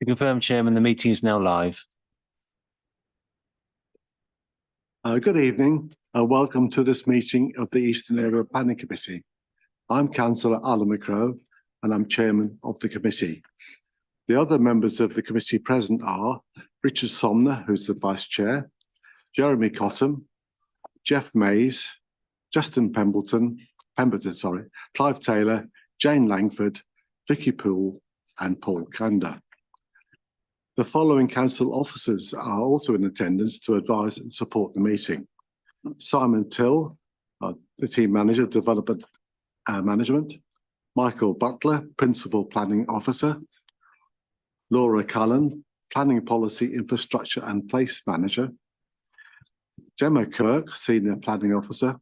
To confirm, Chairman, the meeting is now live. Good evening and welcome to this meeting of the Eastern Area Planning Committee. I'm Councillor Alan McCrow and I'm Chairman of the committee. The other members of the committee present are Richard Somner, who's the Vice Chair, Jeremy Cottam, Jeff Mays, Justin Pemberton, Clive Taylor, Jane Langford, Vicky Poole and Paul Kander. The following council officers are also in attendance to advise and support the meeting. Simon Till, the Team Manager, Development Management. Michael Butler, Principal Planning Officer. Laura Cullen, Planning Policy, Infrastructure and Place Manager. Gemma Kirk, Senior Planning Officer.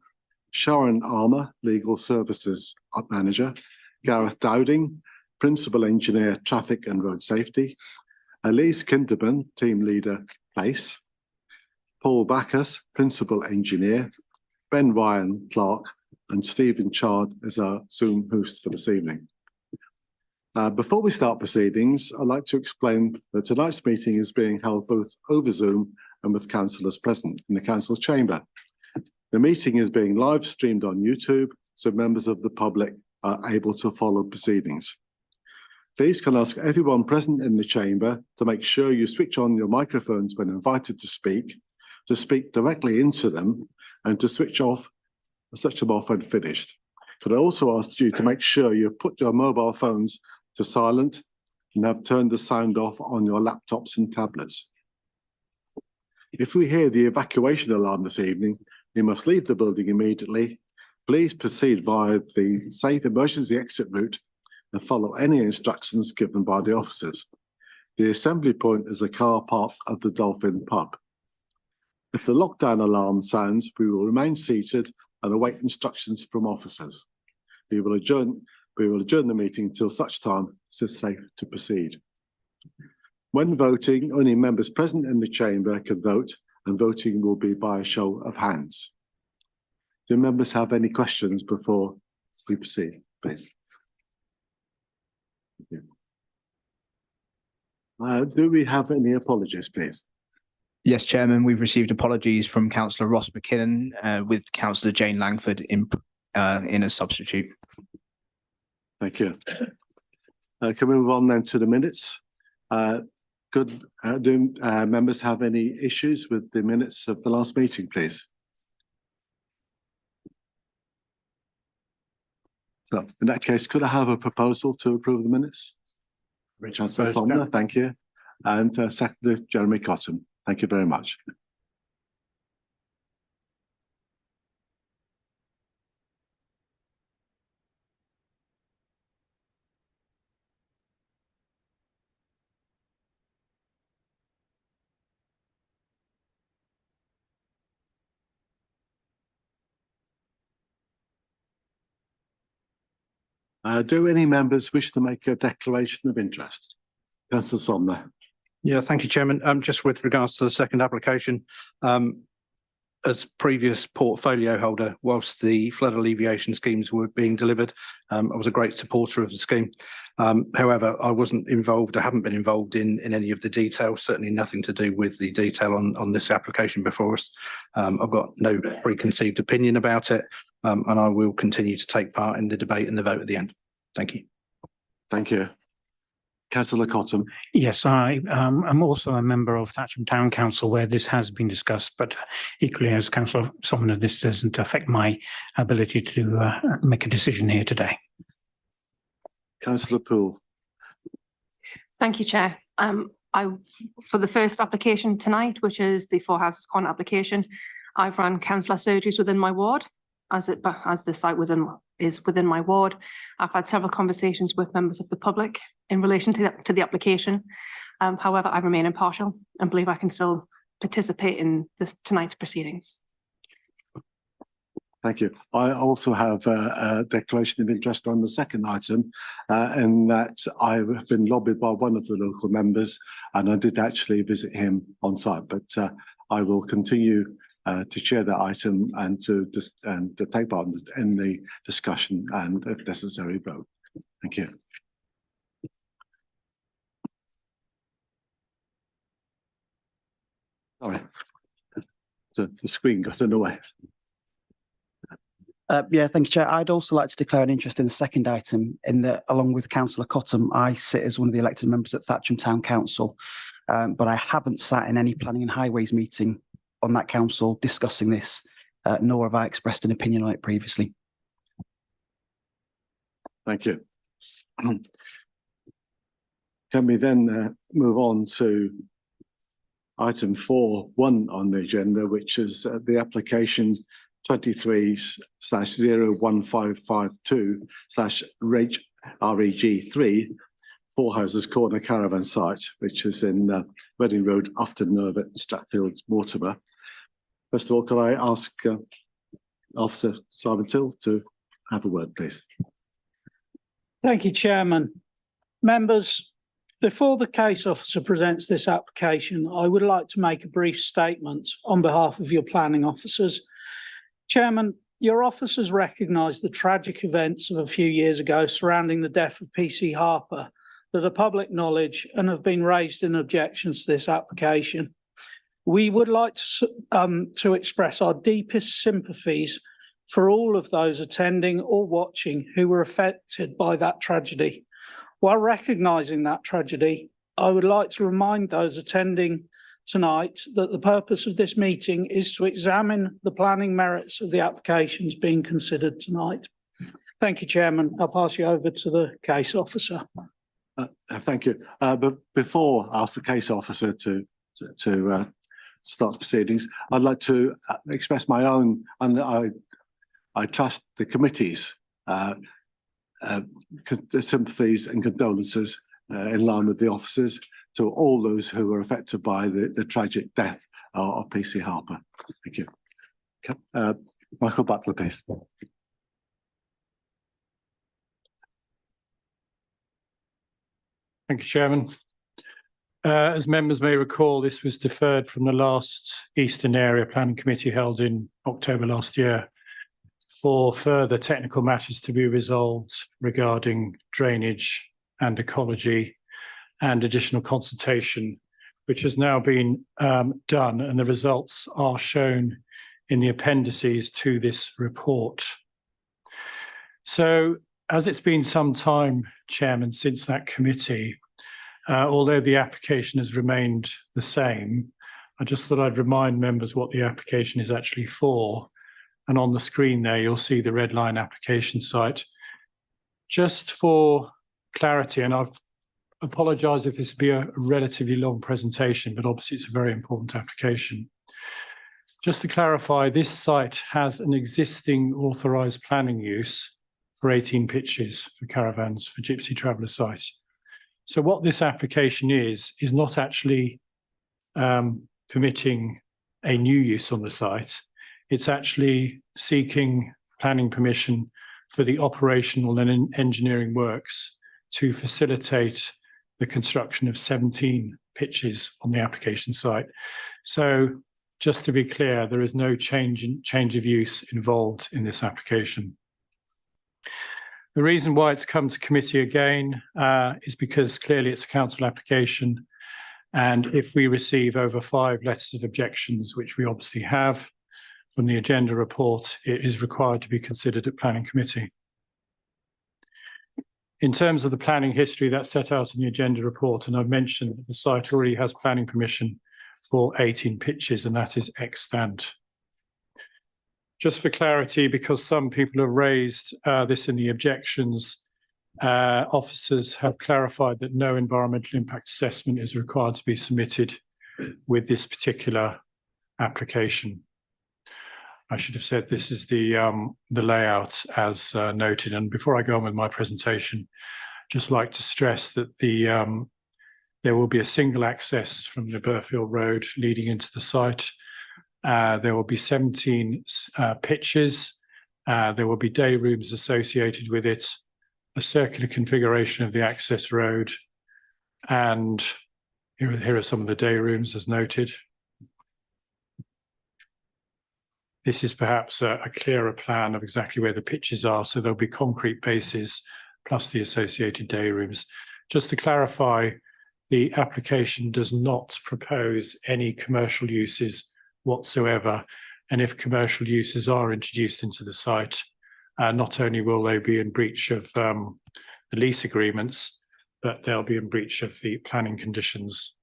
Sharon Armour, Legal Services Manager. Gareth Dowding, Principal Engineer, Traffic and Road Safety. Elise Kinderman, Team Leader, Place. Paul Backus, Principal Engineer. Ben Ryan, Clerk, and Stephen Chard as our Zoom host for this evening. Before we start proceedings, I'd like to explain that tonight's meeting is being held both over Zoom and with councillors present in the council chamber. The meeting is being live streamed on YouTube, so members of the public are able to follow proceedings. Please can I ask everyone present in the chamber to make sure you switch on your microphones when invited to speak directly into them, and to switch them off when finished. Could I also ask you to make sure you've put your mobile phones to silent and have turned the sound off on your laptops and tablets. If we hear the evacuation alarm this evening, you must leave the building immediately. Please proceed via the safe emergency exit route and follow any instructions given by the officers. The assembly point is the car park of the Dolphin Pub. If the lockdown alarm sounds, we will remain seated and await instructions from officers. We will adjourn the meeting until such time as it's safe to proceed. When voting, only members present in the chamber can vote, and voting will be by a show of hands. Do members have any questions before we proceed, please? Do we have any apologies, please? Yes, Chairman, we've received apologies from Councillor Ross McKinnon with Councillor Jane Langford in a substitute. Thank you. Can we move on then to the minutes? Do members have any issues with the minutes of the last meeting, please? So in that case, could I have a proposal to approve the minutes? Richard Somner, thank you. And Secretary Jeremy Cottam, thank you very much. Do any members wish to make a declaration of interest? Councillor Somner. Yeah, thank you, Chairman. Just with regards to the second application, as previous portfolio holder, whilst the flood alleviation schemes were being delivered, I was a great supporter of the scheme. However, I haven't been involved in any of the detail, certainly nothing to do with the detail on this application before us. I've got no preconceived opinion about it, and I will continue to take part in the debate and the vote at the end. Thank you. Thank you. Councillor Cottam. Yes, I'm also a member of Thatchum Town Council where this has been discussed, but equally as Councillor Somner, this doesn't affect my ability to make a decision here today. Councillor Poole. Thank you, Chair. For the first application tonight, which is the Four Houses Corner application, I've run councillor surgeries within my ward, as the site is within my ward. I've had several conversations with members of the public in relation to the application. However, I remain impartial and believe I can still participate in tonight's proceedings. Thank you. I also have a declaration of interest on the second item, in that I've been lobbied by one of the local members, and I did actually visit him on site. But I will continue to chair that item and to take part in the discussion and, if necessary, vote. Thank you. Sorry. So the screen got in the way. Yeah, thank you, Chair. I'd also like to declare an interest in the second item in that, along with Councillor Cottam, I sit as one of the elected members at Thatchum Town Council, but I haven't sat in any planning and highways meeting on that council discussing this, nor have I expressed an opinion on it previously. Thank you. Can we then move on to item 4.1 on the agenda, which is the application 23/01552/REG3 Four Houses Corner Caravan Site, which is in Reading Road, Afton Nervet, Stratfield, Mortimer. First of all, could I ask Officer Simon Till to have a word, please? Thank you, Chairman. Members, before the case officer presents this application, I would like to make a brief statement on behalf of your planning officers. Chairman, your officers recognise the tragic events of a few years ago surrounding the death of PC Harper that are public knowledge and have been raised in objections to this application. We would like to express our deepest sympathies for all of those attending or watching who were affected by that tragedy. While recognising that tragedy, I would like to remind those attending tonight that the purpose of this meeting is to examine the planning merits of the applications being considered tonight. Thank you, Chairman. I'll pass you over to the case officer. Thank you. But before I ask the case officer to start proceedings, I'd like to express my own, and I trust the committee's sympathies and condolences in line with the officers to all those who were affected by the tragic death of PC Harper. Thank you. Michael Butler, please. Thank you, Chairman. As members may recall, this was deferred from the last Eastern Area Planning Committee held in October last year for further technical matters to be resolved regarding drainage and ecology and additional consultation, which has now been done, and the results are shown in the appendices to this report. So, as it's been some time, Chairman, since that committee, although the application has remained the same, I just thought I'd remind members what the application is actually for. And on the screen there, you'll see the red line application site. Just for clarity, and I've apologise if this will be a relatively long presentation, but obviously it's a very important application. Just to clarify, this site has an existing authorised planning use for 18 pitches for caravans for gypsy traveller sites. So what this application is not actually permitting a new use on the site. It's actually seeking planning permission for the operational and engineering works to facilitate the construction of 17 pitches on the application site. So just to be clear, there is no change of use involved in this application. The reason why it's come to committee again is because clearly it's a council application, and if we receive over 5 letters of objections, which we obviously have from the agenda report, it is required to be considered at planning committee. In terms of the planning history that's set out in the agenda report, and I've mentioned that the site already has planning permission for 18 pitches, and that is extant. Just for clarity, because some people have raised this in the objections, officers have clarified that no environmental impact assessment is required to be submitted with this particular application. I should have said this is the layout as noted. And before I go on with my presentation, just like to stress that there will be a single access from the Burfield Road leading into the site. There will be 17 pitches. There will be day rooms associated with it, a circular configuration of the access road, and here are some of the day rooms as noted. This is perhaps a clearer plan of exactly where the pitches are. So there'll be concrete bases plus the associated day rooms. Just to clarify, the application does not propose any commercial uses whatsoever. And if commercial uses are introduced into the site, not only will they be in breach of the lease agreements, but they'll be in breach of the planning conditions.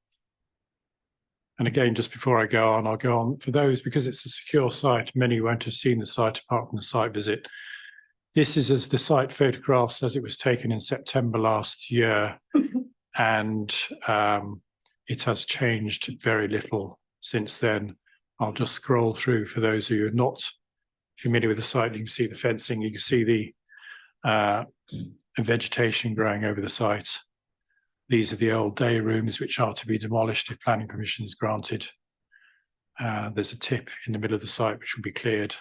And again, just before I go on, I'll go on for those, because it's a secure site, many won't have seen the site apart from the site visit. This is as the site photographs as it was taken in September last year, and it has changed very little since then. I'll just scroll through for those of you who are not familiar with the site. You can see the fencing, you can see the vegetation growing over the site. These are the old day rooms which are to be demolished if planning permission is granted. There's a tip in the middle of the site which will be cleared.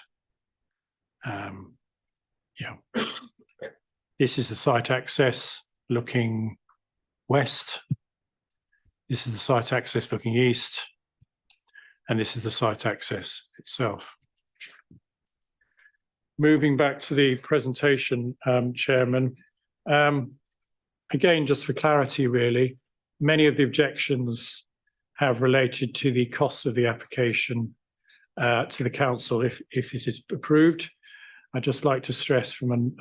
This is the site access looking west. This is the site access looking east. And this is the site access itself. Moving back to the presentation, Chairman. Again, just for clarity, really, many of the objections have related to the costs of the application to the council if this is approved. I'd just like to stress from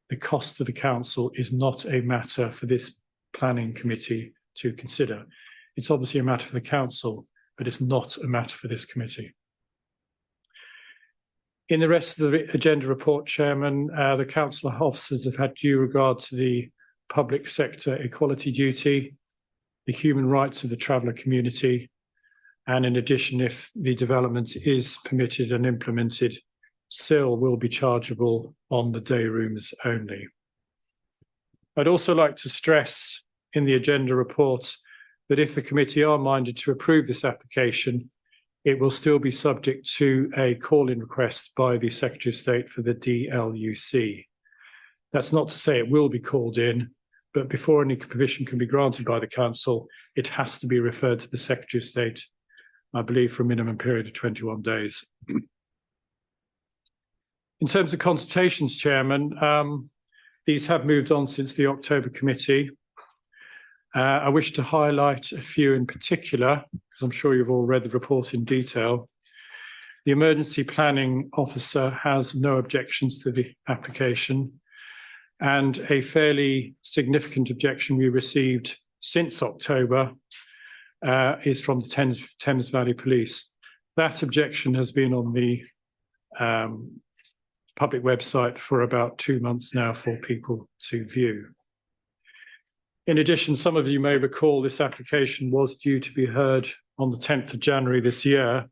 the cost to the council is not a matter for this planning committee to consider. It's obviously a matter for the council, but it's not a matter for this committee. In the rest of the agenda report, Chairman, the council officers have had due regard to the public sector equality duty, the human rights of the traveller community, and in addition, if the development is permitted and implemented, SIL will be chargeable on the day rooms only. I'd also like to stress in the agenda report that if the committee are minded to approve this application, it will still be subject to a call-in request by the Secretary of State for the DLUC. That's not to say it will be called in, but before any permission can be granted by the council, it has to be referred to the Secretary of State, I believe, for a minimum period of 21 days. In terms of consultations, Chairman, these have moved on since the October committee. I wish to highlight a few in particular, because I'm sure you've all read the report in detail. The emergency planning officer has no objections to the application, and a fairly significant objection we received since October is from the Thames Valley Police. That objection has been on the public website for about 2 months now for people to view. In addition, some of you may recall this application was due to be heard on the 10th of January this year.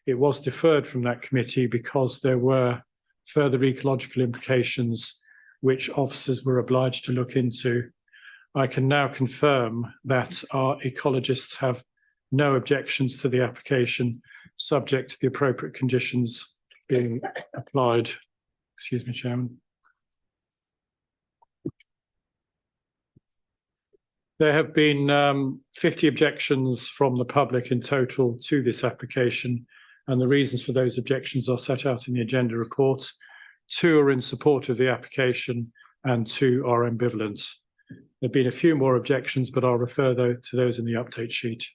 It was deferred from that committee because there were further ecological implications which officers were obliged to look into. I can now confirm that our ecologists have no objections to the application, subject to the appropriate conditions being applied. Excuse me, Chairman. There have been 50 objections from the public in total to this application, and the reasons for those objections are set out in the agenda report. 2 are in support of the application and 2 are ambivalent. There have been a few more objections, but I'll refer to those in the update sheet.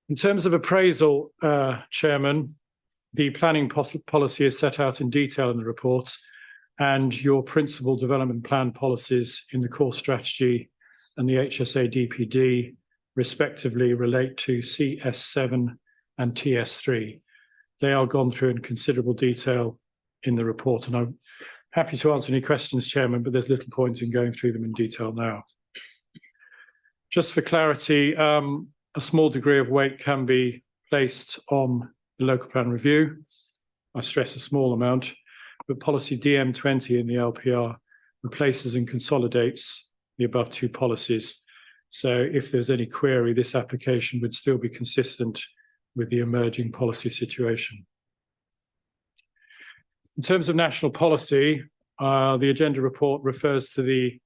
In terms of appraisal, Chairman, the planning policy is set out in detail in the report, and your principal development plan policies in the core strategy and the HSA DPD respectively relate to CS7 and TS3. They are gone through in considerable detail in the report, and I'm happy to answer any questions, Chairman, but there's little point in going through them in detail now. Just for clarity, a small degree of weight can be placed on the local plan review. I stress a small amount, but policy DM20 in the LPR replaces and consolidates the above 2 policies. So if there's any query, this application would still be consistent with the emerging policy situation. In terms of national policy, the agenda report refers to the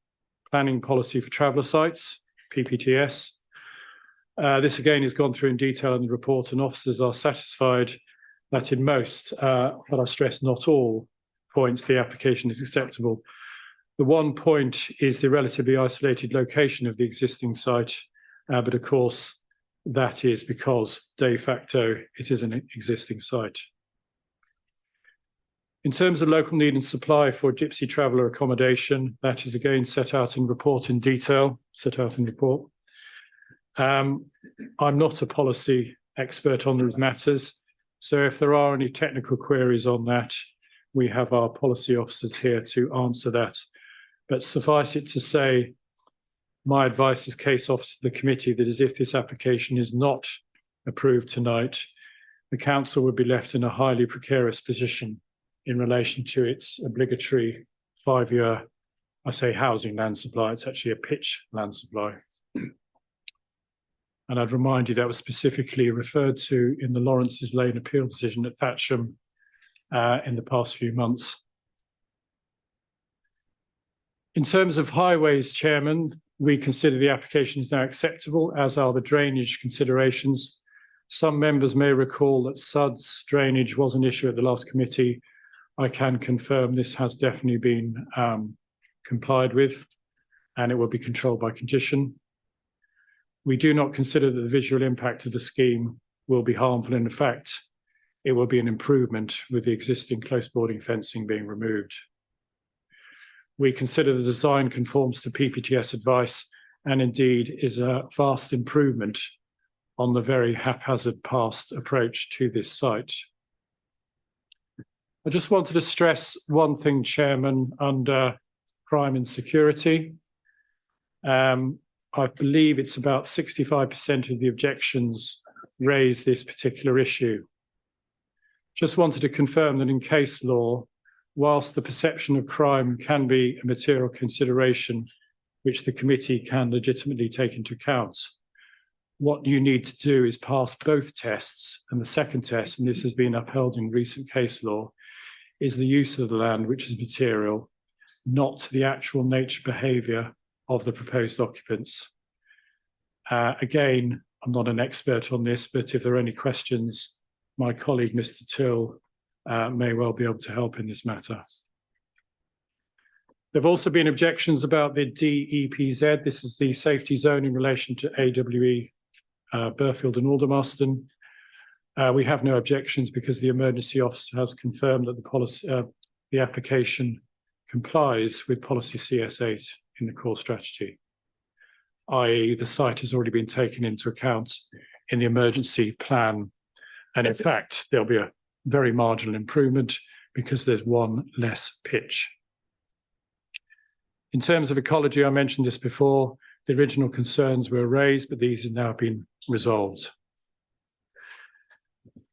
planning policy for traveller sites, PPTS. This again has gone through in detail in the report, and officers are satisfied that in most, but I stress not all, points the application is acceptable. The one point is the relatively isolated location of the existing site, but of course, that is because de facto it is an existing site. In terms of local need and supply for gypsy traveller accommodation, that is again set out in report in detail, I'm not a policy expert on these matters, so if there are any technical queries on that, we have our policy officers here to answer that. But suffice it to say, my advice as case officer of the committee that is if this application is not approved tonight, the council would be left in a highly precarious position in relation to its obligatory 5-year, I say housing land supply, it's actually a pitch land supply. And I'd remind you that was specifically referred to in the Lawrence's Lane appeal decision at Thatchum in the past few months. In terms of highways, Chairman, we consider the application is now acceptable, as are the drainage considerations. Some members may recall that SUDS drainage was an issue at the last committee. I can confirm this has definitely been complied with, and it will be controlled by condition. We do not consider that the visual impact of the scheme will be harmful. In fact, it will be an improvement with the existing close boarding fencing being removed. We consider the design conforms to PPTS advice and indeed is a vast improvement on the very haphazard past approach to this site. I just wanted to stress one thing, Chairman, under crime and security. I believe it's about 65% of the objections raise this particular issue. Just wanted to confirm that in case law, whilst the perception of crime can be a material consideration which the committee can legitimately take into account, what you need to do is pass both tests, and the second test, and this has been upheld in recent case law, is the use of the land which is material, not the actual nature behaviour of the proposed occupants. Again, I'm not an expert on this, but if there are any questions, my colleague, Mr. Till, may well be able to help in this matter. There have also been objections about the DEPZ. This is the safety zone in relation to AWE, Burfield and Aldermaston. We have no objections because the emergency officer has confirmed that the application complies with policy CS8 in the core strategy, i.e. the site has already been taken into account in the emergency plan. And in fact, there'll be a very marginal improvement because there's one less pitch. In terms of ecology, I mentioned this before, the original concerns were raised, but these have now been resolved.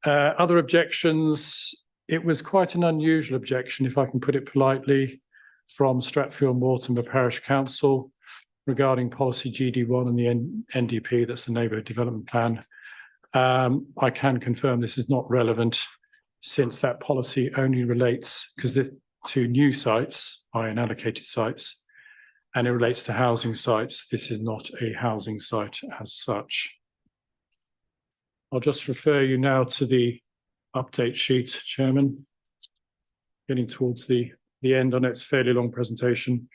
Other objections, it was quite an unusual objection, if I can put it politely, from Stratfield Mortimer Parish Council regarding policy GD1 and the NDP, that's the Neighbourhood Development Plan. I can confirm this is not relevant since that policy only relates to new sites, unallocated sites, and it relates to housing sites. This is not a housing site as such. I'll just refer you now to the update sheet, Chairman. Getting towards the end on its fairly long presentation.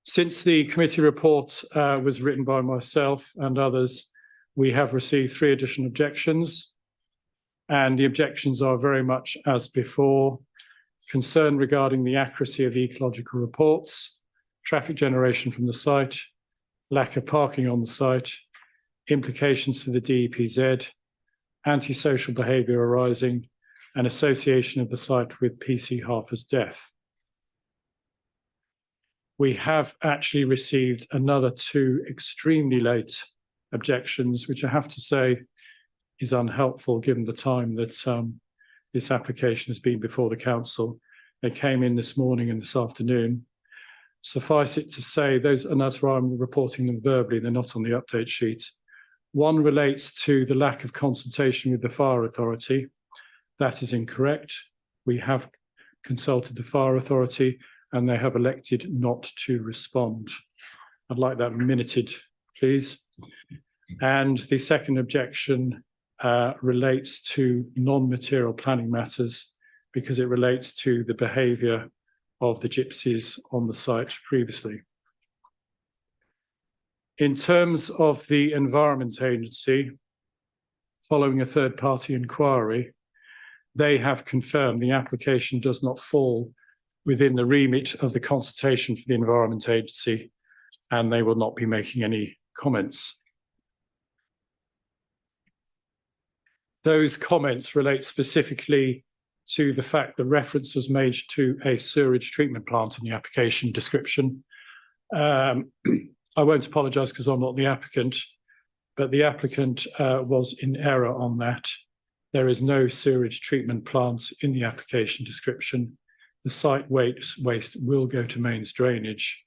Since the committee report was written by myself and others, we have received 3 additional objections, and the objections are very much as before: concern regarding the accuracy of the ecological reports, traffic generation from the site, lack of parking on the site, implications for the DEPZ, antisocial behaviour arising, and association of the site with PC Harper's death. We have actually received another 2 extremely late objections, which I have to say is unhelpful given the time that this application has been before the council. They came in this morning and this afternoon. Suffice it to say, and that's why I'm reporting them verbally, they're not on the update sheet. One relates to the lack of consultation with the fire authority. That is incorrect. We have consulted the fire authority and they have elected not to respond. I'd like that minuted, please. And the second objection relates to non-material planning matters because it relates to the behaviour of the gypsies on the site previously. In terms of the Environment Agency, following a third-party inquiry, they have confirmed the application does not fall within the remit of the consultation for the Environment Agency, and they will not be making any comments. Those comments relate specifically to the fact that reference was made to a sewage treatment plant in the application description. I won't apologise because I'm not the applicant, but the applicant was in error on that. There is no sewage treatment plant in the application description. The site waste will go to mains drainage,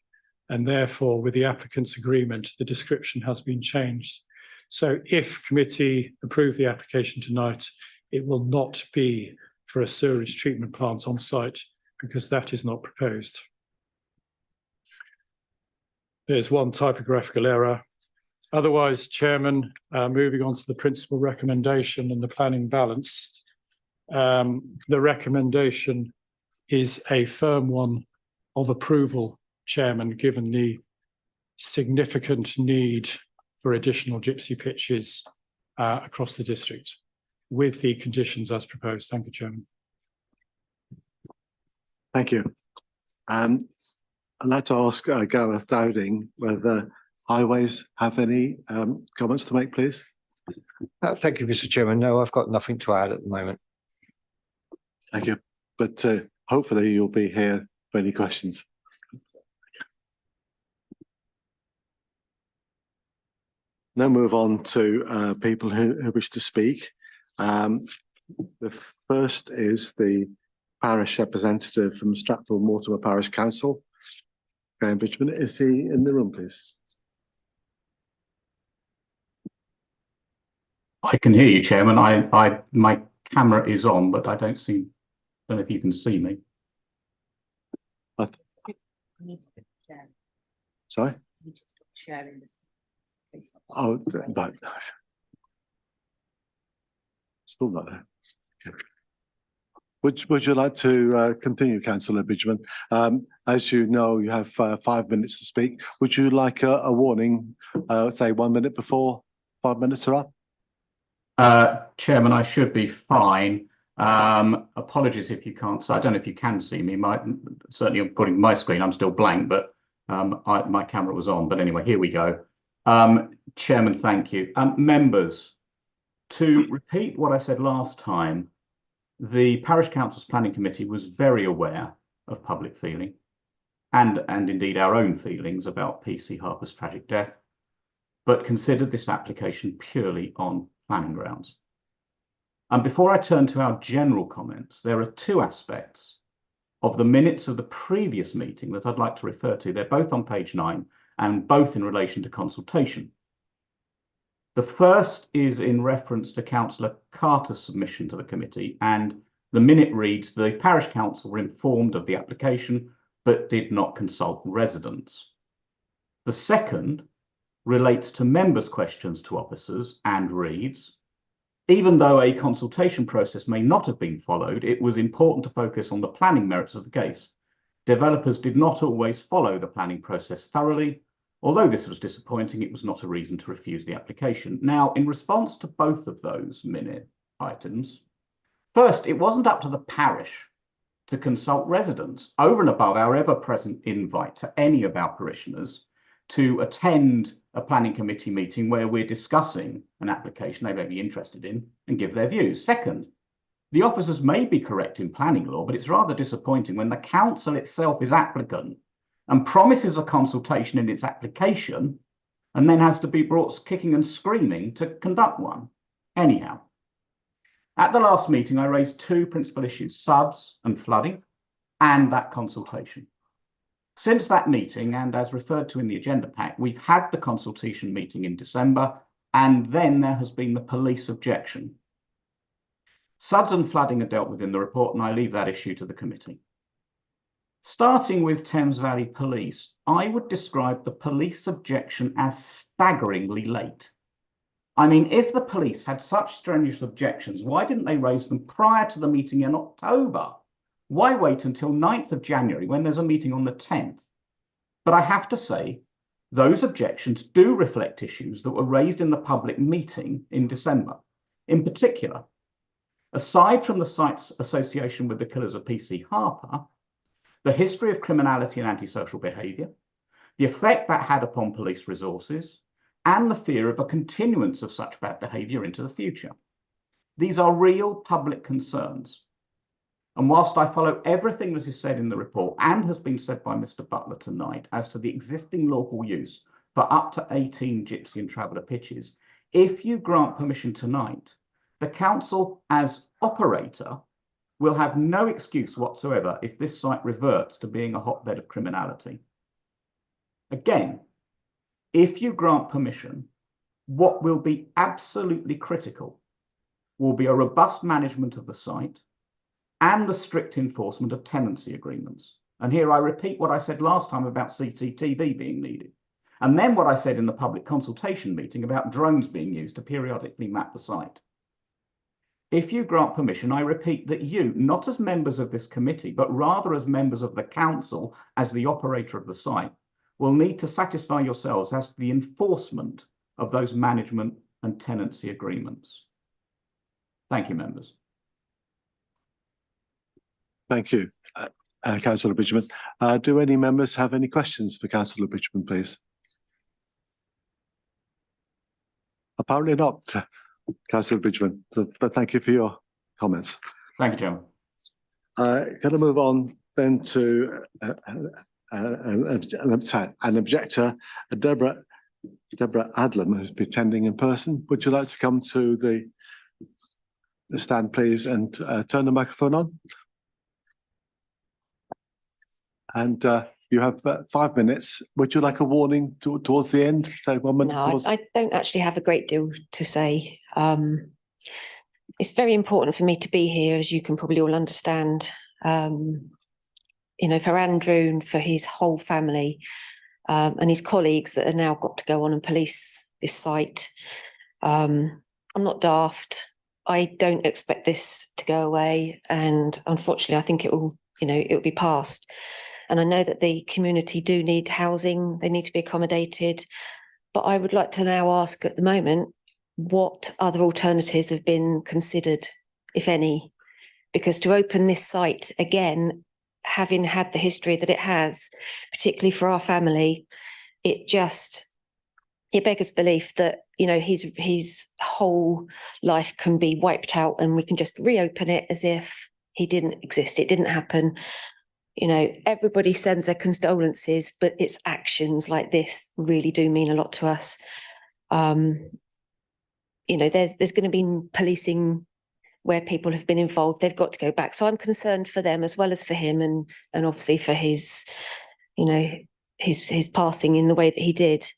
and therefore, with the applicant's agreement, the description has been changed. So if committee approve the application tonight, it will not be for a sewage treatment plant on site because that is not proposed. There's one typographical error. Otherwise, Chairman, moving on to the principal recommendation and the planning balance, the recommendation is a firm one of approval, Chairman, given the significant need for additional gypsy pitches across the district with the conditions as proposed. Thank you, Chairman. Thank you. I'd like to ask Gareth Dowding whether Highways have any comments to make, please. Thank you, Mr. Chairman. No, I've got nothing to add at the moment. Thank you. But hopefully you'll be here for any questions. Now move on to people who wish to speak. The first is the parish representative from Stratford Mortimer Parish Council. Graham Bridgman, is he in the room, please? I can hear you, Chairman. My camera is on, but I don't know if you can see me. Sorry? Oh, but still not there. Okay. Would you like to continue, Councillor Bridgman? As you know, you have 5 minutes to speak. Would you like a warning, say 1 minute before 5 minutes are up? Chairman, I should be fine. Apologies if you can't. So I don't know if you can see me. Certainly according to my screen, I'm still blank, but my camera was on. But anyway, here we go. Chairman, thank you. Members, to repeat what I said last time, the Parish Council's Planning Committee was very aware of public feeling and indeed our own feelings about PC Harper's tragic death, but considered this application purely on planning grounds. And before I turn to our general comments, there are two aspects of the minutes of the previous meeting that I'd like to refer to. They're both on page 9 and both in relation to consultation. The first is in reference to Councillor Carter's submission to the committee, and the minute reads, the Parish Council were informed of the application but did not consult residents. The second relates to members' questions to officers and reads, even though a consultation process may not have been followed, it was important to focus on the planning merits of the case. Developers did not always follow the planning process thoroughly. Although this was disappointing, it was not a reason to refuse the application. Now, in response to both of those minute items, first, it wasn't up to the parish to consult residents over and above our ever-present invite to any of our parishioners to attend a planning committee meeting where we're discussing an application they may be interested in and give their views. Second, the officers may be correct in planning law, but it's rather disappointing when the council itself is applicant and promises a consultation in its application and then has to be brought kicking and screaming to conduct one. Anyhow, at the last meeting, I raised two principal issues, SUDs and flooding, and that consultation. Since that meeting, and as referred to in the agenda pack, we've had the consultation meeting in December, and then there has been the police objection. SUDs and flooding are dealt with in the report, and I leave that issue to the committee. Starting with Thames Valley Police, I would describe the police objection as staggeringly late. I mean, if the police had such strenuous objections, why didn't they raise them prior to the meeting in October Why wait until 9th of January when there's a meeting on the 10th? But I have to say, those objections do reflect issues that were raised in the public meeting in December. In particular, aside from the site's association with the killers of PC Harper, the history of criminality and antisocial behaviour, the effect that had upon police resources, and the fear of a continuance of such bad behaviour into the future. These are real public concerns. And whilst I follow everything that is said in the report and has been said by Mr. Butler tonight as to the existing lawful use for up to 18 gypsy and traveller pitches, if you grant permission tonight, the council as operator will have no excuse whatsoever if this site reverts to being a hotbed of criminality. Again, if you grant permission, what will be absolutely critical will be a robust management of the site and the strict enforcement of tenancy agreements. And here I repeat what I said last time about CCTV being needed, and then what I said in the public consultation meeting about drones being used to periodically map the site. If you grant permission, I repeat that you, not as members of this committee, but rather as members of the council as the operator of the site, will need to satisfy yourselves as to the enforcement of those management and tenancy agreements. Thank you, members. Thank you, Councillor Bridgman. Do any members have any questions for Councillor Bridgman, please? Apparently not, Councillor Bridgman, but thank you for your comments. Thank you, Chairman. Can I move on then to an objector, Deborah Adlam, who's been attending in person. Would you like to come to the stand, please, and turn the microphone on? And you have 5 minutes. Would you like a warning towards the end? Say 1 minute. No, I don't actually have a great deal to say. It's very important for me to be here, as you can probably all understand. You know, for Andrew and for his whole family and his colleagues that are now got to go on and police this site. I'm not daft. I don't expect this to go away, and unfortunately, I think it will. You know, it will be passed. And I know that the community do need housing, they need to be accommodated. But I would like to now ask at the moment, what other alternatives have been considered, if any? Because to open this site again, having had the history that it has, particularly for our family, it beggars belief that, you know, his whole life can be wiped out and we can just reopen it as if he didn't exist, it didn't happen. You know, everybody sends their condolences, but its actions like this really do mean a lot to us. You know, there's going to be policing where people have been involved. They've got to go back. So I'm concerned for them as well as for him, and obviously for his, you know, his passing in the way that he did.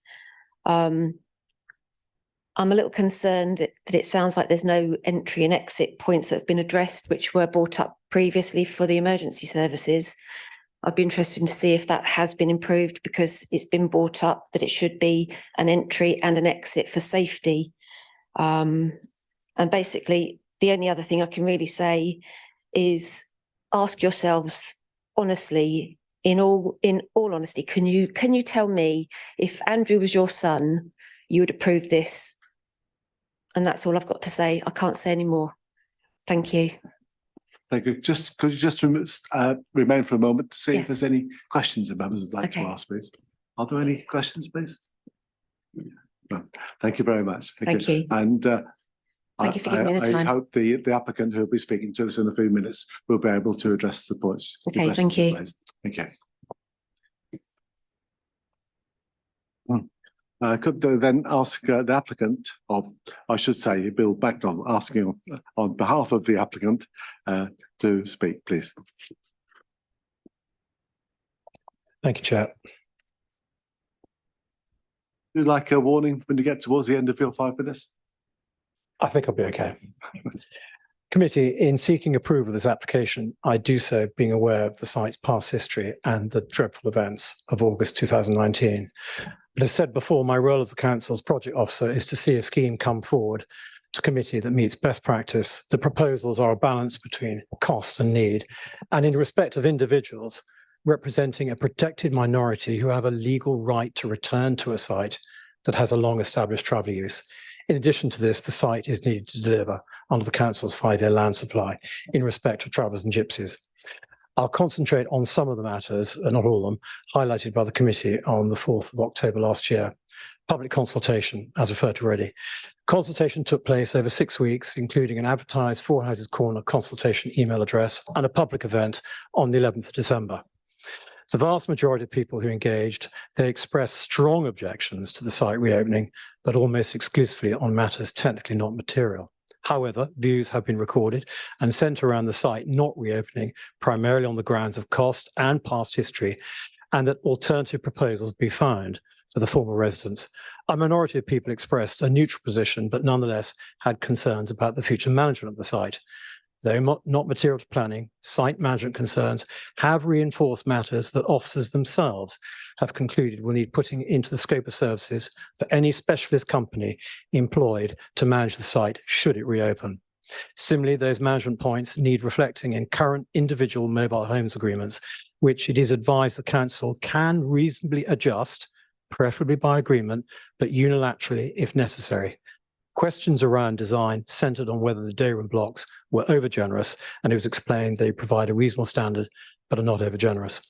I'm a little concerned that it sounds like there's no entry and exit points that have been addressed, which were brought up previously for the emergency services. I'd be interested to see if that has been improved, because it's been brought up that it should be an entry and an exit for safety. And basically, the only other thing I can really say is ask yourselves honestly, in all honesty, can you tell me if Andrew was your son, you would approve this? And that's all I've got to say. I can't say any more. Thank you. Thank you. Could you just remain for a moment to see if Yes. there's any questions that members would like to Okay. ask, please? Are there any questions, please? No. Thank you very much. Thank you. And Thank you for giving me the I time. hope the applicant who will be speaking to us in a few minutes will be able to address the points. the Okay, questions thank you. raised. Thank you. Could they then ask the applicant, or I should say Bill Bagnall, asking on behalf of the applicant to speak, please. Thank you, Chair. Would you like a warning when you get towards the end of your 5 minutes? I think I'll be okay. Committee, in seeking approval of this application, I do so being aware of the site's past history and the dreadful events of August 2019. But as said before, my role as the council's project officer is to see a scheme come forward to committee that meets best practice. The proposals are a balance between cost and need, and in respect of individuals representing a protected minority who have a legal right to return to a site that has a long established travel use. In addition to this, the site is needed to deliver under the council's 5-year land supply in respect of travellers and gypsies. I'll concentrate on some of the matters, not all of them, highlighted by the committee on the 4th of October last year. Public consultation, as referred to already. Consultation took place over 6 weeks, including an advertised Four Houses Corner consultation email address and a public event on the 11th of December. The vast majority of people who engaged, they expressed strong objections to the site reopening, but almost exclusively on matters technically not material. However, views have been recorded and sent around the site not reopening, primarily on the grounds of cost and past history, and that alternative proposals be found for the former residents. A minority of people expressed a neutral position, but nonetheless had concerns about the future management of the site. Though not material to planning, site management concerns have reinforced matters that officers themselves have concluded will need putting into the scope of services for any specialist company employed to manage the site should it reopen. Similarly, those management points need reflecting in current individual mobile homes agreements, which it is advised the council can reasonably adjust, preferably by agreement, but unilaterally if necessary. Questions around design centred on whether the day room blocks were overgenerous, and it was explained they provide a reasonable standard but are not overgenerous.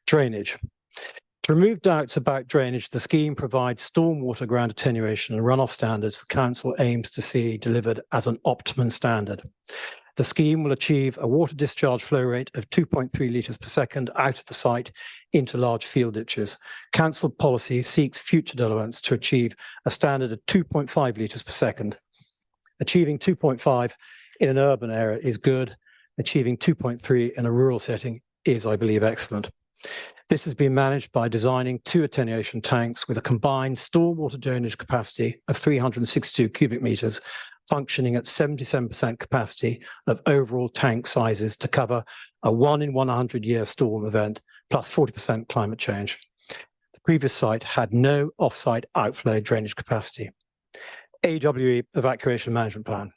Drainage. To remove doubts about drainage, the scheme provides stormwater ground attenuation and runoff standards the council aims to see delivered as an optimum standard. The scheme will achieve a water discharge flow rate of 2.3 litres per second out of the site into large field ditches. Council policy seeks future developments to achieve a standard of 2.5 litres per second. Achieving 2.5 in an urban area is good. Achieving 2.3 in a rural setting is, I believe, excellent. This has been managed by designing 2 attenuation tanks with a combined stormwater drainage capacity of 362 cubic metres, functioning at 77% capacity of overall tank sizes to cover a 1 in 100 year storm event, plus 40% climate change. The previous site had no off-site outflow drainage capacity. AWE Evacuation Management Plan.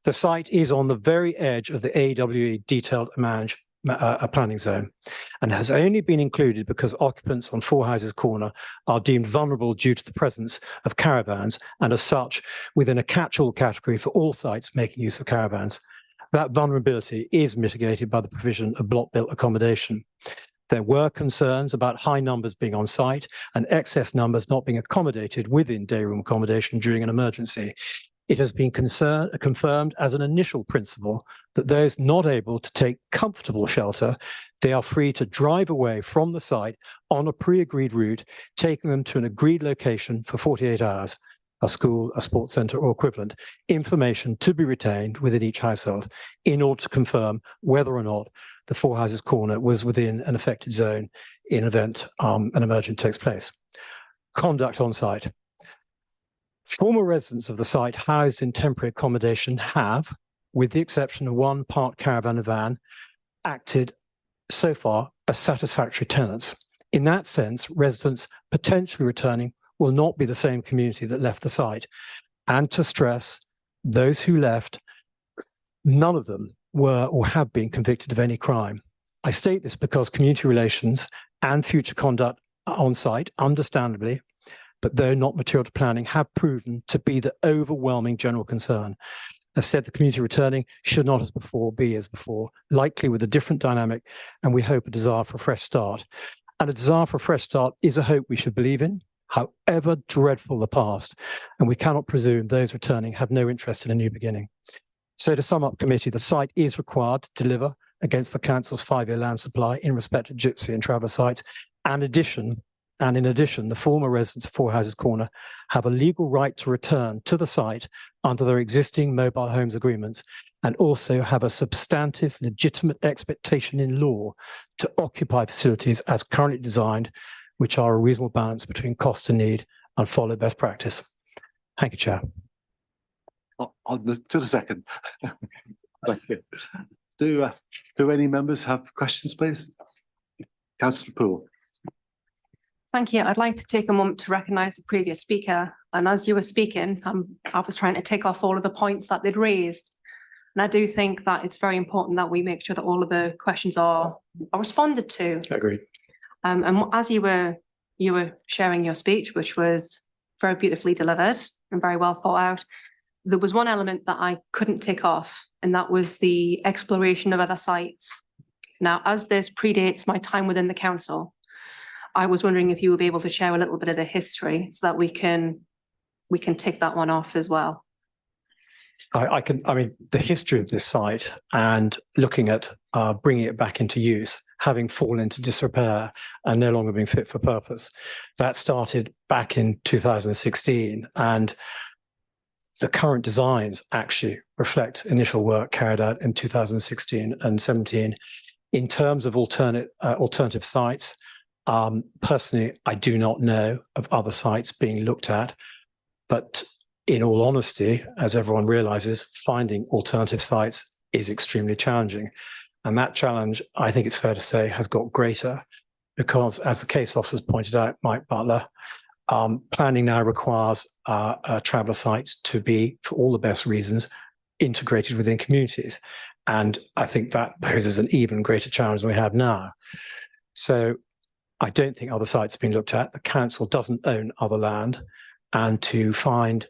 The site is on the very edge of the AWE Detailed Planning Zone and has only been included because occupants on Four Houses Corner are deemed vulnerable due to the presence of caravans and as such within a catch-all category for all sites making use of caravans. That vulnerability is mitigated by the provision of block-built accommodation. There were concerns about high numbers being on site and excess numbers not being accommodated within day room accommodation during an emergency. It has been confirmed as an initial principle that those not able to take comfortable shelter, they are free to drive away from the site on a pre-agreed route, taking them to an agreed location for 48 hours, a school, a sports centre or equivalent, information to be retained within each household in order to confirm whether or not the Four Houses Corner was within an affected zone in event an emergency takes place. Conduct on site. Former residents of the site housed in temporary accommodation have, with the exception of one parked caravan and van, acted so far as satisfactory tenants. In that sense, residents potentially returning will not be the same community that left the site. And to stress, those who left, none of them were or have been convicted of any crime. I state this because community relations and future conduct on site, understandably, but though not material to planning, have proven to be the overwhelming general concern. As said, the community returning should not as before be as before, likely with a different dynamic, and we hope a desire for a fresh start. And a desire for a fresh start is a hope we should believe in, however dreadful the past, and we cannot presume those returning have no interest in a new beginning. So to sum up, committee, the site is required to deliver against the council's 5-year land supply in respect of gypsy and traveller sites, and in addition, the former residents of Four Houses Corner have a legal right to return to the site under their existing mobile homes agreements and also have a substantive, legitimate expectation in law to occupy facilities as currently designed, which are a reasonable balance between cost and need and follow best practice. Thank you, Chair. To the second. Thank you. Do any members have questions, please? Councillor Poole. Thank you. I'd like to take a moment to recognise the previous speaker. And as you were speaking, I was trying to tick off all of the points that they'd raised. And I do think that it's very important that we make sure that all of the questions are responded to. Agreed. And as you were sharing your speech, which was very beautifully delivered and very well thought out, there was one element that I couldn't tick off, and that was the exploration of other sites. Now, as this predates my time within the council, I was wondering if you would be able to share a little bit of the history so that we can tick that one off as well. I mean, the history of this site and looking at bringing it back into use, having fallen into disrepair and no longer being fit for purpose, that started back in 2016. And the current designs actually reflect initial work carried out in 2016 and 17. In terms of alternative sites, personally, I do not know of other sites being looked at, but in all honesty, as everyone realizes, finding alternative sites is extremely challenging. And that challenge, I think it's fair to say, has got greater because, as the case officers pointed out, Mike Butler, planning now requires traveller sites to be, for all the best reasons, integrated within communities. And I think that poses an even greater challenge than we have now. So I don't think other sites have been looked at. The council doesn't own other land, and to find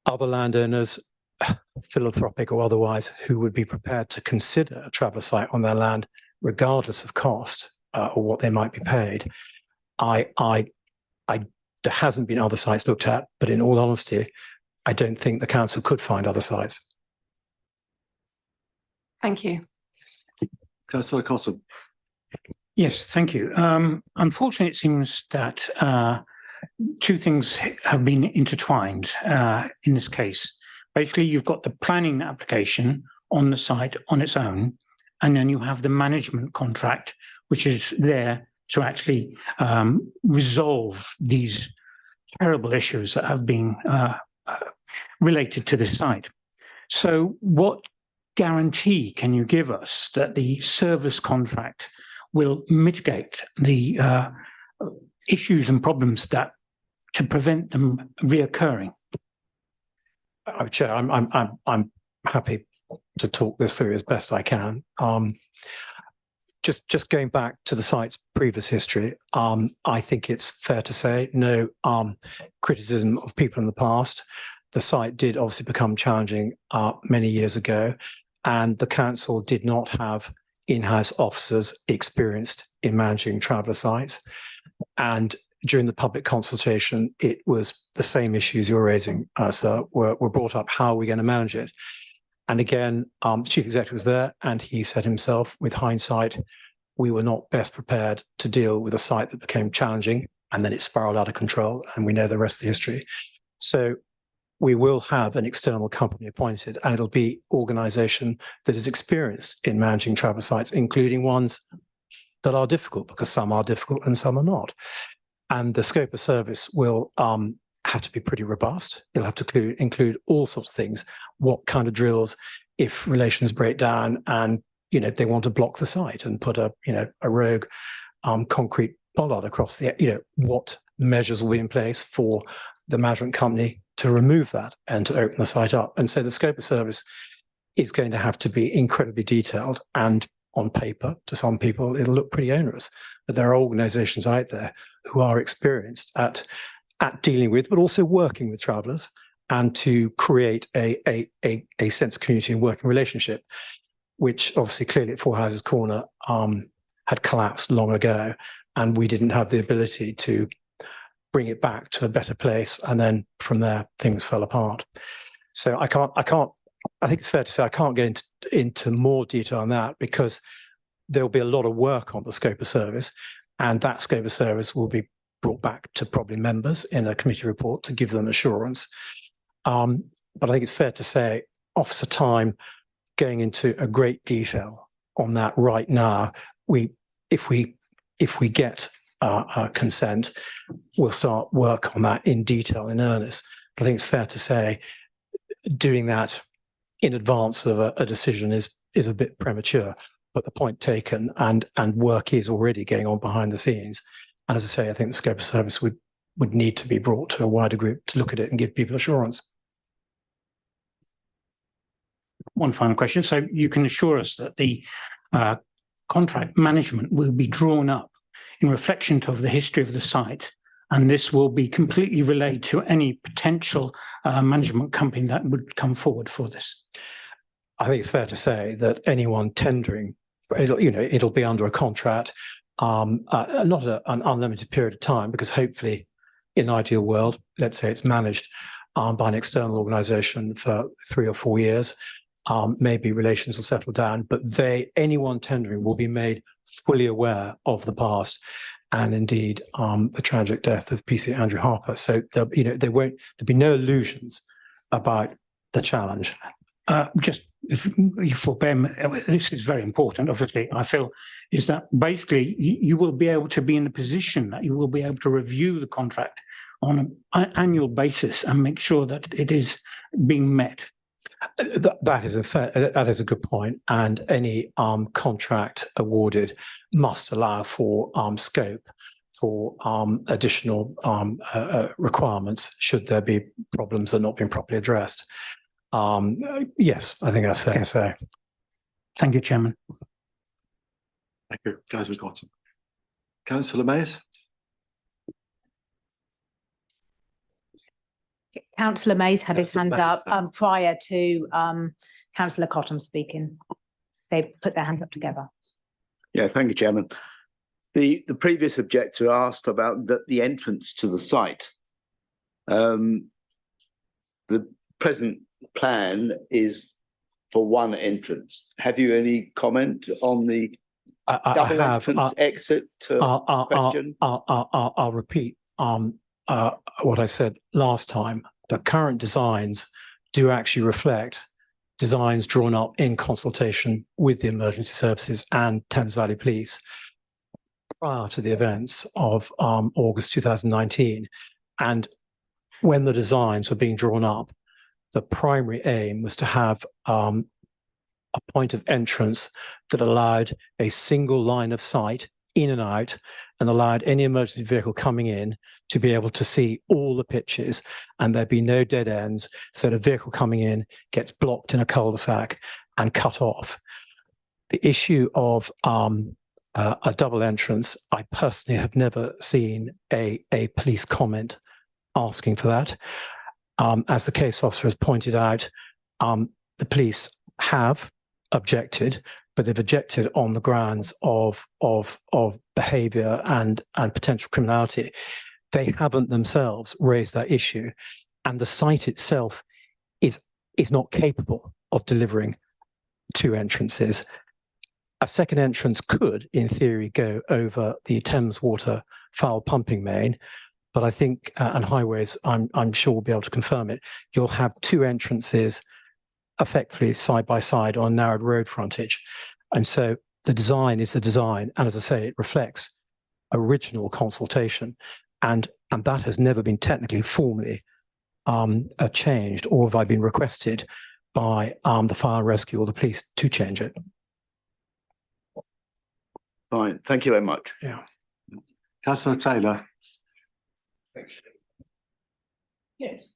other landowners, philanthropic or otherwise, who would be prepared to consider a traveller site on their land, regardless of cost or what they might be paid, there hasn't been other sites looked at. But in all honesty, I don't think the council could find other sites. Thank you. Councillor Cottam. Yes, thank you. Unfortunately, it seems that two things have been intertwined in this case. Basically, you've got the planning application on the site on its own, and then you have the management contract, which is there to actually resolve these terrible issues that have been related to this site. So what guarantee can you give us that the service contract will mitigate the issues and problems that to prevent them reoccurring? Chair, I'm happy to talk this through as best I can. Just going back to the site's previous history, I think it's fair to say no criticism of people in the past. The site did obviously become challenging many years ago, and the council did not have in-house officers experienced in managing traveller sites. And during the public consultation, it was the same issues you're raising, sir, were brought up. How are we going to manage it? And again, the chief executive was there, and he said himself, with hindsight, we were not best prepared to deal with a site that became challenging, and then it spiraled out of control, and we know the rest of the history. So we will have an external company appointed, and it'll be organisation that is experienced in managing travel sites, including ones that are difficult, because some are difficult and some are not. And the scope of service will have to be pretty robust. It'll have to include all sorts of things. What kind of drills, if relations break down and they want to block the site and put a rogue concrete bollard across the, what measures will be in place for the management company to remove that and to open the site up. And so the scope of service is going to have to be incredibly detailed, and on paper, to some people, it'll look pretty onerous. But there are organizations out there who are experienced at dealing with, but also working with travellers, and to create a sense of community and working relationship, which obviously clearly at Four Houses Corner had collapsed long ago, and we didn't have the ability to bring it back to a better place, and then from there things fell apart. So I think it's fair to say I can't get into more detail on that, because there'll be a lot of work on the scope of service, and that scope of service will be brought back to probably members in a committee report to give them assurance. But I think it's fair to say officer time going into a great detail on that right now, if we get consent, we'll start work on that in detail, in earnest. But I think it's fair to say doing that in advance of a decision is a bit premature. But the point taken, and work is already going on behind the scenes And as I say, I think the scope of service would need to be brought to a wider group to look at it and give people assurance. One final question. So you can assure us that the contract management will be drawn up in reflection of the history of the site, and this will be completely relayed to any potential management company that would come forward for this? I think it's fair to say that anyone tendering, it'll be under a contract, not an unlimited period of time, because hopefully, in an ideal world, let's say it's managed by an external organisation for 3 or 4 years. Maybe relations will settle down, but anyone tendering will be made fully aware of the past, and indeed the tragic death of PC Andrew Harper. So there'll be no illusions about the challenge. Just if you forbear me, this is very important, obviously, I feel, is that basically you will be able to be in a position that you will be able to review the contract on an annual basis and make sure that it is being met. That is a good point, and any contract awarded must allow for scope for additional requirements should there be problems that are not being properly addressed. Yes, I think that's fair to say. Thank you, Chairman. Thank you, Councillor Cotton. Councillor Mays. Councillor Mays had his hand up prior to Councillor Cotton speaking. They put their hands up together. Yeah, thank you, Chairman. The previous objector asked about the entrance to the site. The present plan is for one entrance. Have you any comment on the double entrance exit question? I'll repeat what I said last time. The current designs do actually reflect designs drawn up in consultation with the emergency services and Thames Valley Police prior to the events of August 2019. And when the designs were being drawn up, the primary aim was to have a point of entrance that allowed a single line of sight in and out, and allowed any emergency vehicle coming in to be able to see all the pitches, and there'd be no dead ends, so the vehicle coming in gets blocked in a cul-de-sac and cut off. The issue of a double entrance, I personally have never seen a police comment asking for that. As the case officer has pointed out, the police have objected, but they've objected on the grounds of behaviour and potential criminality. They haven't themselves raised that issue, and the site itself is not capable of delivering 2 entrances. A second entrance could, in theory, go over the Thames Water foul pumping main, but I think, and highways, I'm sure we'll be able to confirm it, you'll have 2 entrances effectively side by side on narrowed road frontage. And so the design is the design. And as I say, it reflects original consultation. And that has never been technically formally changed, or have I been requested by the fire and rescue or the police to change it. Fine, thank you very much. Yeah. Councillor Taylor. Yes.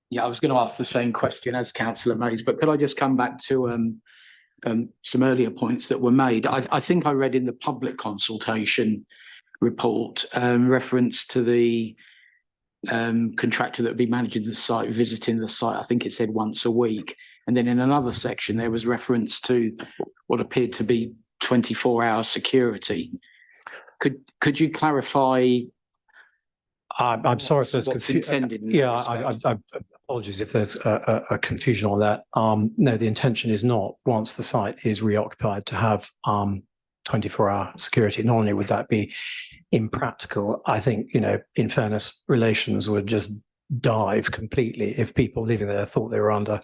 Yeah, I was going to ask the same question as Councillor Mays, but could I just come back to some earlier points that were made? I think I read in the public consultation report reference to the contractor that would be managing the site, visiting the site. I think it said once a week. And then in another section, there was reference to what appeared to be 24-hour security. Could you clarify? I'm sorry if there's confusion. Yeah, I apologies if there's a confusion on that. No, the intention is not, once the site is reoccupied, to have 24-hour security. Not only would that be impractical, I think, in fairness, relations would just dive completely if people living there thought they were under,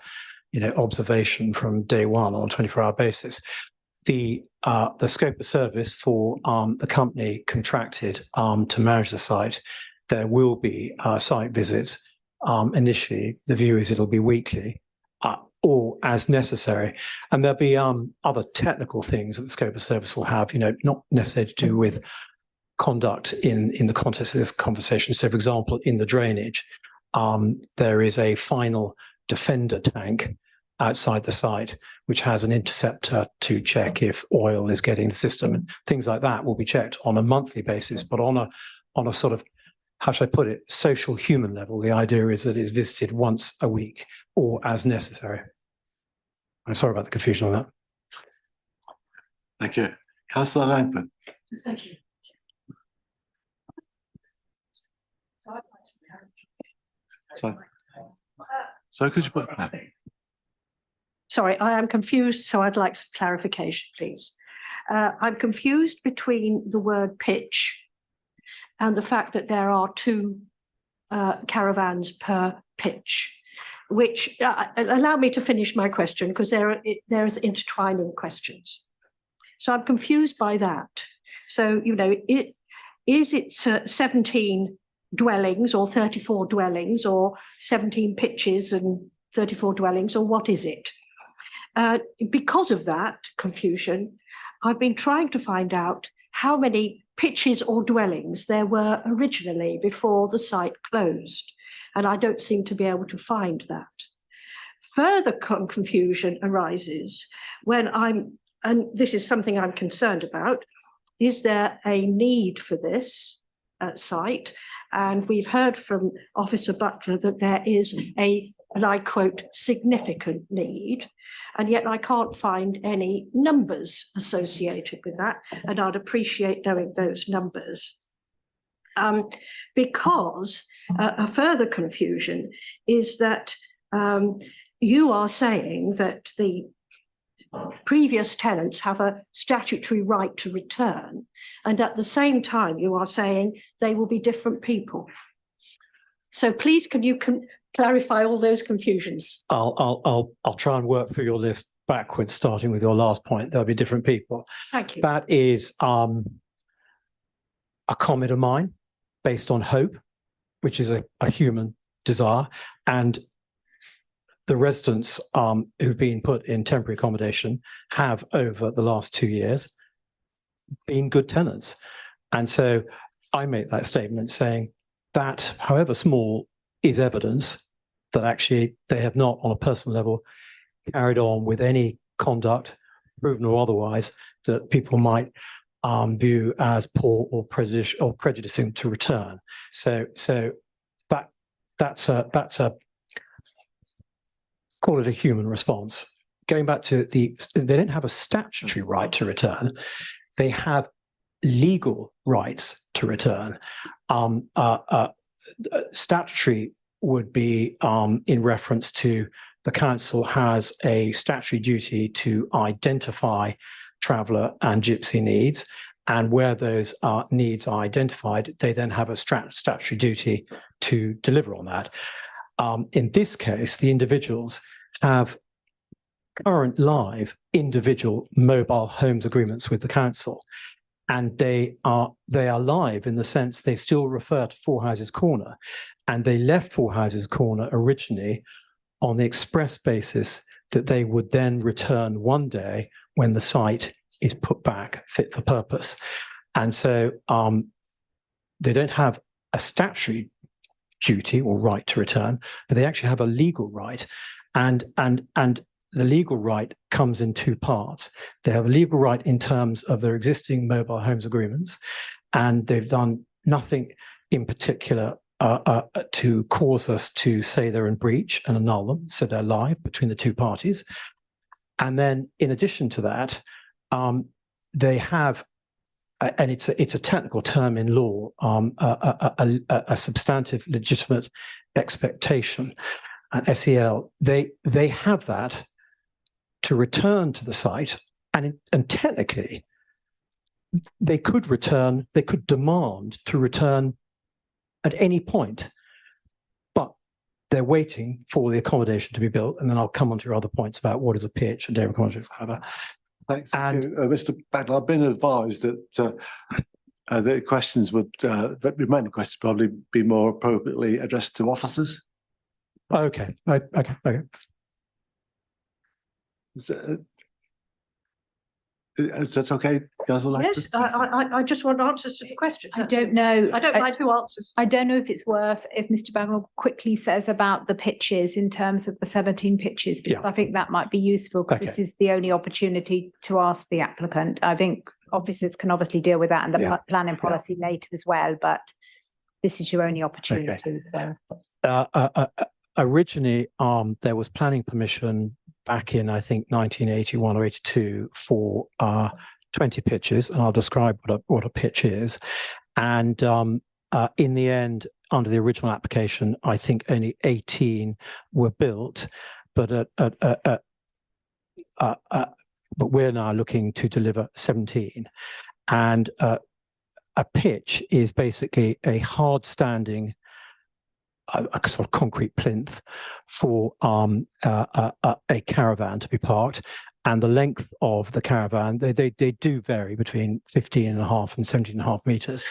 observation from day one on a 24-hour basis. The scope of service for the company contracted to manage the site, there will be site visits. Initially, the view is it'll be weekly or as necessary. And there'll be other technical things that the scope of service will have, not necessarily to do with conduct in the context of this conversation. So, for example, in the drainage, there is a final defender tank outside the site, which has an interceptor to check if oil is getting the system, and things like that will be checked on a monthly basis. But on a sort of, how should I put it, social human level, the idea is that it's visited once a week or as necessary. I'm sorry about the confusion on that. Thank you. Councillor Langford. Thank you. So could you put Sorry, I am confused, so I'd like some clarification, please. I'm confused between the word pitch and the fact that there are two caravans per pitch, which allow me to finish my question because there's intertwining questions. So I'm confused by that. So, you know, is it 17 dwellings or 34 dwellings or 17 pitches and 34 dwellings, or what is it? Because of that confusion, I've been trying to find out how many pitches or dwellings there were originally before the site closed, and I don't seem to be able to find that. Further confusion arises when and this is something I'm concerned about, is there a need for this site? And we've heard from Officer Butler that there is and I quote, significant need, and yet I can't find any numbers associated with that, and I'd appreciate knowing those numbers. Because a further confusion is that you are saying that the previous tenants have a statutory right to return, and at the same time you are saying they will be different people. So please, can you clarify all those confusions? I'll try and work through your list backwards, starting with your last point. There'll be different people. Thank you. That is a comment of mine based on hope, which is a human desire, and the residents who've been put in temporary accommodation have, over the last 2 years, been good tenants. And so I make that statement saying that, however small, is evidence that actually they have not, on a personal level, carried on with any conduct, proven or otherwise, that people might view as poor or prejudicing to return. So that's a call it a human response. Going back to they don't have a statutory right to return; they have legal rights to return. Statutory would be in reference to the council has a statutory duty to identify traveller and gypsy needs, and where those needs are identified, they then have a statutory duty to deliver on that. In this case, the individuals have current live individual mobile homes agreements with the council, and they are live in the sense they still refer to Four Houses Corner, and they left Four Houses Corner originally on the express basis that they would then return one day when the site is put back fit for purpose. And so they don't have a statutory duty or right to return, but they actually have a legal right. And the legal right comes in two parts. They have a legal right in terms of their existing mobile homes agreements, and they've done nothing in particular to cause us to say they're in breach and annul them, so they're live between the two parties. And then in addition to that, they have, and it's a technical term in law, a substantive legitimate expectation, an SEL. They have that to return to the site, and technically they could return, they could demand to return at any point, but they're waiting for the accommodation to be built, and then I'll come on to your other points about what is a pitch and dairy accommodation, however. Thanks, Mr. Bagler. I've been advised that the questions would, the remaining questions probably be more appropriately addressed to officers. Okay. Okay. Is that okay, Councillor Langford? Yes, I just want answers to the questions. I don't know. I don't mind who answers. I don't know if it's worth, if Mr. Bagnall quickly says about the pitches in terms of the 17 pitches, because I think that might be useful, because this is the only opportunity to ask the applicant. I think officers can obviously deal with that and the planning policy later as well, but this is your only opportunity. Originally, there was planning permission back in, I think, 1981 or 82 for 20 pitches, and I'll describe what a pitch is. And in the end, under the original application, I think only 18 were built, but we're now looking to deliver 17. And a pitch is basically a hard-standing a sort of concrete plinth for a caravan to be parked, and the length of the caravan, they do vary between 15.5 and 17.5 meters,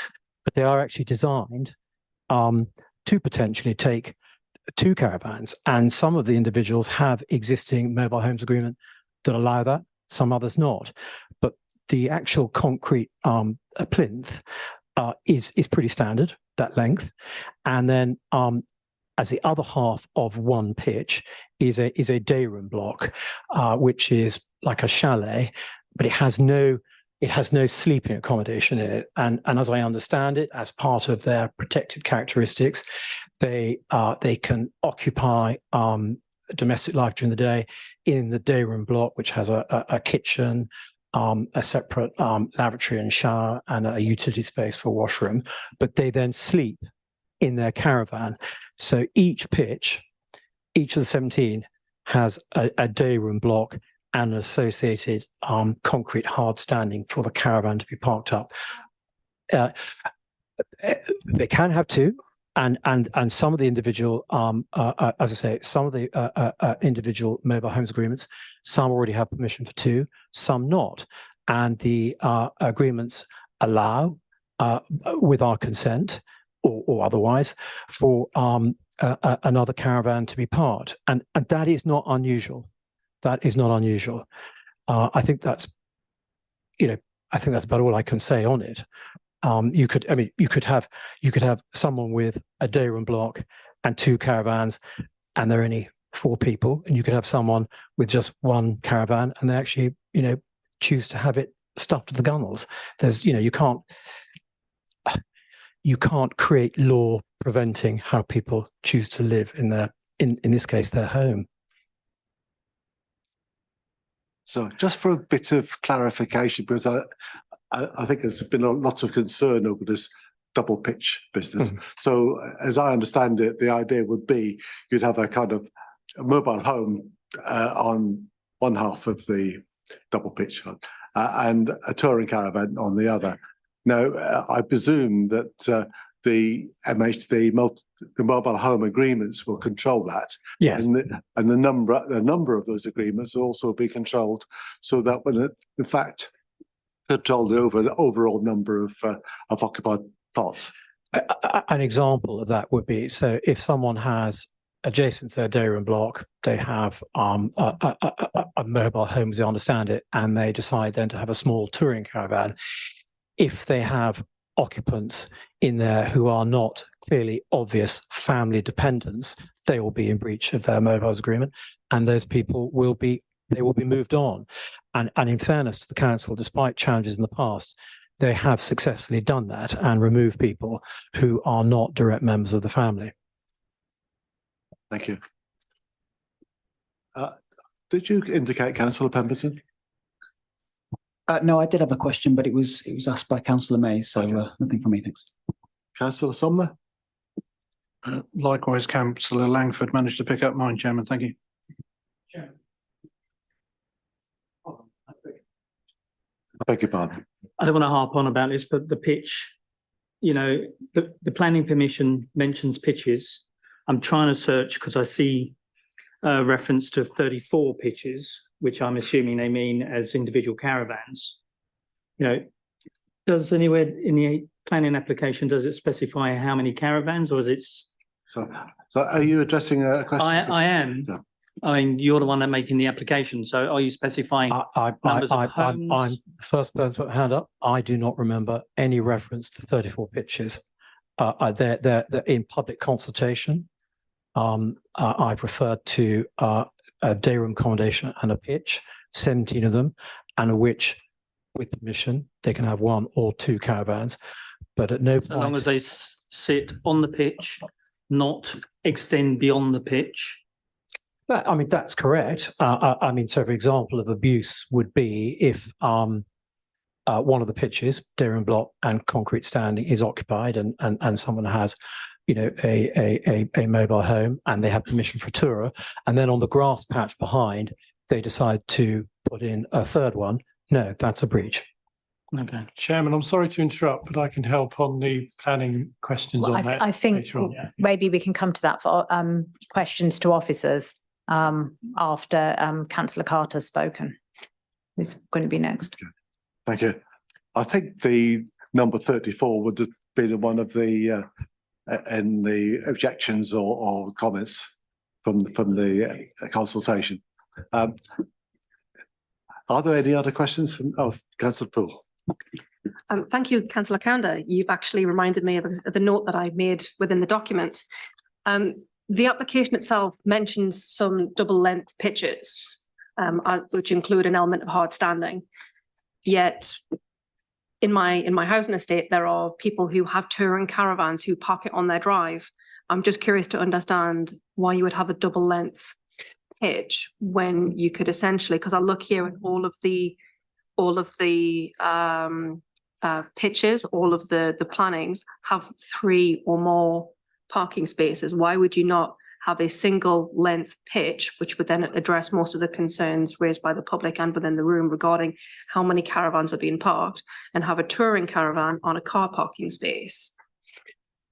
but they are actually designed to potentially take 2 caravans, and some of the individuals have existing mobile homes agreement that allow that, some others not, but the actual concrete plinth is pretty standard, that length. And then as the other half of one pitch is a day room block, which is like a chalet, but it has no sleeping accommodation in it. And as I understand it, as part of their protected characteristics, they can occupy domestic life during the day in the day room block, which has a kitchen, a separate lavatory and shower, and a utility space for washroom, but they then sleep in their caravan. So each pitch, each of the 17 has a day room block and an associated concrete hard standing for the caravan to be parked up. They can have 2, and some of the individual, as I say, some of the individual mobile homes agreements, some already have permission for 2, some not, and the agreements allow, with our consent or otherwise, for another caravan to be parked, and that is not unusual. That is not unusual. I think that's about all I can say on it. You could have someone with a day room block and 2 caravans, and there are only 4 people, and you could have someone with just 1 caravan, and they actually, choose to have it stuffed to the gunnels. There's, you can't create law preventing how people choose to live in their, in this case, their home. So just for a bit of clarification, because I think there's been lots of concern over this double pitch business. So as I understand it, the idea would be you'd have a kind of mobile home on one half of the double pitch and a touring caravan on the other. Now, I presume that the mobile home agreements will control that. Yes. And the number of those agreements will also be controlled, so that will, in fact, control the overall number of occupied plots. An example of that would be, so if someone has adjacent to their day room block, they have a mobile home, as I understand it, and they decide then to have a small touring caravan. If they have occupants in there who are not clearly obvious family dependents, they will be in breach of their mobiles agreement, and those people will be moved on. And in fairness to the council, despite challenges in the past, they have successfully done that and removed people who are not direct members of the family. Thank you. Did you indicate Councillor Pemberton? No, I did have a question, but it was asked by Councillor Mays, so nothing from me, thanks. Councillor Somler? Likewise, Councillor Langford managed to pick up mine, Chairman. Thank you. I beg your pardon. I don't want to harp on about this, but the pitch, the planning permission mentions pitches. I'm trying to search because I see a reference to 34 pitches, which I'm assuming they mean as individual caravans. Does anywhere in the planning application, does it specify how many caravans, or is it? So are you addressing a question? I am. I mean, you're the one that making the application, so are you specifying numbers of homes? I'm the first person to put a hand up. I do not remember any reference to 34 pitches. They're in public consultation. I've referred to a day room accommodation and a pitch, 17 of them, and of which, with permission, they can have 1 or 2 caravans. But at no point, as long as they sit on the pitch, not extend beyond the pitch. I mean, that's correct. I mean, so for example, of abuse would be if one of the pitches, day room block and concrete standing, is occupied, and someone has, you know, a mobile home, and they have permission for a tourer, and then on the grass patch behind, they decide to put in a third one. No, that's a breach. Okay, Chairman, I'm sorry to interrupt, but I can help on the planning questions on that. I think later on. maybe we can come to that for questions to officers after Councillor Carter's spoken. Who's going to be next? Thank you. I think the number 34 would have been one of the in the objections or comments from the consultation. Are there any other questions from Councillor Poole? Thank you, Councillor Kander. You've actually reminded me of the note that I made within the documents. The application itself mentions some double length pitches, which include an element of hard standing. Yet in my housing estate, there are people who have touring caravans who park it on their drive. I'm just curious to understand why you would have a double length pitch when you could essentially, because I look here at all of the pitches, all of the plannings have 3 or more parking spaces. Why would you not have a single length pitch, which would then address most of the concerns raised by the public and within the room regarding how many caravans are being parked, and have a touring caravan on a car parking space?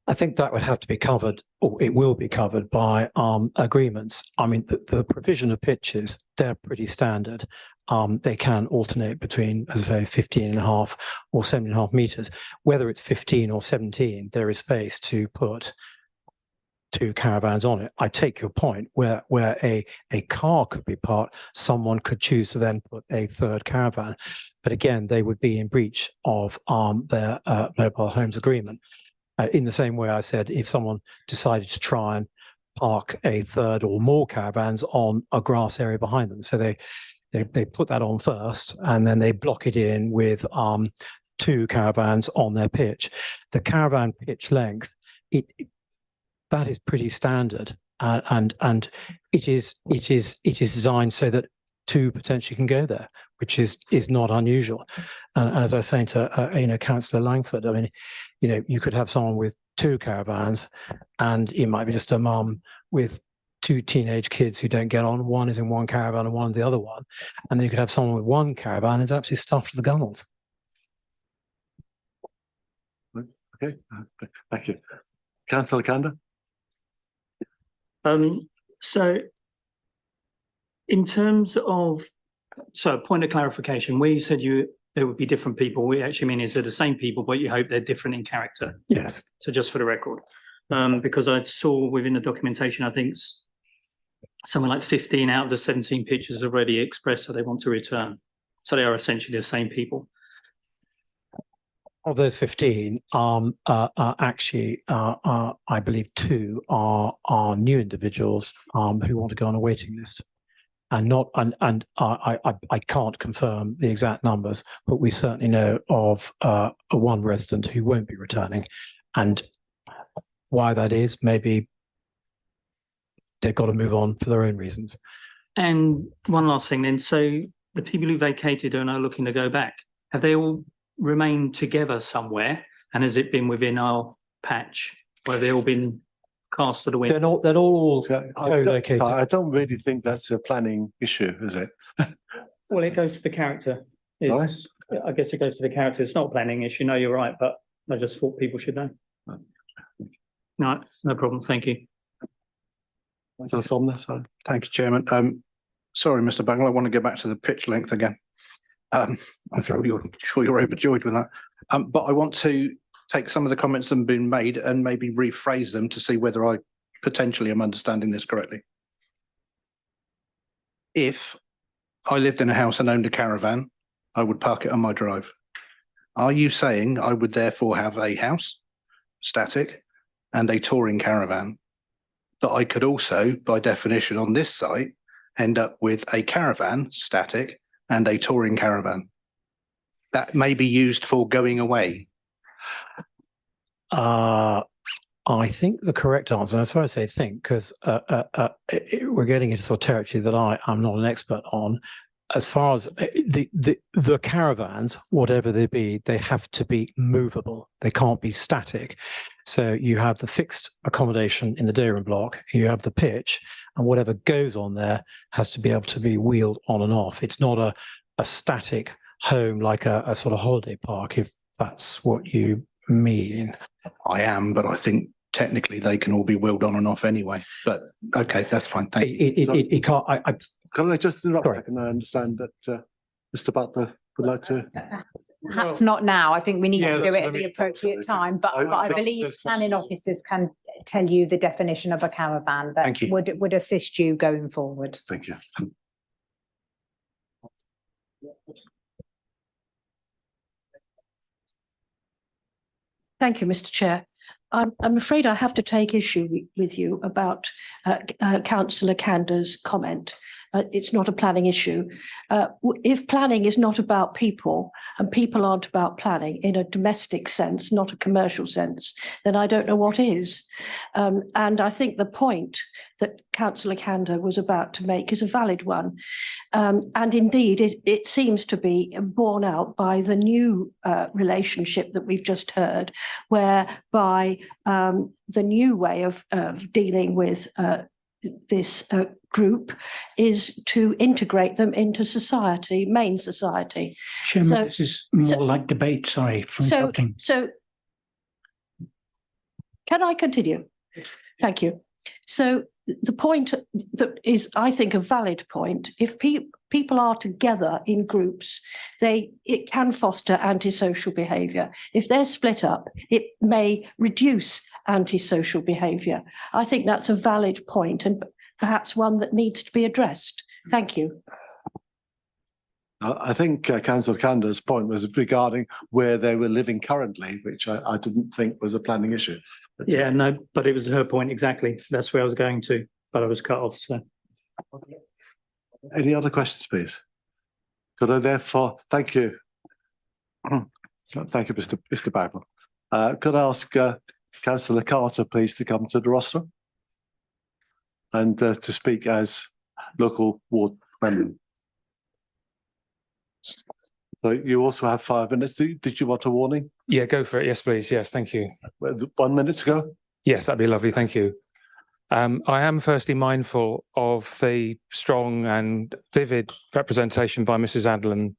I think that would have to be covered, or it will be covered by agreements. I mean, the provision of pitches, they're pretty standard. They can alternate between, as I say, 15.5 or 17.5 meters. Whether it's 15 or 17, there is space to put 2 caravans on it. I take your point where a car could be parked, someone could choose to then put a third caravan. But again, they would be in breach of their mobile homes agreement. In the same way I said, if someone decided to try and park a third or more caravans on a grass area behind them. So they put that on first, and then they block it in with 2 caravans on their pitch. The caravan pitch length, that is pretty standard, and it is designed so that 2 potentially can go there, which is not unusual. And as I was saying to Councillor Langford, I mean, you could have someone with 2 caravans, and it might be just a mum with 2 teenage kids who don't get on. One is in one caravan and one in the other one, and then you could have someone with 1 caravan who's absolutely stuffed to the gunnels. Okay, thank you, Councillor Kander. So in terms of, so a point of clarification, where you said there would be different people, we actually mean is they're the same people, but you hope they're different in character? Yes. So just for the record, because I saw within the documentation, I think something like 15 out of the 17 pitches already expressed that they want to return. So they are essentially the same people. Of those 15, actually, I believe 2 are new individuals who want to go on a waiting list, and I can't confirm the exact numbers, but we certainly know of one resident who won't be returning, and why that is, maybe they've got to move on for their own reasons. And one last thing then, so the people who vacated and are looking to go back, have they all remained together somewhere, and has it been within our patch where they all been cast to the wind? They're all co-located. I don't really think that's a planning issue, is it? Well, it goes to the character. Nice. I guess it goes to the character. It's not a planning issue. No, you're right, but I just thought people should know. No, no problem. Thank you. So Somner, sorry. Thank you, Chairman. Sorry, Mr. Bagnall, I want to go back to the pitch length again. I'm sure you're overjoyed with that. But I want to take some of the comments that have been made and maybe rephrase them to see whether I potentially am understanding this correctly. if I lived in a house and owned a caravan, I would park it on my drive. Are you saying I would therefore have a house, static, and a touring caravan? That I could also, by definition on this site, end up with a caravan, static, and a touring caravan that may be used for going away? I think the correct answer, that's why I say think, because we're getting into sort of territory that I'm not an expert on. As far as the caravans, whatever they be, they have to be movable. They can't be static. So you have the fixed accommodation in the day room block, you have the pitch, and whatever goes on there has to be able to be wheeled on and off. It's not a static home like a sort of holiday park, if that's what you mean. I am, but I think technically they can all be wheeled on and off anyway. But okay, that's fine. Thank you. It can't. Can I just interrupt? Can I understand that Mr. Butler would like to? Perhaps not now. I think we need to do it at the appropriate time, but I believe planning officers can tell you the definition of a caravan that would assist you going forward. Thank you. Thank you, Mr. Chair. I'm afraid I have to take issue with you about Councillor Canda's comment. It's not a planning issue. If planning is not about people and people aren't about planning in a domestic sense, not a commercial sense, then I don't know what is. And I think the point that Councillor Canda was about to make is a valid one. And indeed, it seems to be borne out by the new relationship that we've just heard, whereby the new way of dealing with this group is to integrate them into society, main society. Chairman, this is more like debate, sorry for interrupting. So can I continue? Thank you. So the point that is, I think, a valid point, if people are together in groups, it can foster antisocial behaviour. If they're split up, it may reduce antisocial behaviour. I think that's a valid point and perhaps one that needs to be addressed. Thank you. I think Councillor Canda's point was regarding where they were living currently, which I didn't think was a planning issue. Yeah, no, but it was her point exactly. That's where I was going to, but I was cut off. So, any other questions, please? Could I therefore thank you? Thank you, Mr. Bagwell. Could I ask Councillor Carter, please, to come to the rostrum and to speak as local ward member? So you also have 5 minutes. Did you want a warning? Yeah, go for it. Yes, please. Yes, thank you. 1 minute to go? Yes, that'd be lovely. Thank you. I am firstly mindful of the strong and vivid representation by Mrs. Adlin,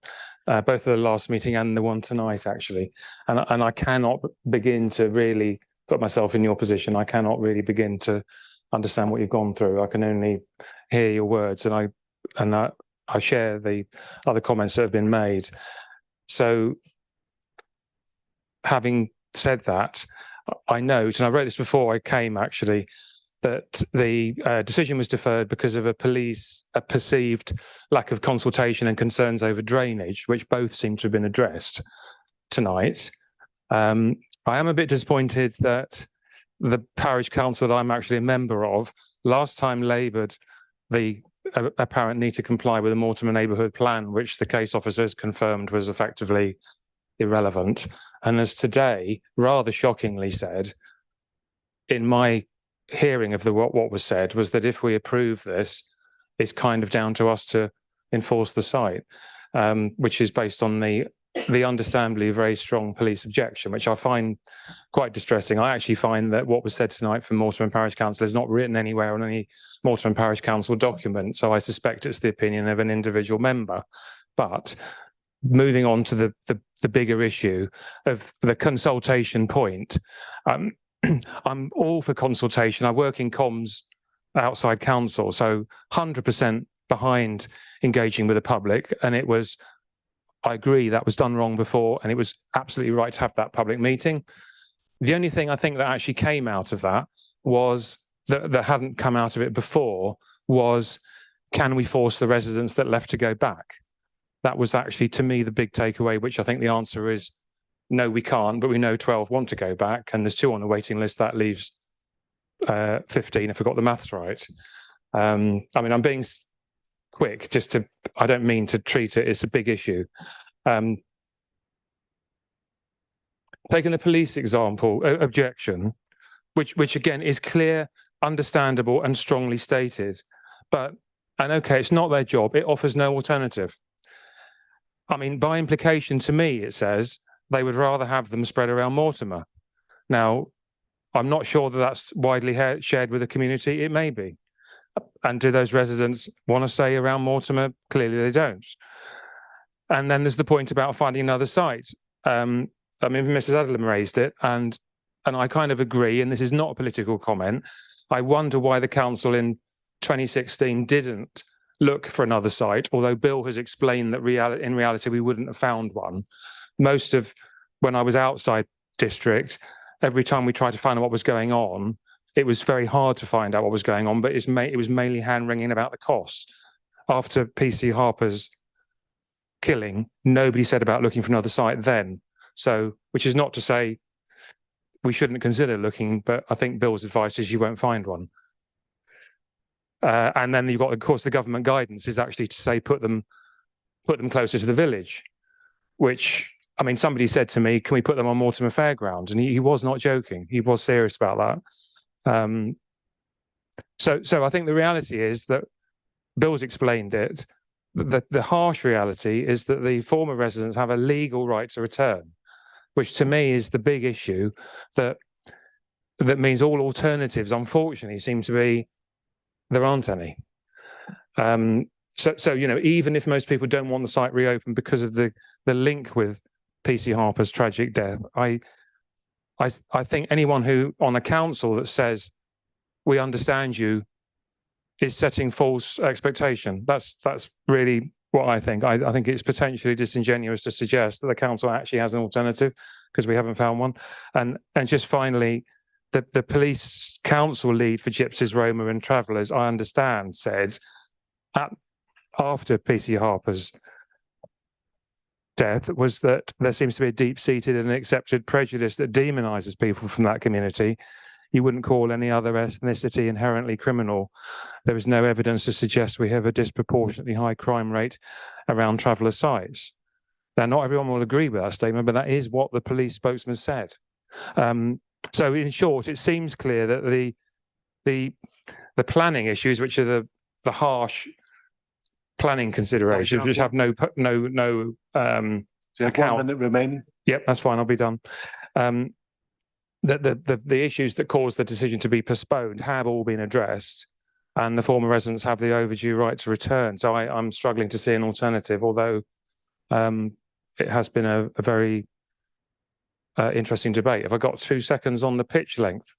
both at the last meeting and the one tonight, actually. And I cannot begin to really put myself in your position. I cannot really begin to understand what you've gone through. I can only hear your words, and I share the other comments that have been made. So, having said that, I note, and I wrote this before I came actually, that the decision was deferred because of a perceived lack of consultation and concerns over drainage, which both seem to have been addressed tonight. I am a bit disappointed that the parish council that I'm actually a member of last time laboured the apparent need to comply with the Mortimer neighbourhood plan, which the case officers confirmed was effectively irrelevant. And as today, rather shockingly said, in my hearing of what was said, was that if we approve this, it's kind of down to us to enforce the site, which is based on the understandably very strong police objection, which I find quite distressing. I actually find that what was said tonight from Mortimer Parish Council is not written anywhere on any Mortimer Parish Council document, so I suspect it's the opinion of an individual member. But moving on to the bigger issue of the consultation point, I'm all for consultation. I work in comms outside council, so 100% behind engaging with the public, and I agree that was done wrong before, and it was absolutely right to have that public meeting. The only thing I think that actually came out of that was that hadn't come out of it before was can we force the residents that left to go back? That was actually, to me, the big takeaway, which I think the answer is no, we can't, but we know 12 want to go back, and there's 2 on the waiting list. That leaves 15, if I got the maths right. I mean, I'm being quick, I don't mean to treat it, it's a big issue. Taking the police example, objection, which again is clear, understandable, and strongly stated, and okay, it's not their job, it offers no alternative. I mean, by implication, to me, it says they would rather have them spread around Mortimer. Now, I'm not sure that that's widely shared with the community. It may be. And do those residents want to stay around Mortimer? Clearly they don't. And then there's the point about finding another site. I mean, Mrs. Adlam raised it, and I kind of agree, and this is not a political comment. I wonder why the council in 2016 didn't look for another site, although Bill has explained that in reality we wouldn't have found one. Most of when I was outside district, every time we tried to find out what was going on, it was very hard to find out what was going on, but it was mainly hand-wringing about the costs. After PC Harper's killing, nobody said about looking for another site then. So, which is not to say we shouldn't consider looking, but I think Bill's advice is you won't find one. And then you've got, of course, the government guidance is actually to say put them closer to the village, which, I mean, somebody said to me, can we put them on Mortimer Fairground? And he was not joking. He was serious about that. So I think the reality is that Bill's explained it. The harsh reality is that the former residents have a legal right to return, which to me is the big issue that means all alternatives, unfortunately, seem to be there aren't any. So you know, even if most people don't want the site reopened because of the link with PC Harper's tragic death, I think anyone who on a council that says we understand you is setting false expectation. That's really what I think. I think it's potentially disingenuous to suggest that the council actually has an alternative because we haven't found one. And just finally, the police council lead for Gypsies, Roma and Travellers, I understand, said after PC Harper's death was that there seems to be a deep-seated and accepted prejudice that demonises people from that community. You wouldn't call any other ethnicity inherently criminal. There is no evidence to suggest we have a disproportionately high crime rate around traveller sites. Now, not everyone will agree with that statement, but that is what the police spokesman said. So in short, it seems clear that the planning issues, which are the harsh planning considerations, which have no So you have 1 minute remaining. Yep, that's fine. I'll be done. The issues that caused the decision to be postponed have all been addressed, and the former residents have the overdue right to return. So I'm struggling to see an alternative, although it has been a very interesting debate. Have I got 2 seconds on the pitch length?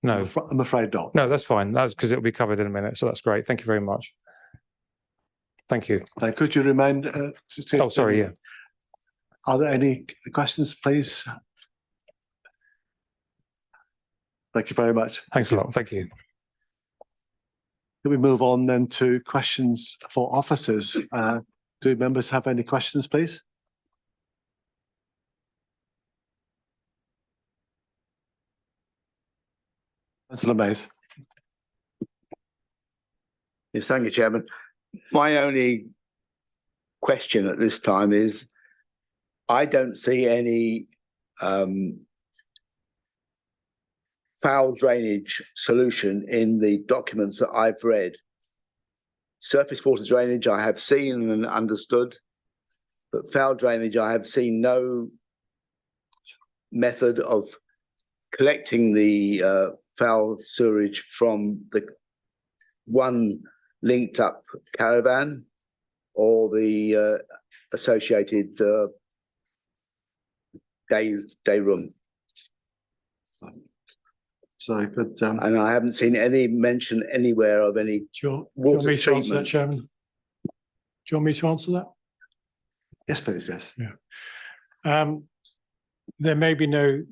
No. I'm afraid not. No, that's fine. That's because it'll be covered in a minute. So that's great. Thank you very much. Thank you. Could you remind? Oh, sorry. Yeah. Are there any questions, please? Thank you very much. Thanks a lot. Thank you. Can we move on then to questions for officers? Do members have any questions, please? Councillor Mays. Yes, thank you, Chairman. My only question at this time is, I don't see any foul drainage solution in the documents that I've read. Surface water drainage I have seen and understood, but foul drainage I have seen no method of collecting the foul sewerage from the one linked up caravan or the associated day room. So good. And I haven't seen any mention anywhere of any water treatment. Chairman? Do you want me to answer that? Yes, please. Yes. Yeah. There may be there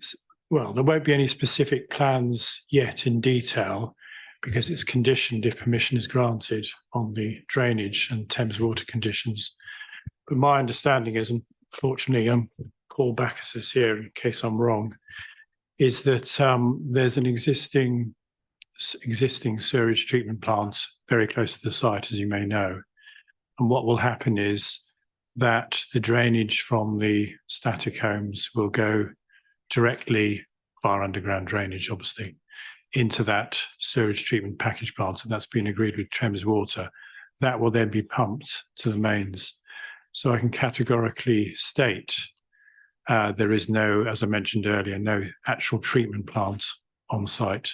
won't be any specific plans yet in detail. because it's conditioned if permission is granted on the drainage and Thames water conditions. But my understanding is, and fortunately, Paul Backus is here in case I'm wrong, is that there's an existing sewage treatment plant very close to the site, as you may know. And what will happen is that the drainage from the static homes will go directly via underground drainage, obviously, into that sewage treatment package plant, and that's been agreed with Thames Water. That will then be pumped to the mains. So I can categorically state there is no, as I mentioned earlier, no actual treatment plant on site.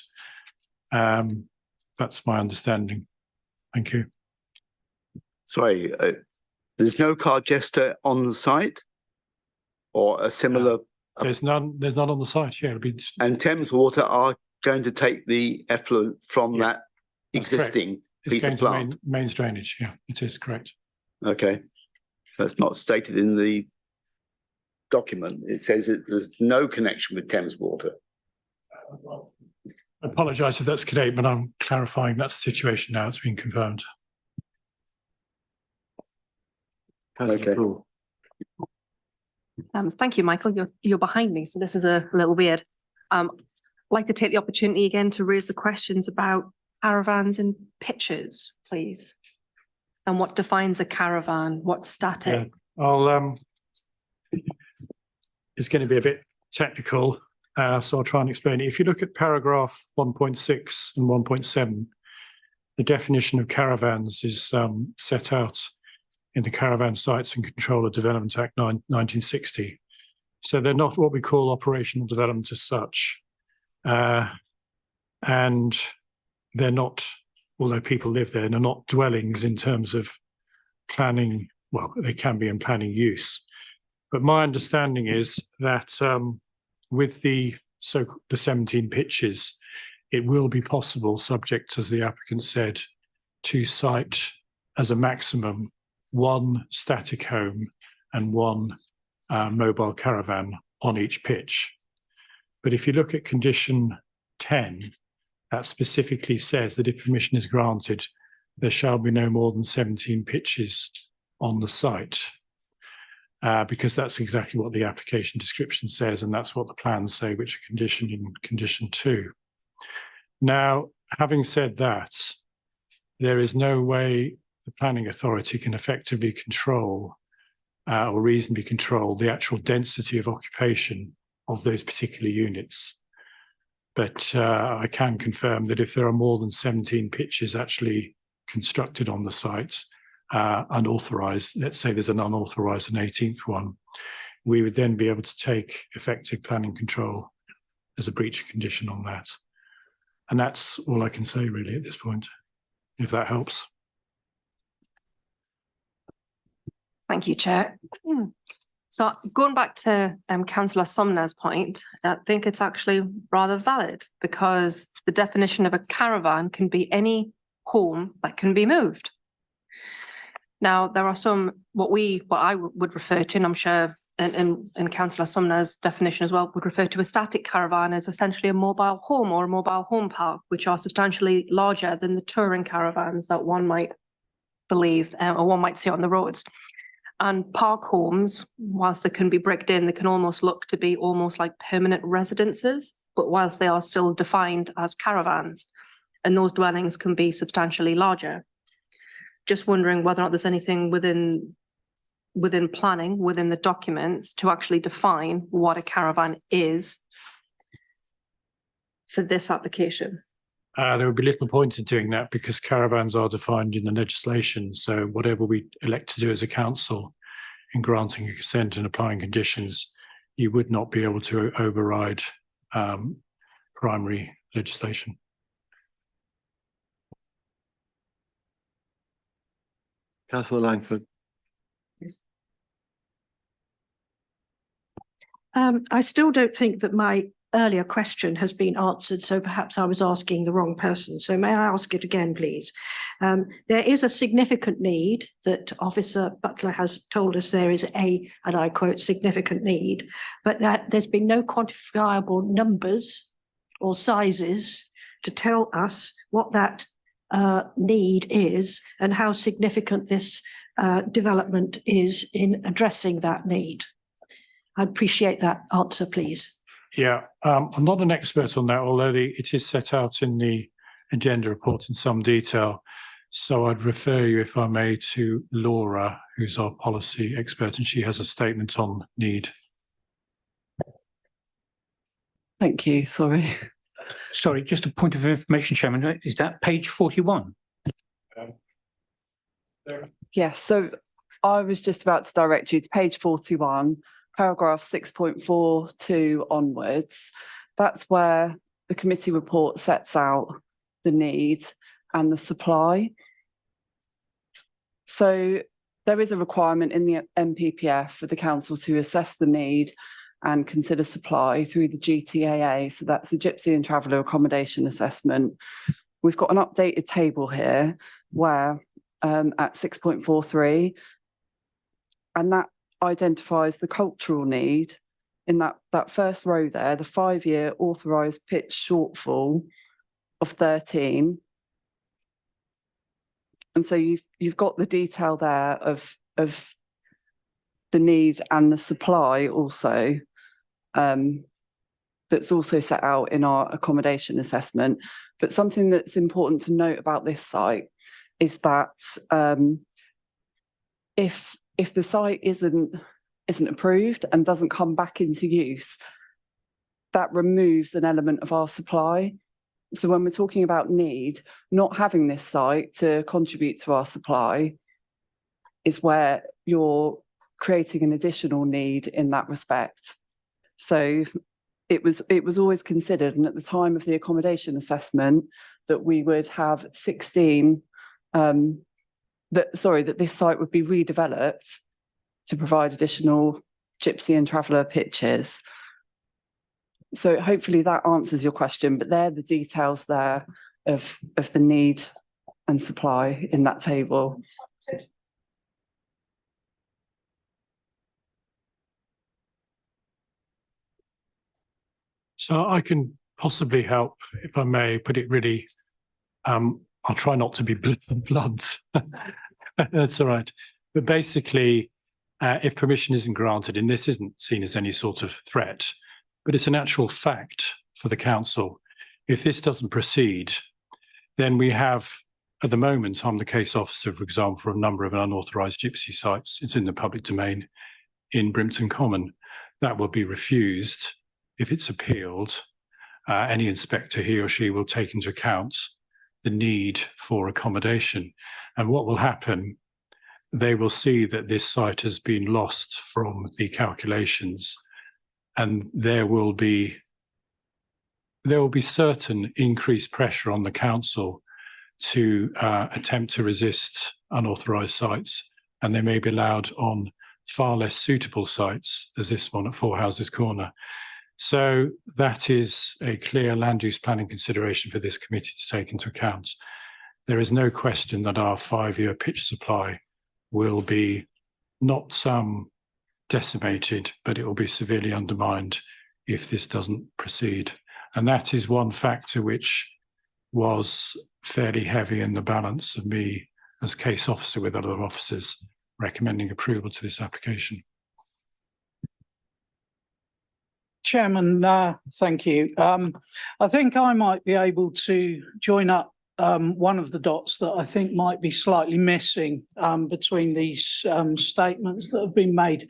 That's my understanding. Thank you. Sorry, there's no Cargester on the site, or a similar. There's none. There's none on the site. Yeah, it'll be. And Thames Water are going to take the effluent from that That's existing It's piece going of to plant. mains drainage. Yeah, it is correct. Okay, that's not stated in the document. It says that there's no connection with Thames Water. I apologise if that's correct, but I'm clarifying that's the situation now. It's been confirmed. Okay. Thank you, Michael. You're behind me, so this is a little weird. I'd like to take the opportunity again to raise the questions about caravans and pitches, please. And what defines a caravan? What's static? Yeah. It's going to be a bit technical, so I'll try and explain it. If you look at paragraph 1.6 and 1.7, the definition of caravans is set out in the Caravan Sites and Control of Development Act 1960. So they're not what we call operational development as such. And they're not, although people live there, they're not dwellings in terms of planning. Well, they can be in planning use. But my understanding is that with the 17 pitches, it will be possible, subject, as the applicant said, to site as a maximum one static home and one mobile caravan on each pitch. But if you look at condition 10, that specifically says that if permission is granted, there shall be no more than 17 pitches on the site, because that's exactly what the application description says, and that's what the plans say, which are conditioned in condition 2. Now, having said that, there is no way the planning authority can effectively control or reasonably control the actual density of occupation of those particular units. But I can confirm that if there are more than 17 pitches actually constructed on the site, unauthorized, let's say there's an unauthorized, an 18th one, we would then be able to take effective planning control as a breach of condition on that. And that's all I can say really at this point, if that helps. Thank you, Chair. So going back to Councillor Sumner's point, I think it's actually rather valid, because the definition of a caravan can be any home that can be moved. Now, there are some, what I would refer to, and I'm sure in Councillor Sumner's definition as well, would refer to a static caravan as essentially a mobile home or a mobile home park, which are substantially larger than the touring caravans that one might believe or one might see on the roads. And park homes, whilst they can be bricked in, they can almost look to be almost like permanent residences, but whilst they are still defined as caravans, and those dwellings can be substantially larger. Just wondering whether or not there's anything within planning, within the documents, to actually define what a caravan is for this application. There would be little point in doing that, because caravans are defined in the legislation. So whatever we elect to do as a council in granting a consent and applying conditions, you would not be able to override primary legislation. Councillor Langford. I still don't think that my earlier question has been answered, so perhaps I was asking the wrong person. So may I ask it again, please? There is a significant need that Officer Butler has told us there is and I quote, significant need, but that there's been no quantifiable numbers or sizes to tell us what that need is and how significant this development is in addressing that need? I'd appreciate that answer, please. Yeah, I'm not an expert on that, although it is set out in the agenda report in some detail. So I'd refer you, if I may, to Laura, who's our policy expert, and she has a statement on need. Thank you. Sorry. Sorry, just a point of information, Chairman. Is that page 41? Yes. So I was just about to direct you to page 41, paragraph 6.42 onwards. That's where the committee report sets out the need and the supply. So there is a requirement in the MPPF for the council to assess the need and consider supply through the GTAA. So that's the Gypsy and Traveller Accommodation Assessment. We've got an updated table here where at 6.43, and that identifies the cultural need in that first row there, the 5-year authorised pitch shortfall of 13. And so you've got the detail there of the need and the supply also, that's also set out in our accommodation assessment. But something that's important to note about this site is that if the site isn't approved and doesn't come back into use, that removes an element of our supply. So when we're talking about need, not having this site to contribute to our supply is where you're creating an additional need in that respect. So it was always considered, and at the time of the accommodation assessment, that we would have 16, that this site would be redeveloped to provide additional Gypsy and Traveller pitches. So hopefully that answers your question, but they're the details there of the need and supply in that table. So I can possibly help, if I may, put it really, I'll try not to be blunt. That's all right. But basically, if permission isn't granted, and this isn't seen as any sort of threat, but it's an actual fact for the council. If this doesn't proceed, then we have, at the moment, I'm the case officer, for example, for a number of unauthorised Gypsy sites. It's in the public domain in Brimpton Common. That will be refused if it's appealed. Any inspector, he or she, will take into account the need for accommodation. And what will happen, they will see that this site has been lost from the calculations, and there will be certain increased pressure on the council to attempt to resist unauthorised sites, and they may be allowed on far less suitable sites as this one at Four Houses Corner. So that is a clear land use planning consideration for this committee to take into account. There is no question that our 5-year pitch supply will be not decimated, but it will be severely undermined if this doesn't proceed. And that is one factor which was fairly heavy in the balance of me as case officer with other officers recommending approval to this application. Chairman, thank you. I think I might be able to join up one of the dots that I think might be slightly missing between these statements that have been made.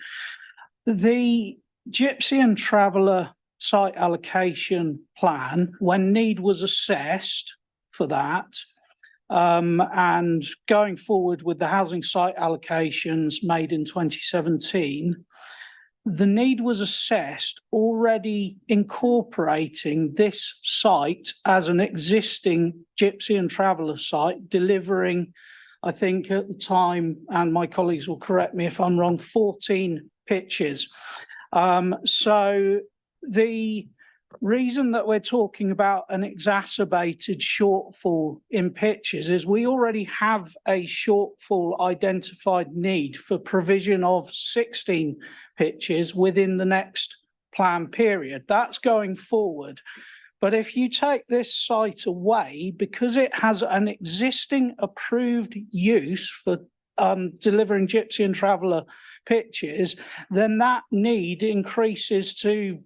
The Gypsy and Traveller site allocation plan, when need was assessed for that, and going forward with the housing site allocations made in 2017, the need was assessed already incorporating this site as an existing Gypsy and Traveller site, delivering, I think at the time, and my colleagues will correct me if I'm wrong, 14 pitches. So the reason that we're talking about an exacerbated shortfall in pitches is we already have a shortfall identified need for provision of 16 pitches within the next plan period. That's going forward. But if you take this site away, because it has an existing approved use for delivering gypsy and traveller pitches, then that need increases to,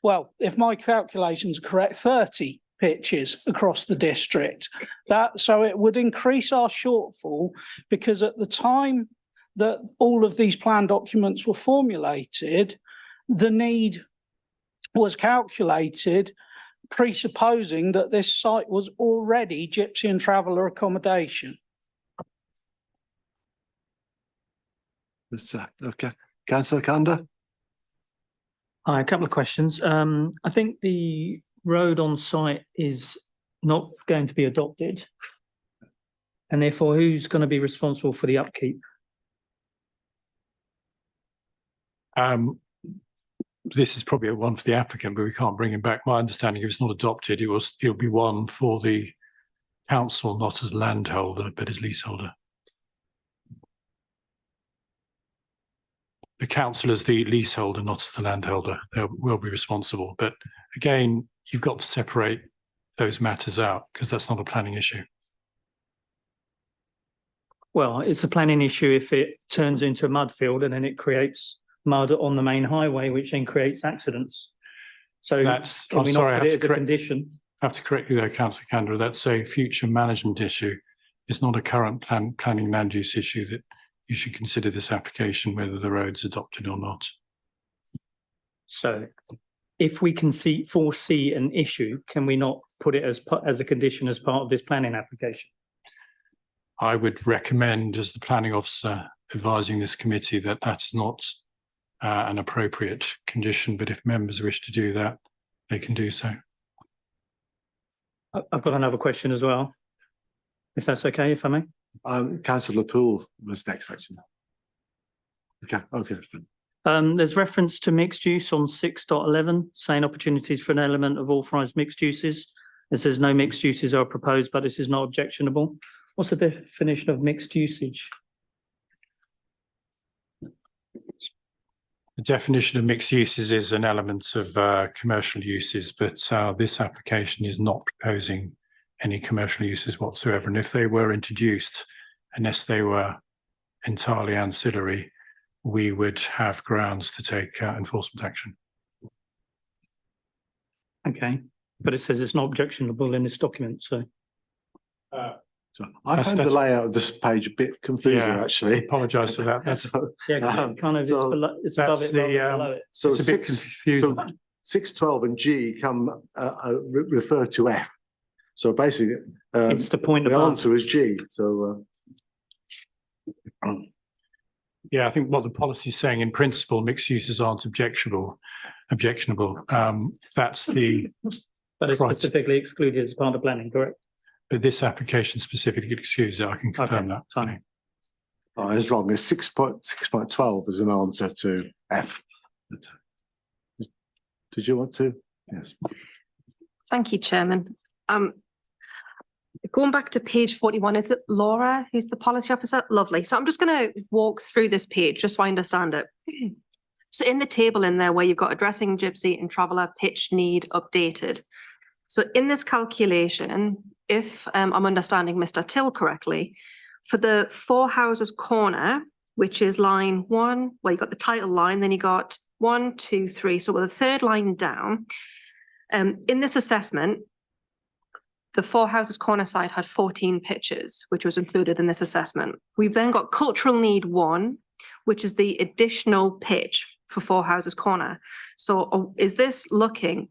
well, if my calculations are correct, 30 pitches across the district. So it would increase our shortfall, because at the time that all of these plan documents were formulated, the need was calculated presupposing that this site was already gypsy and traveller accommodation. Okay, Councillor Kanda. Hi, a couple of questions. I think the road on site is not going to be adopted. And therefore, who's going to be responsible for the upkeep? This is probably a one for the applicant, but we can't bring him back. My understanding, if it's not adopted, it'll be one for the council, not as landholder, but as leaseholder. The council as the leaseholder, not as the landholder, they will be responsible. But again, you've got to separate those matters out, because that's not a planning issue. Well, it's a planning issue if it turns into a mud field and then it creates mud on the main highway, which then creates accidents. So That's, can I'm we sorry, not I put have it to as a condition? I have to correct you there, Councillor Kanda. That's a future management issue. It's not a current planning land use issue that you should consider this application, whether the road's adopted or not. So if we can foresee an issue, can we not put it as a condition as part of this planning application? I would recommend, as the planning officer advising this committee, that that is not an appropriate condition, but if members wish to do that, they can do so. I've got another question as well, if that's okay, if I may. Councillor Poole was next, actually. Okay. There's reference to mixed use on 6.11, saying opportunities for an element of authorised mixed uses. It says no mixed uses are proposed, but this is not objectionable. What's the definition of mixed usage? The definition of mixed uses is an element of commercial uses, but this application is not proposing any commercial uses whatsoever. And if they were introduced, unless they were entirely ancillary, we would have grounds to take enforcement action. Okay, but it says it's not objectionable in this document, so. I found the layout of this page a bit confusing, actually. Apologise for that. That's it's above it, below it. So it's a bit confusing. So 6.12 and G come refer to F. So basically, it's the point the above. answer is G. So. Yeah, I think what the policy is saying, in principle, mixed uses aren't objectionable. That's the. But it's specifically excluded as part of planning, correct? But this application specifically excuses it. I can confirm that. Fine. I was wrong. It's 6.12 as an answer to F. Did you want to? Yes. Thank you, Chairman. Going back to page 41, is it Laura who's the policy officer? Lovely. So I'm just going to walk through this page just so I understand it. So in the table in there where you've got addressing gypsy and traveller pitch need updated. So in this calculation, if I'm understanding Mr. Till correctly, for the Four Houses corner, which is line 1, well, you got the title line, then you got 1, 2, 3. So with the third line down, in this assessment, the Four Houses corner site had 14 pitches, which was included in this assessment. We've then got cultural need 1, which is the additional pitch for Four Houses corner. So is this looking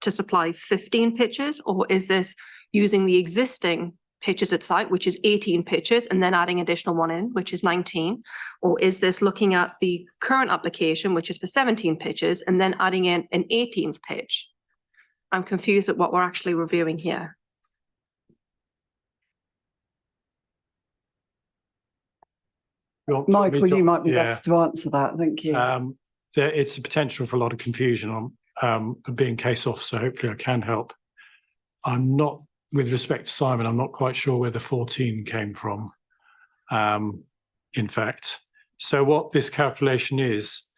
to supply 15 pitches, or is this using the existing pitches at site, which is 18 pitches, and then adding additional 1 in, which is 19? Or is this looking at the current application, which is for 17 pitches, and then adding in an 18th pitch? I'm confused at what we're actually reviewing here. Michael, you might be better to answer that. Thank you. It's a potential for a lot of confusion. Being case officer, hopefully I can help. I'm not, with respect to Simon, I'm not quite sure where the 14 came from, in fact. So what this calculation is,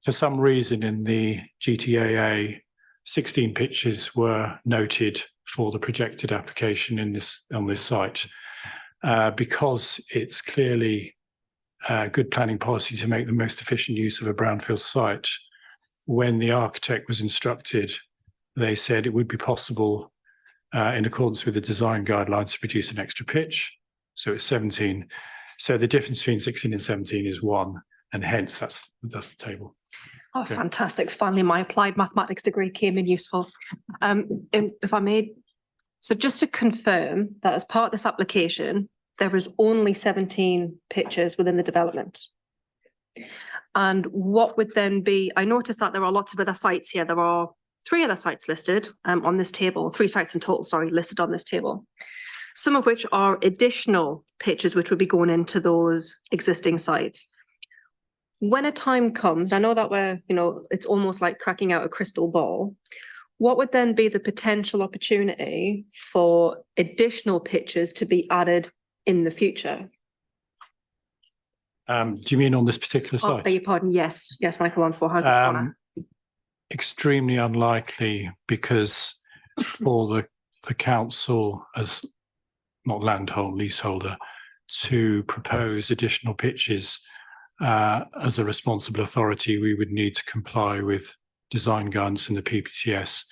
for some reason in the GTAA, 16 pitches were noted for the projected application on this site. Because it's clearly good planning policy to make the most efficient use of a brownfield site, when the architect was instructed, they said it would be possible in accordance with the design guidelines to produce an extra pitch. So it's 17. So the difference between 16 and 17 is 1, and hence that's the table. Oh, Okay. fantastic. Finally, my applied mathematics degree came in useful. If I may, so just to confirm that as part of this application, there is only 17 pitches within the development. And what would then be, I noticed that there are lots of other sites here. There are 3 other sites listed on this table, 3 sites in total, sorry, listed on this table. Some of which are additional pitches which would be going into those existing sites. When a time comes, I know that it's almost like cracking out a crystal ball. What would then be the potential opportunity for additional pitches to be added in the future? Do you mean on this particular Oh, site? beg your pardon. Yes, Michael, on 400. Extremely unlikely, because for the council as not landholder, leaseholder, to propose additional pitches as a responsible authority, we would need to comply with design guidance in the PPTS,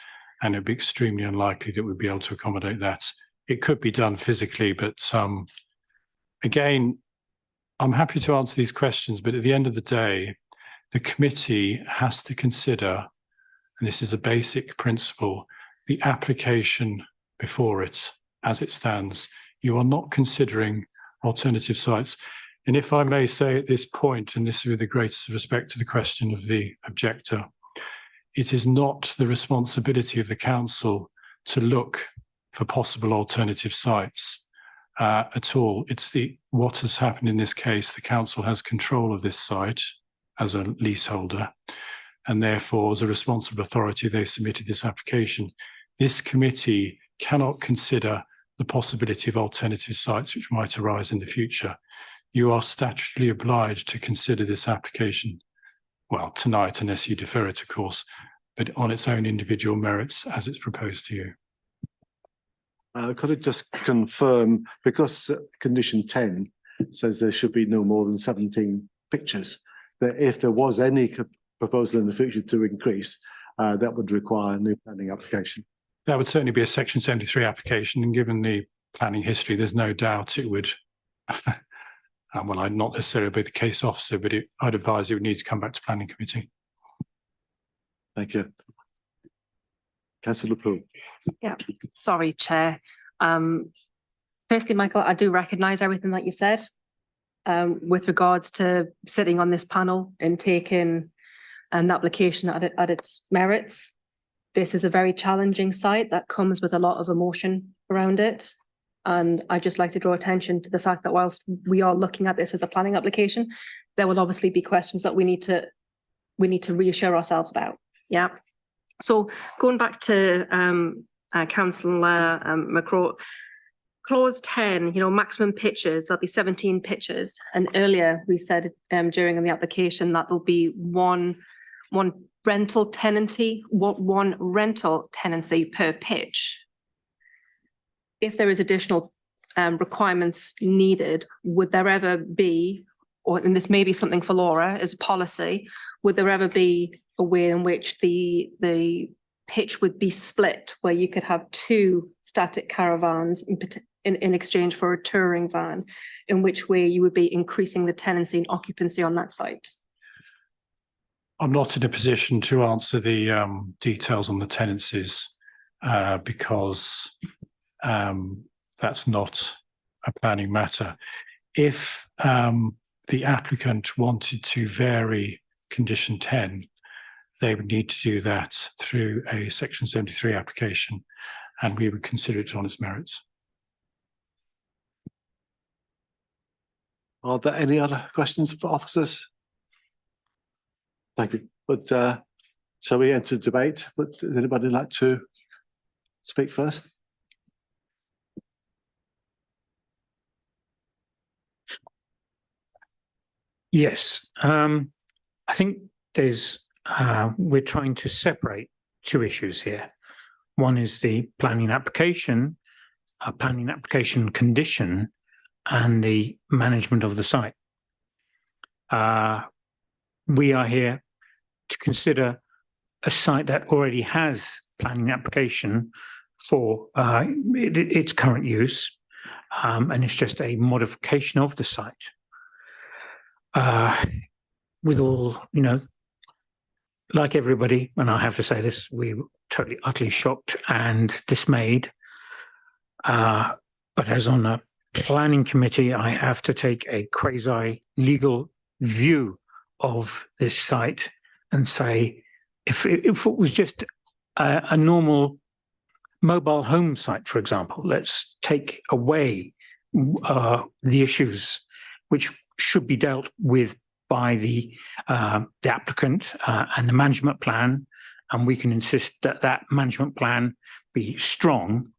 and it'd be extremely unlikely that we'd be able to accommodate that. It could be done physically, but again, I'm happy to answer these questions, but at the end of the day, the committee has to consider, and this is a basic principle, the application before it as it stands. You are not considering alternative sites. And if I may say at this point, and this is with the greatest respect to the question of the objector, it is not the responsibility of the council to look for possible alternative sites at all. It's what has happened in this case. The council has control of this site as a leaseholder, and therefore, as a responsible authority, they submitted this application. This committee cannot consider the possibility of alternative sites which might arise in the future. You are statutorily obliged to consider this application, well, tonight, unless you defer it, of course, but on its own individual merits as it's proposed to you. Could I just confirm, because condition 10 says there should be no more than 17 pictures, that if there was any proposal in the future to increase, that would require a new planning application? That would certainly be a Section 73 application, and given the planning history, there's no doubt it would, well, I'd not necessarily be the case officer, but I'd advise it would need to come back to planning committee. Thank you. Councillor Poole. Yeah, sorry, Chair. Firstly, Michael, I do recognise everything that you've said with regards to sitting on this panel and taking an application at its merits. This is a very challenging site that comes with a lot of emotion around it. And I'd just like to draw attention to the fact that whilst we are looking at this as a planning application, there will obviously be questions that we need to reassure ourselves about. Yeah. So going back to Councillor McCraw, clause 10, maximum pitches, there'll be 17 pitches. And earlier we said during the application that there'll be one rental tenancy per pitch. If there is additional requirements needed, would there ever be, and this may be something for Laura as a policy, would there ever be a way in which the pitch would be split, where you could have 2 static caravans in exchange for a touring van, in which way you would be increasing the tenancy and occupancy on that site? I'm not in a position to answer the details on the tenancies because that's not a planning matter. If the applicant wanted to vary condition 10, they would need to do that through a Section 73 application, and we would consider it on its merits. Are there any other questions for officers? Thank you. But shall we enter debate? But does anybody like to speak first? Yes, I think we're trying to separate two issues here. One is the planning application condition, and the management of the site. We are here to consider a site that already has planning application for its current use, and it's just a modification of the site. With all, like everybody, and I have to say this, we were totally, utterly shocked and dismayed. But as on a planning committee, I have to take a quasi-legal view of this site and say, if it was just a normal mobile home site, for example, let's take away the issues which should be dealt with by the applicant and the management plan, and we can insist that that management plan be strong.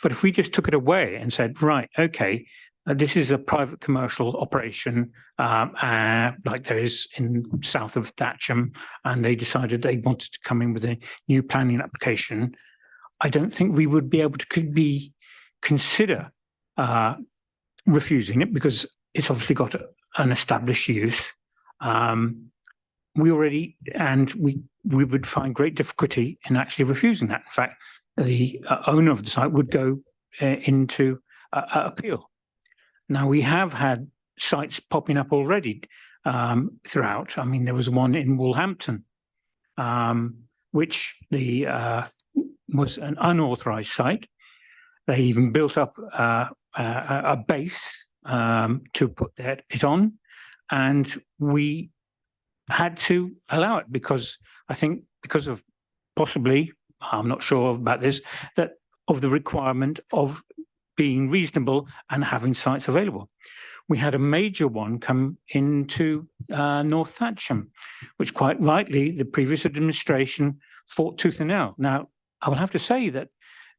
But if we just took it away and said, right, okay, this is a private commercial operation like there is in south of Thatchum, and they decided they wanted to come in with a new planning application, I don't think we would be able to consider refusing it, because it's obviously got an established use. We would find great difficulty in actually refusing that. In fact, the owner of the site would go into appeal. Now, we have had sites popping up already throughout. I mean, there was one in Wolverhampton, which was an unauthorized site. They even built up a base to put it on, and we had to allow it because of possibly, I'm not sure about this, that of the requirement of being reasonable and having sites available. We had a major one come into North Thatchum, which quite rightly the previous administration fought tooth and nail. Now, I will have to say that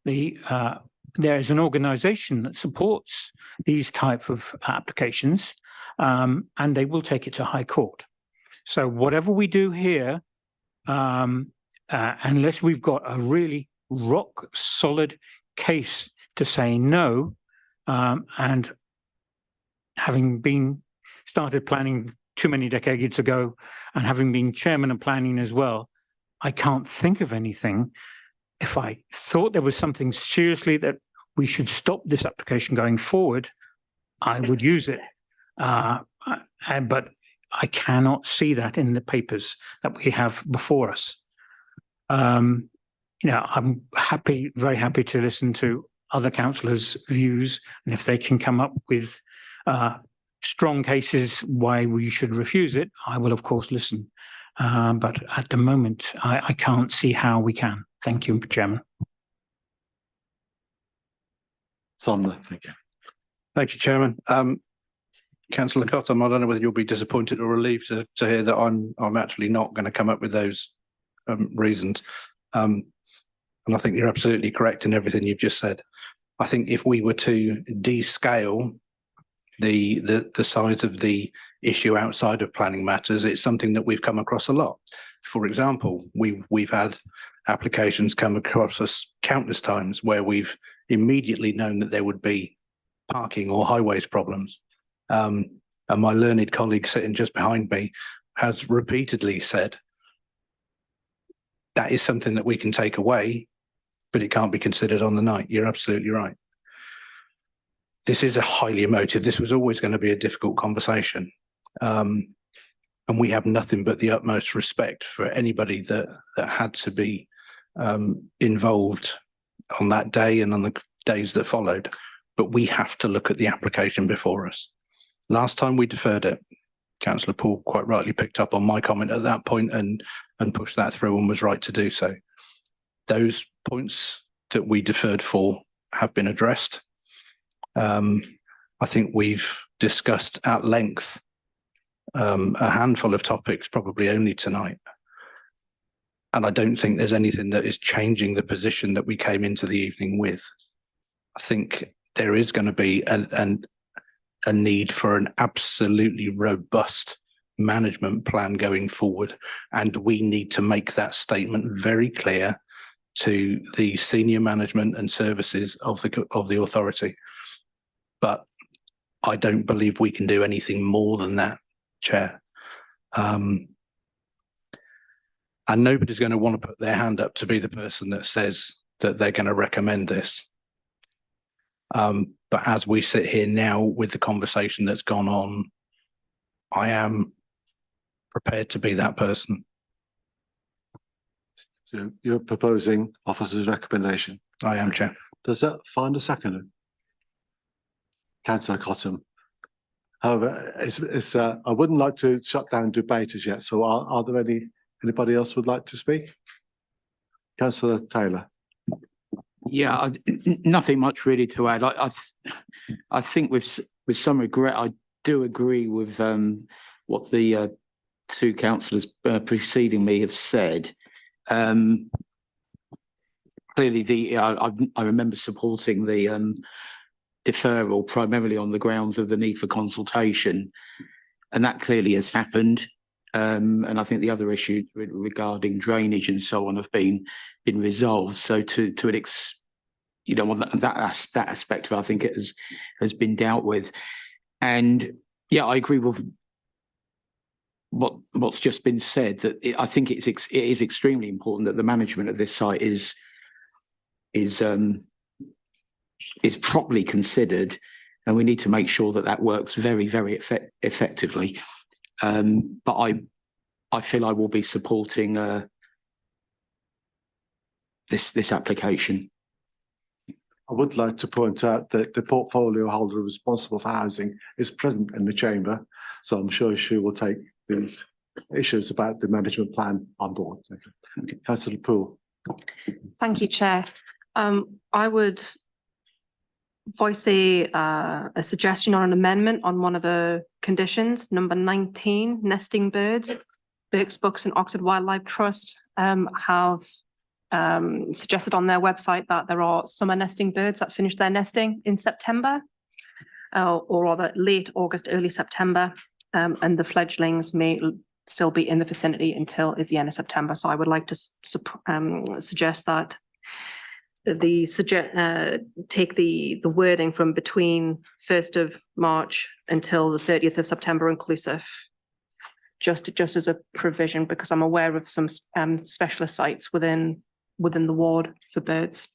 there is an organisation that supports these type of applications, and they will take it to High Court. So whatever we do here, unless we've got a really rock solid case to say no, and having been started planning too many decades ago and having been chairman of planning as well, I can't think of anything. If I thought there was something seriously that we should stop this application going forward, I would use it. But I cannot see that in the papers that we have before us. I'm very happy to listen to other councillors' views, and if they can come up with strong cases why we should refuse it, I will of course listen. But at the moment, I can't see how we can. Thank you, Chairman. Somner, thank you. Thank you, Chairman. Councillor Cottam, I don't know whether you'll be disappointed or relieved to hear that I'm actually not going to come up with those reasons. And I think you're absolutely correct in everything you've just said. I think if we were to descale the size of the issue outside of planning matters, it's something that we've come across a lot. For example, we've had applications come across us countless times where we've immediately known that there would be parking or highways problems. And my learned colleague sitting just behind me has repeatedly said, that is something that we can take away, but it can't be considered on the night. You're absolutely right. This is a highly emotive, this was always going to be a difficult conversation. And we have nothing but the utmost respect for anybody that had to be involved on that day and on the days that followed. But we have to look at the application before us. Last time we deferred it, Councillor Paul quite rightly picked up on my comment at that point and pushed that through and was right to do so. Those points that we deferred for have been addressed. I think we've discussed at length a handful of topics, probably only tonight. And I don't think there's anything that is changing the position that we came into the evening with. I think there is going to be a need for an absolutely robust management plan going forward. And we need to make that statement very clear to the senior management and services of the authority. But I don't believe we can do anything more than that, Chair. And nobody's going to want to put their hand up to be the person that says that they're going to recommend this. But as we sit here now with the conversation that's gone on, I am prepared to be that person. So you're proposing officer's recommendation? I am, Chair. Does that find a second? Councillor Cottam. However, I wouldn't like to shut down debate as yet. So are there anybody else would like to speak? Councillor Taylor. Yeah, nothing much really to add. I think with some regret, I do agree with what the two councillors preceding me have said. Clearly, I remember supporting the deferral primarily on the grounds of the need for consultation, and that clearly has happened. And I think the other issues regarding drainage and so on have been resolved. So to an that aspect of it, I think it has been dealt with. And yeah, I agree with what's just been said. That I think it is extremely important that the management of this site is properly considered, and we need to make sure that works very, very effectively. But I feel I will be supporting this application. I would like to point out that the portfolio holder responsible for housing is present in the chamber, so I'm sure she will take these issues about the management plan on board. Thank you. Councillor Poole. Thank you, Chair. I would voice a suggestion or an amendment on one of the conditions, number 19, nesting birds. Berks Books and Oxford Wildlife Trust have suggested on their website that there are summer nesting birds that finish their nesting in September, or rather late August, early September, and the fledglings may still be in the vicinity until at the end of September. So I would like to suggest that take the wording from between 1st of March until the 30th of September inclusive, just as a provision, because I'm aware of some specialist sites within the ward for birds.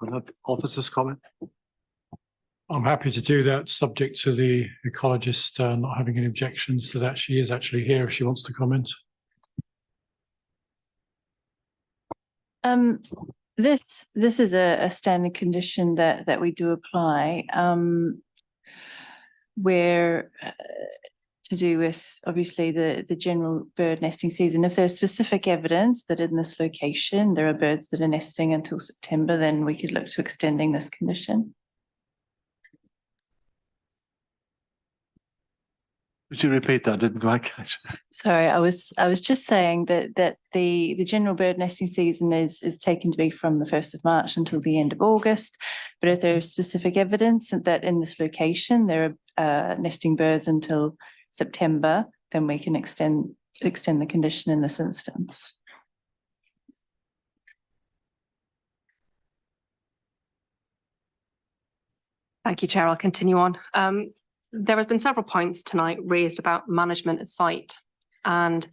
We'll have officers comment. I'm happy to do that, subject to the ecologist not having any objections to that. She is actually here if she wants to comment. This is a standard condition that we do apply, where to do with obviously the general bird nesting season. If there's specific evidence that in this location there are birds that are nesting until September, then we could look to extending this condition. Would you repeat that? I didn't quite catch. Sorry, I was just saying that the general bird nesting season is taken to be from the 1st of March until the end of August. But if there is specific evidence that in this location there are nesting birds until September, then we can extend the condition in this instance. Thank you, Chair. I'll continue on. There have been several points tonight raised about management of site and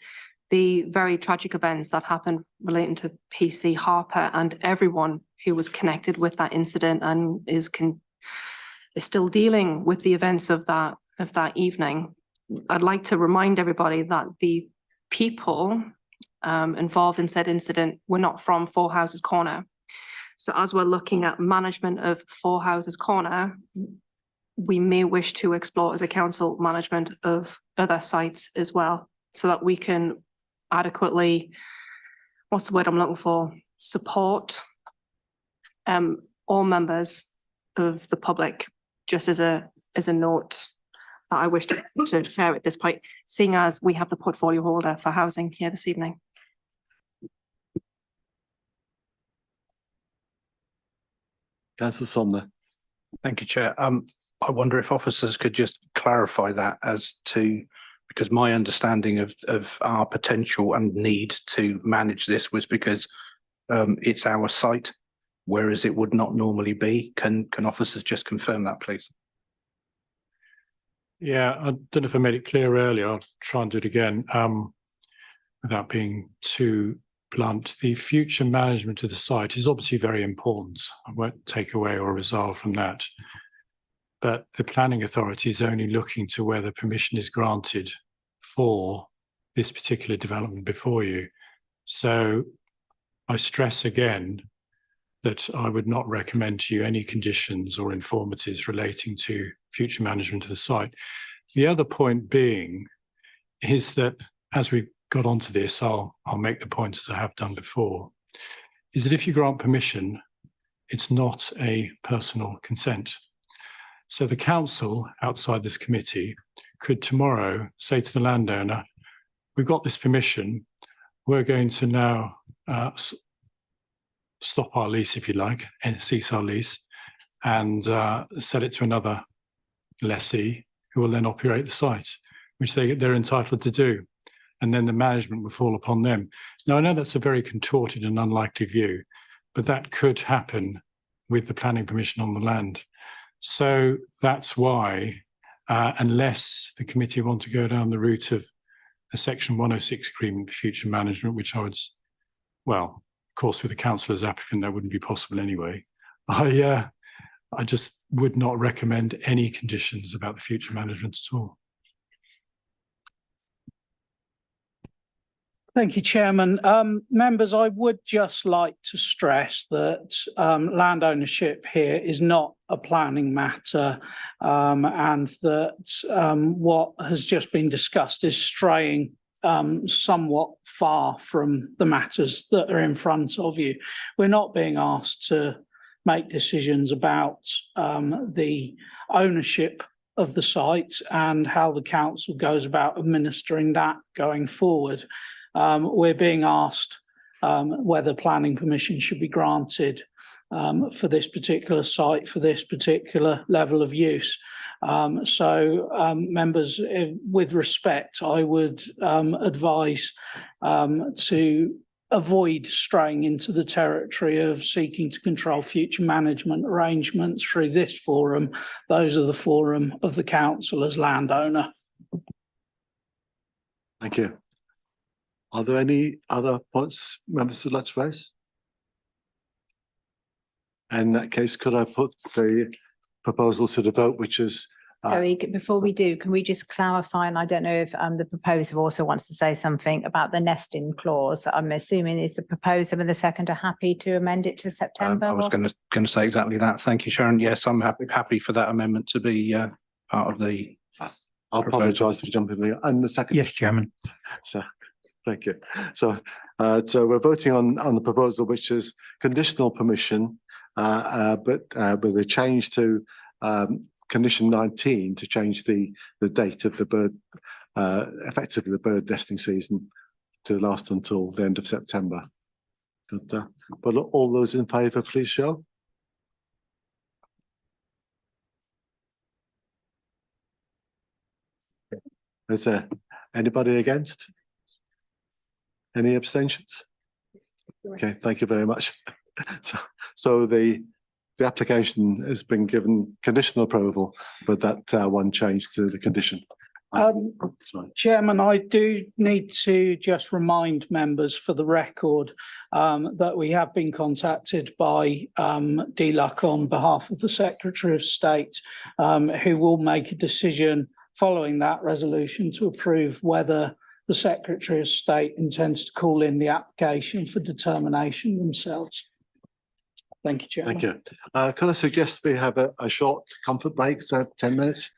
the very tragic events that happened relating to PC Harper and everyone who was connected with that incident and is still dealing with the events of that evening. I'd like to remind everybody that the people involved in said incident were not from Four Houses Corner. So as we're looking at management of Four Houses Corner, we may wish to explore as a council management of other sites as well, so that we can adequately, what's the word I'm looking for, support all members of the public, just as a note that I wish to share at this point, seeing as we have the portfolio holder for housing here this evening. Councillor Sumner. Thank you, Chair. I wonder if officers could just clarify that as to, because my understanding of our potential and need to manage this was because it's our site, whereas it would not normally be. Can officers just confirm that, please? Yeah, I don't know if I made it clear earlier. I'll try and do it again without being too blunt. The future management of the site is obviously very important. I won't take away or resolve from that. But the planning authority is only looking to whether permission is granted for this particular development before you. So I stress again that I would not recommend to you any conditions or informatives relating to future management of the site. The other point being is that as we got onto this, I'll make the point as I have done before, is that if you grant permission, it's not a personal consent. So the council outside this committee could tomorrow say to the landowner, we've got this permission, we're going to now stop our lease, if you like, and cease our lease, and sell it to another lessee who will then operate the site, which they're entitled to do. And then the management will fall upon them. Now, I know that's a very contorted and unlikely view, but that could happen with the planning permission on the land. So that's why, unless the committee want to go down the route of a Section 106 agreement for future management, which I would, well, of course, with the council as applicant, that wouldn't be possible anyway. I just would not recommend any conditions about the future management at all. Thank you, Chairman. Members, I would just like to stress that land ownership here is not a planning matter, and that what has just been discussed is straying somewhat far from the matters that are in front of you. We're not being asked to make decisions about the ownership of the site and how the council goes about administering that going forward. We're being asked whether planning permission should be granted for this particular site, for this particular level of use. Members, with respect, I would advise to avoid straying into the territory of seeking to control future management arrangements through this forum. Those are the forum of the council as landowner. Thank you. Are there any other points members would like to raise? In that case, could I put the proposal to the vote, which is... Sorry, before we do, can we just clarify, and I don't know if the proposer also wants to say something about the nesting clause. I'm assuming is the proposer and the second are happy to amend it to September? I was going to say exactly that. Thank you, Sharon. Yes, I'm happy for that amendment to be part of the... I apologise for jumping in. And the second... Yes, Chairman. So, thank you. So we're voting on the proposal, which is conditional permission, but with a change to condition 19 to change the date of the bird, effectively the bird nesting season to last until the end of September. But all those in favour, please show. Is there anybody against? Any abstentions? Okay, thank you very much. So the application has been given conditional approval, but that one change to the condition. Chairman, I do need to just remind members for the record that we have been contacted by DLUC on behalf of the Secretary of State, who will make a decision following that resolution to approve whether the Secretary of State intends to call in the application for determination themselves. Thank you, Chairman. Thank you. Can I suggest we have a short comfort break, so 10 minutes?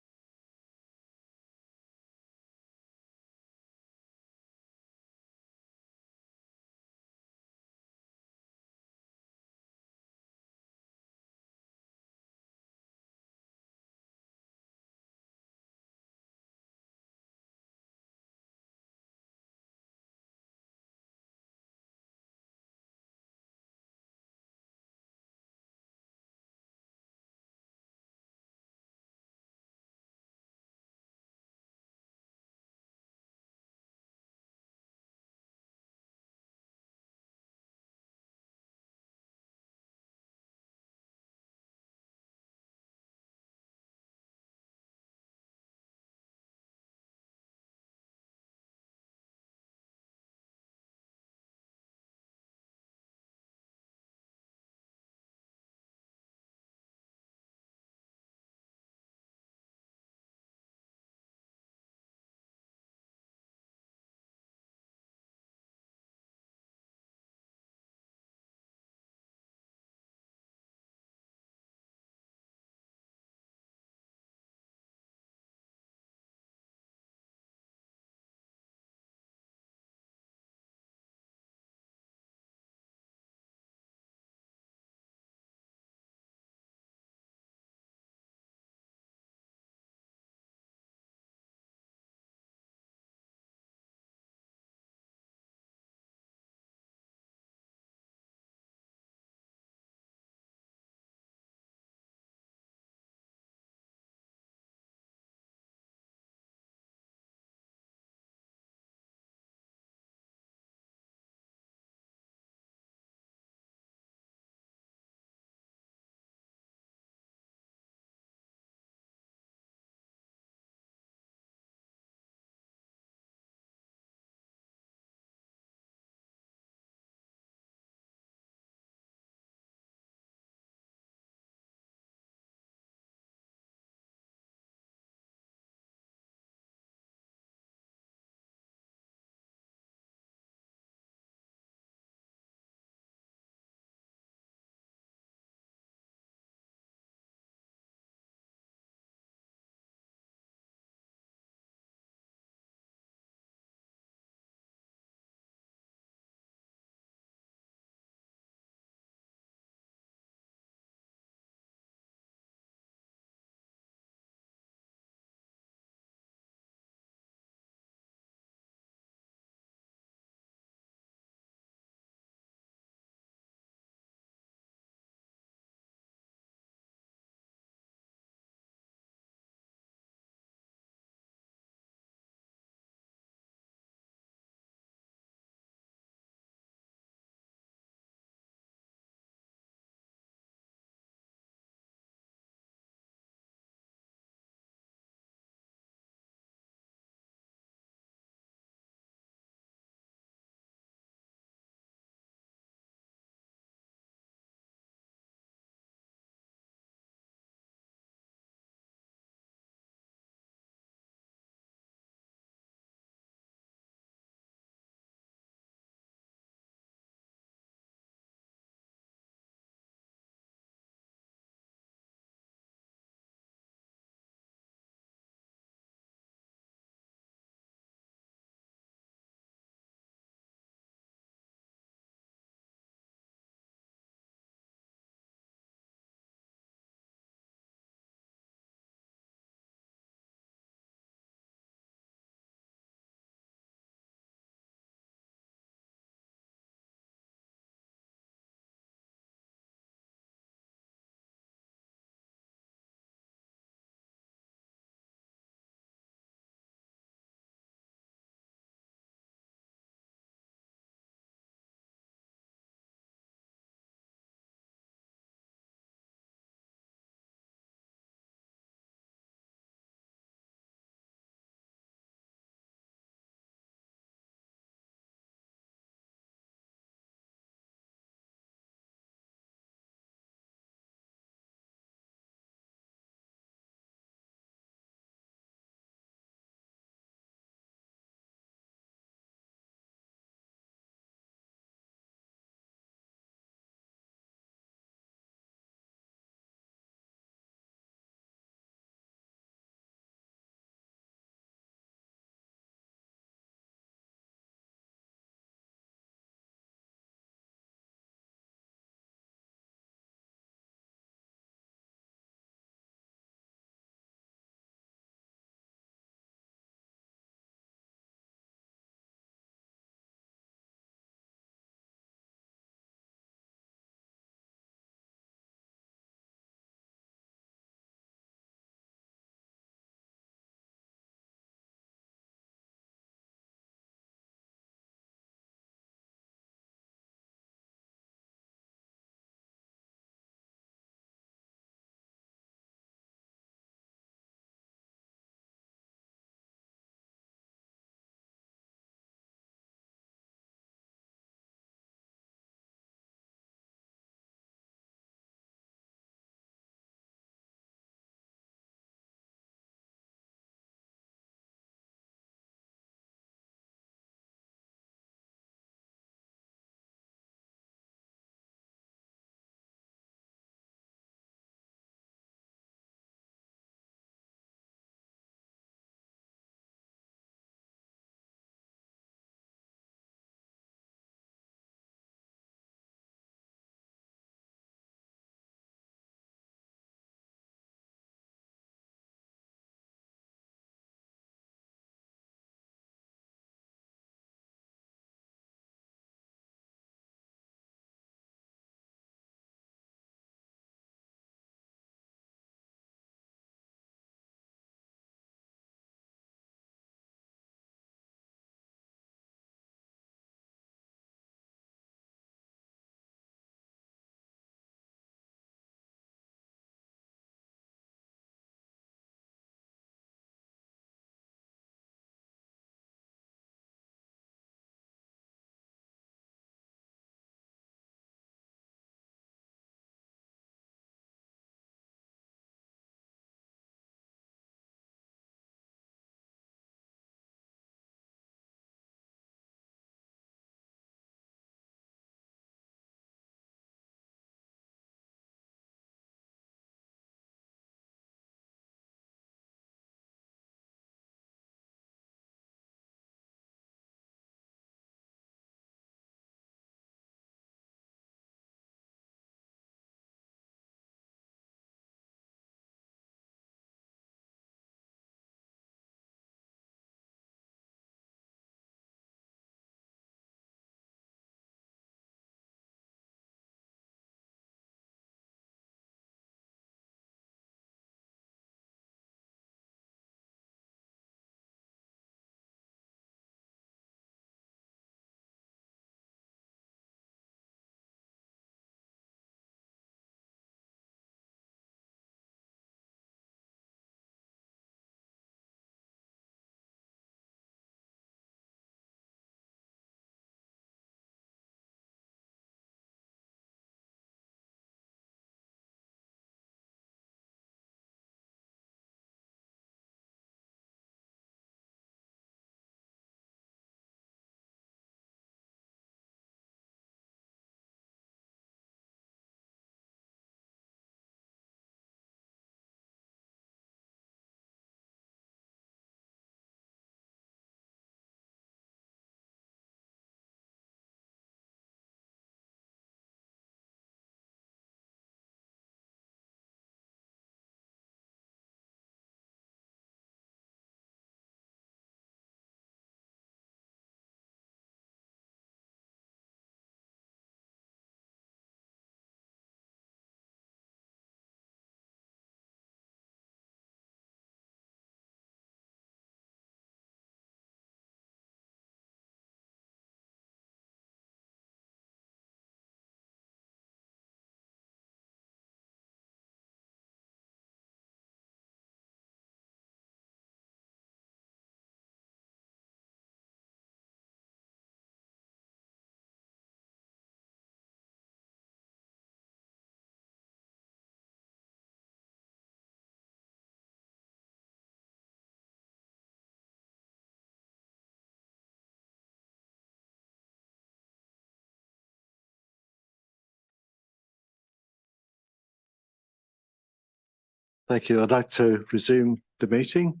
Thank you. I'd like to resume the meeting.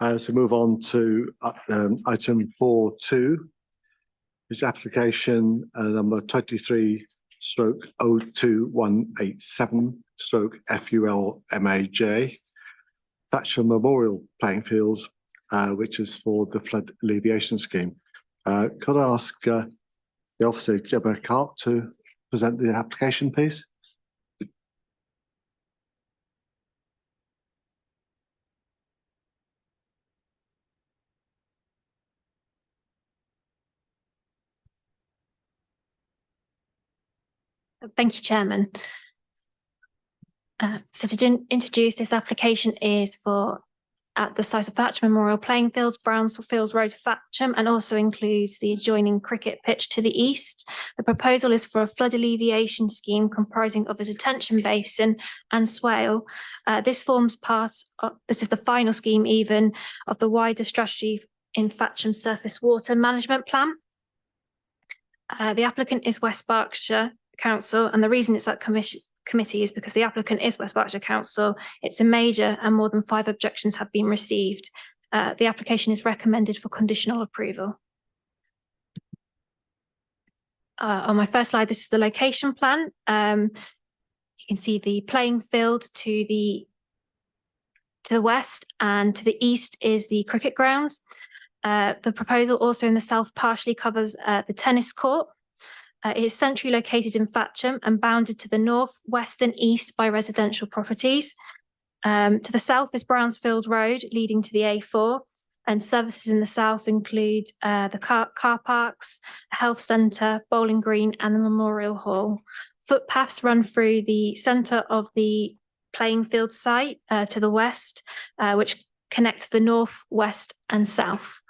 So move on to item 4.2, which is application number 23/02187/FUL-MAJ, Thatchum Memorial Playing Fields, which is for the flood alleviation scheme. Could I ask the officer, Gemma Carp, to present the application, please? Thank you, Chairman. So to introduce this application is for at the site of Thatchum Memorial Playing Fields, Brownsfields Road, Thatchum, and also includes the adjoining cricket pitch to the east. The proposal is for a flood alleviation scheme comprising of a detention basin and swale. This forms part of, this is the final scheme even, of the wider strategy in Thatchum Surface Water Management Plan. The applicant is West Berkshire Council, and the reason it's at committee is because the applicant is West Berkshire Council. It's a major and more than 5 objections have been received. The application is recommended for conditional approval. On my first slide, this is the location plan. You can see the playing field to the west, and to the east is the cricket ground. The proposal also in the south partially covers the tennis court. It is centrally located in Thatchum and bounded to the north, west and east by residential properties. To the south is Brownsfield Road leading to the A4, and services in the south include the car parks, a health centre, bowling green and the memorial hall. Footpaths run through the centre of the playing field site to the west, which connect the north, west and south.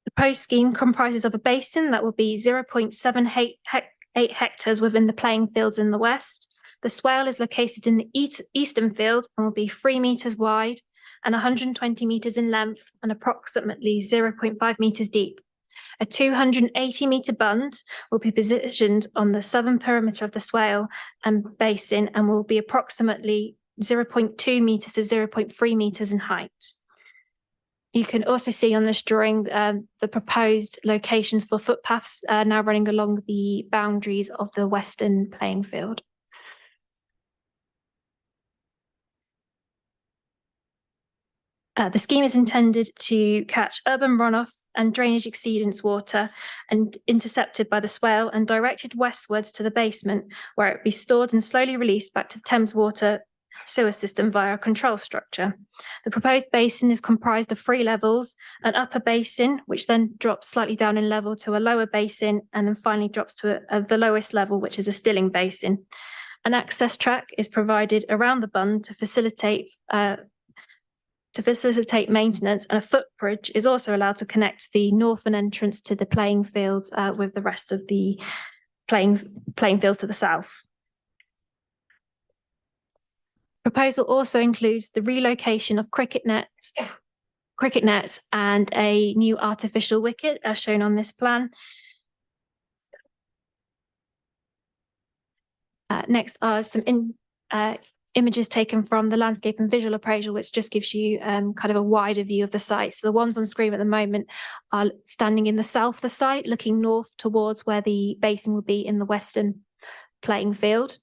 The proposed scheme comprises of a basin that will be 0.78 hectares within the playing fields in the west. The swale is located in the eastern field and will be 3 metres wide and 120 metres in length and approximately 0.5 metres deep. A 280-metre bund will be positioned on the southern perimeter of the swale and basin and will be approximately 0.2 metres to 0.3 metres in height. You can also see on this drawing the proposed locations for footpaths now running along the boundaries of the western playing field. The scheme is intended to catch urban runoff and drainage exceedance water and intercepted by the swale and directed westwards to the basement, where it be stored and slowly released back to the Thames water sewer system via a control structure. The proposed basin is comprised of 3 levels, an upper basin, which then drops slightly down in level to a lower basin, and then finally drops to the lowest level, which is a stilling basin. An access track is provided around the bund to facilitate maintenance, and a footbridge is also allowed to connect the northern entrance to the playing fields with the rest of the playing fields to the south. Proposal also includes the relocation of cricket nets and a new artificial wicket as shown on this plan. Next are some images taken from the landscape and visual appraisal, which just gives you kind of a wider view of the site. So the ones on screen at the moment are standing in the south of the site, looking north towards where the basin would be in the western playing field.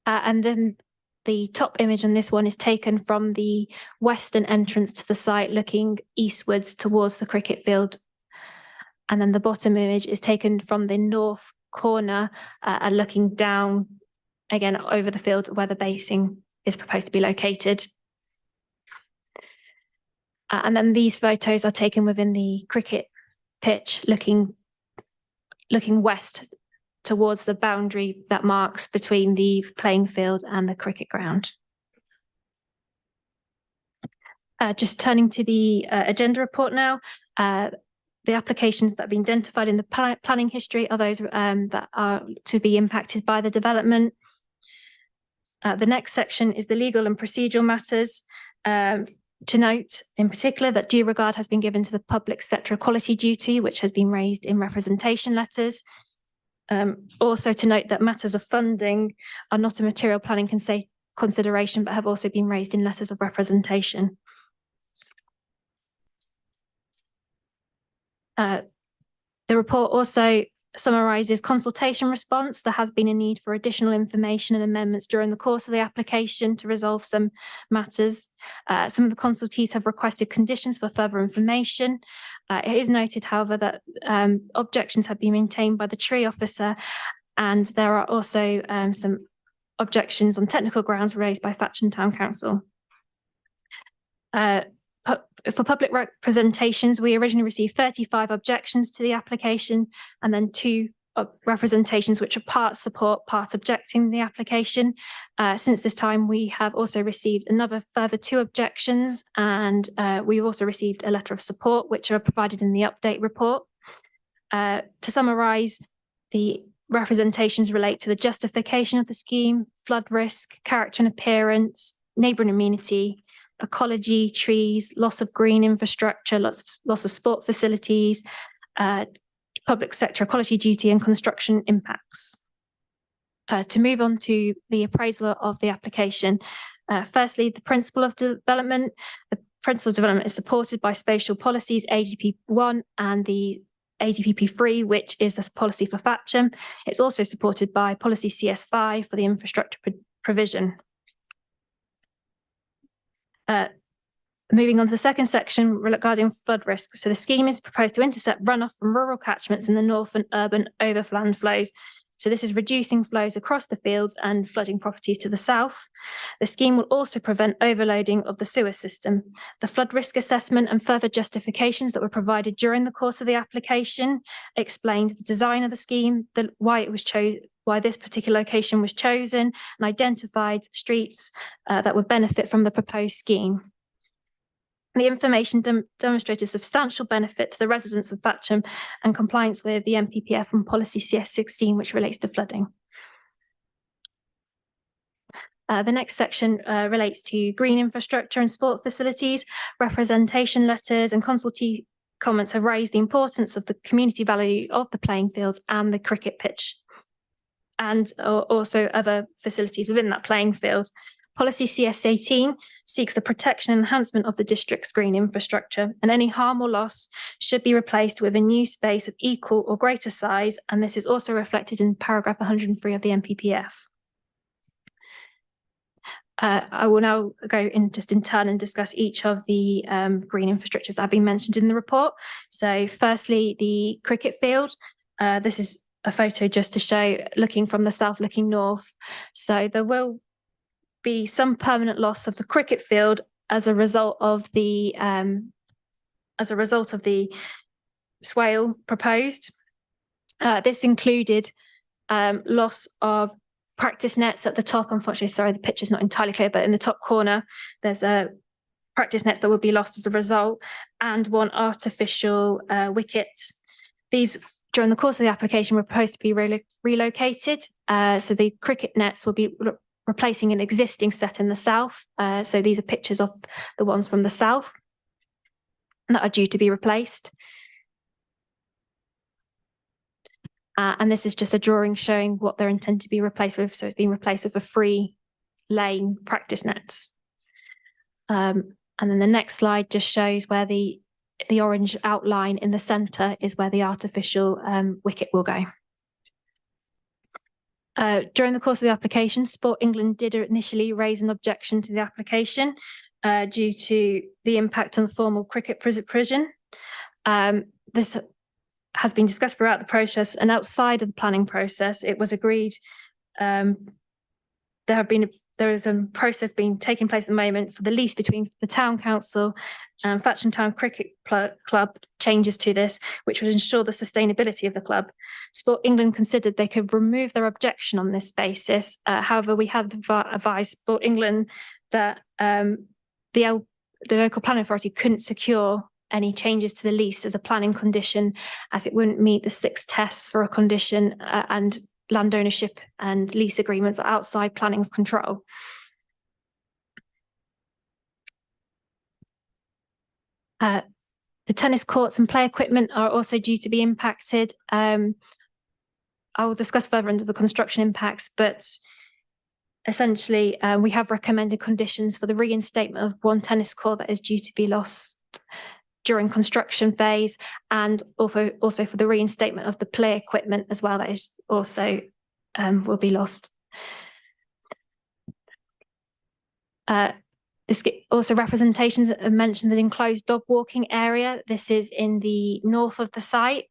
And then the top image on this one is taken from the western entrance to the site, looking eastwards towards the cricket field. And then the bottom image is taken from the north corner and looking down again over the field where the basin is proposed to be located. And then these photos are taken within the cricket pitch, looking west towards the boundary that marks between the playing field and the cricket ground. Just turning to the agenda report now. The applications that have been identified in the planning history are those that are to be impacted by the development. The next section is the legal and procedural matters. To note in particular that due regard has been given to the public sector equality duty, which has been raised in representation letters. Also to note that matters of funding are not a material planning consideration, but have also been raised in letters of representation. The report also summarises consultation response. There has been a need for additional information and amendments during the course of the application to resolve some matters. Some of the consultees have requested conditions for further information. It is noted, however, that objections have been maintained by the tree officer, and there are also some objections on technical grounds raised by Thatchum Town Council. For public representations, we originally received 35 objections to the application, and then 2 representations which are part support, part objecting the application. Since this time, we have also received another further 2 objections, and we've also received a letter of support, which are provided in the update report. To summarise, the representations relate to the justification of the scheme, flood risk, character and appearance, neighbouring amenity, ecology, trees, loss of green infrastructure, loss of sport facilities, public sector ecology duty and construction impacts. To move on to the appraisal of the application, firstly, the principle of development. The principle of development is supported by spatial policies ADP 1 and the ADPP 3, which is this policy for Thatchum. It's also supported by policy CS5 for the infrastructure provision. Moving on to the second section regarding flood risk. So the scheme is proposed to intercept runoff from rural catchments in the north and urban overland flows. So this is reducing flows across the fields and flooding properties to the south. The scheme will also prevent overloading of the sewer system. The flood risk assessment and further justifications that were provided during the course of the application explained the design of the scheme, why it was chosen, why this particular location was chosen, and identified streets that would benefit from the proposed scheme. The information demonstrated substantial benefit to the residents of Thatchum and compliance with the NPPF and policy CS16, which relates to flooding. The next section relates to green infrastructure and sport facilities. Representation letters and consultee comments have raised the importance of the community value of the playing fields and the cricket pitch, and also other facilities within that playing field. Policy CS18 seeks the protection and enhancement of the district's green infrastructure, and any harm or loss should be replaced with a new space of equal or greater size, and this is also reflected in paragraph 103 of the NPPF. I will now go in turn and discuss each of the green infrastructures that have been mentioned in the report. So firstly, the cricket field. This is a photo just to show looking from the south, looking north. So there will be some permanent loss of the cricket field as a result of the swale proposed. This included loss of practice nets at the top. Unfortunately, sorry, the picture's not entirely clear, but in the top corner, there's a practice nets that will be lost as a result, and 1 artificial wicket. These, during the course of the application, were proposed to be relocated. So the cricket nets will be replacing an existing set in the south. So these are pictures of the ones from the south that are due to be replaced. And this is just a drawing showing what they're intended to be replaced with. So it's been replaced with a 3-lane practice nets. And then the next slide just shows where the orange outline in the centre is where the artificial wicket will go. During the course of the application, Sport England did initially raise an objection to the application due to the impact on the formal cricket provision. This has been discussed throughout the process, and outside of the planning process, it was agreed there is a process being taking place at the moment for the lease between the Town Council and Thatchum Town Cricket Club changes to this, which would ensure the sustainability of the club. Sport England considered they could remove their objection on this basis. However, we have advised Sport England that the local planning authority couldn't secure any changes to the lease as a planning condition, as it wouldn't meet the 6 tests for a condition, and land ownership and lease agreements are outside planning's control. The tennis courts and play equipment are also due to be impacted. I will discuss further under the construction impacts, but essentially we have recommended conditions for the reinstatement of one tennis court that is due to be lost during construction phase, and also for the reinstatement of the play equipment as well, that is also will be lost. This also representations mentioned an enclosed dog walking area. This is in the north of the site.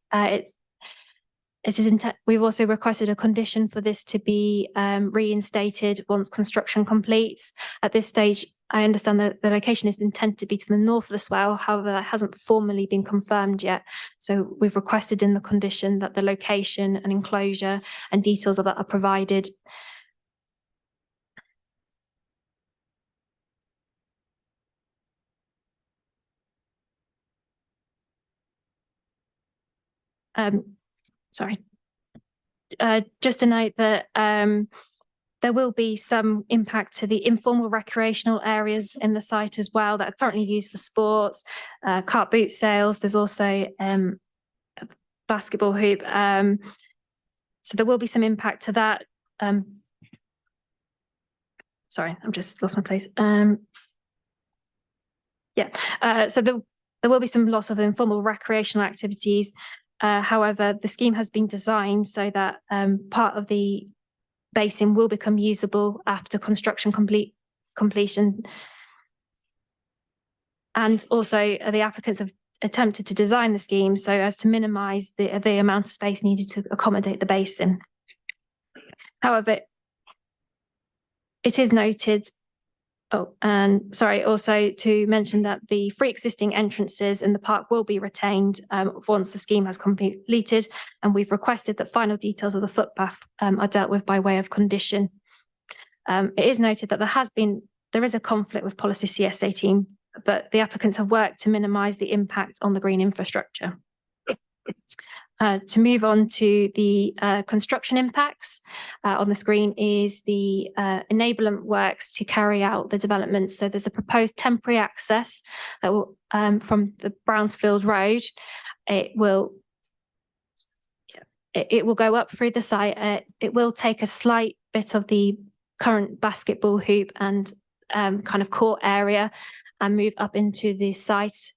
We've also requested a condition for this to be reinstated once construction completes. At this stage, I understand that the location is intended to be to the north of the swell. However, that hasn't formally been confirmed yet. So we've requested in the condition that the location and enclosure and details of that are provided. Sorry. Just to note that there will be some impact to the informal recreational areas in the site as well that are currently used for sports, cart boot sales. There's also a basketball hoop. So there will be some impact to that. Sorry, I'm just lost my place. So there will be some loss of informal recreational activities. However, the scheme has been designed so that part of the basin will become usable after construction completion. And also the applicants have attempted to design the scheme so as to minimise the amount of space needed to accommodate the basin. However, it is noted, also to mention that the free existing entrances in the park will be retained once the scheme has completed, and we've requested that final details of the footpath are dealt with by way of condition. It is noted that there is a conflict with policy CS18, but the applicants have worked to minimise the impact on the green infrastructure. To move on to the construction impacts, on the screen is the enablement works to carry out the development. So there's a proposed temporary access that will from the Brownsfield Road. It will go up through the site. It will take a slight bit of the current basketball hoop and kind of court area and move up into the site.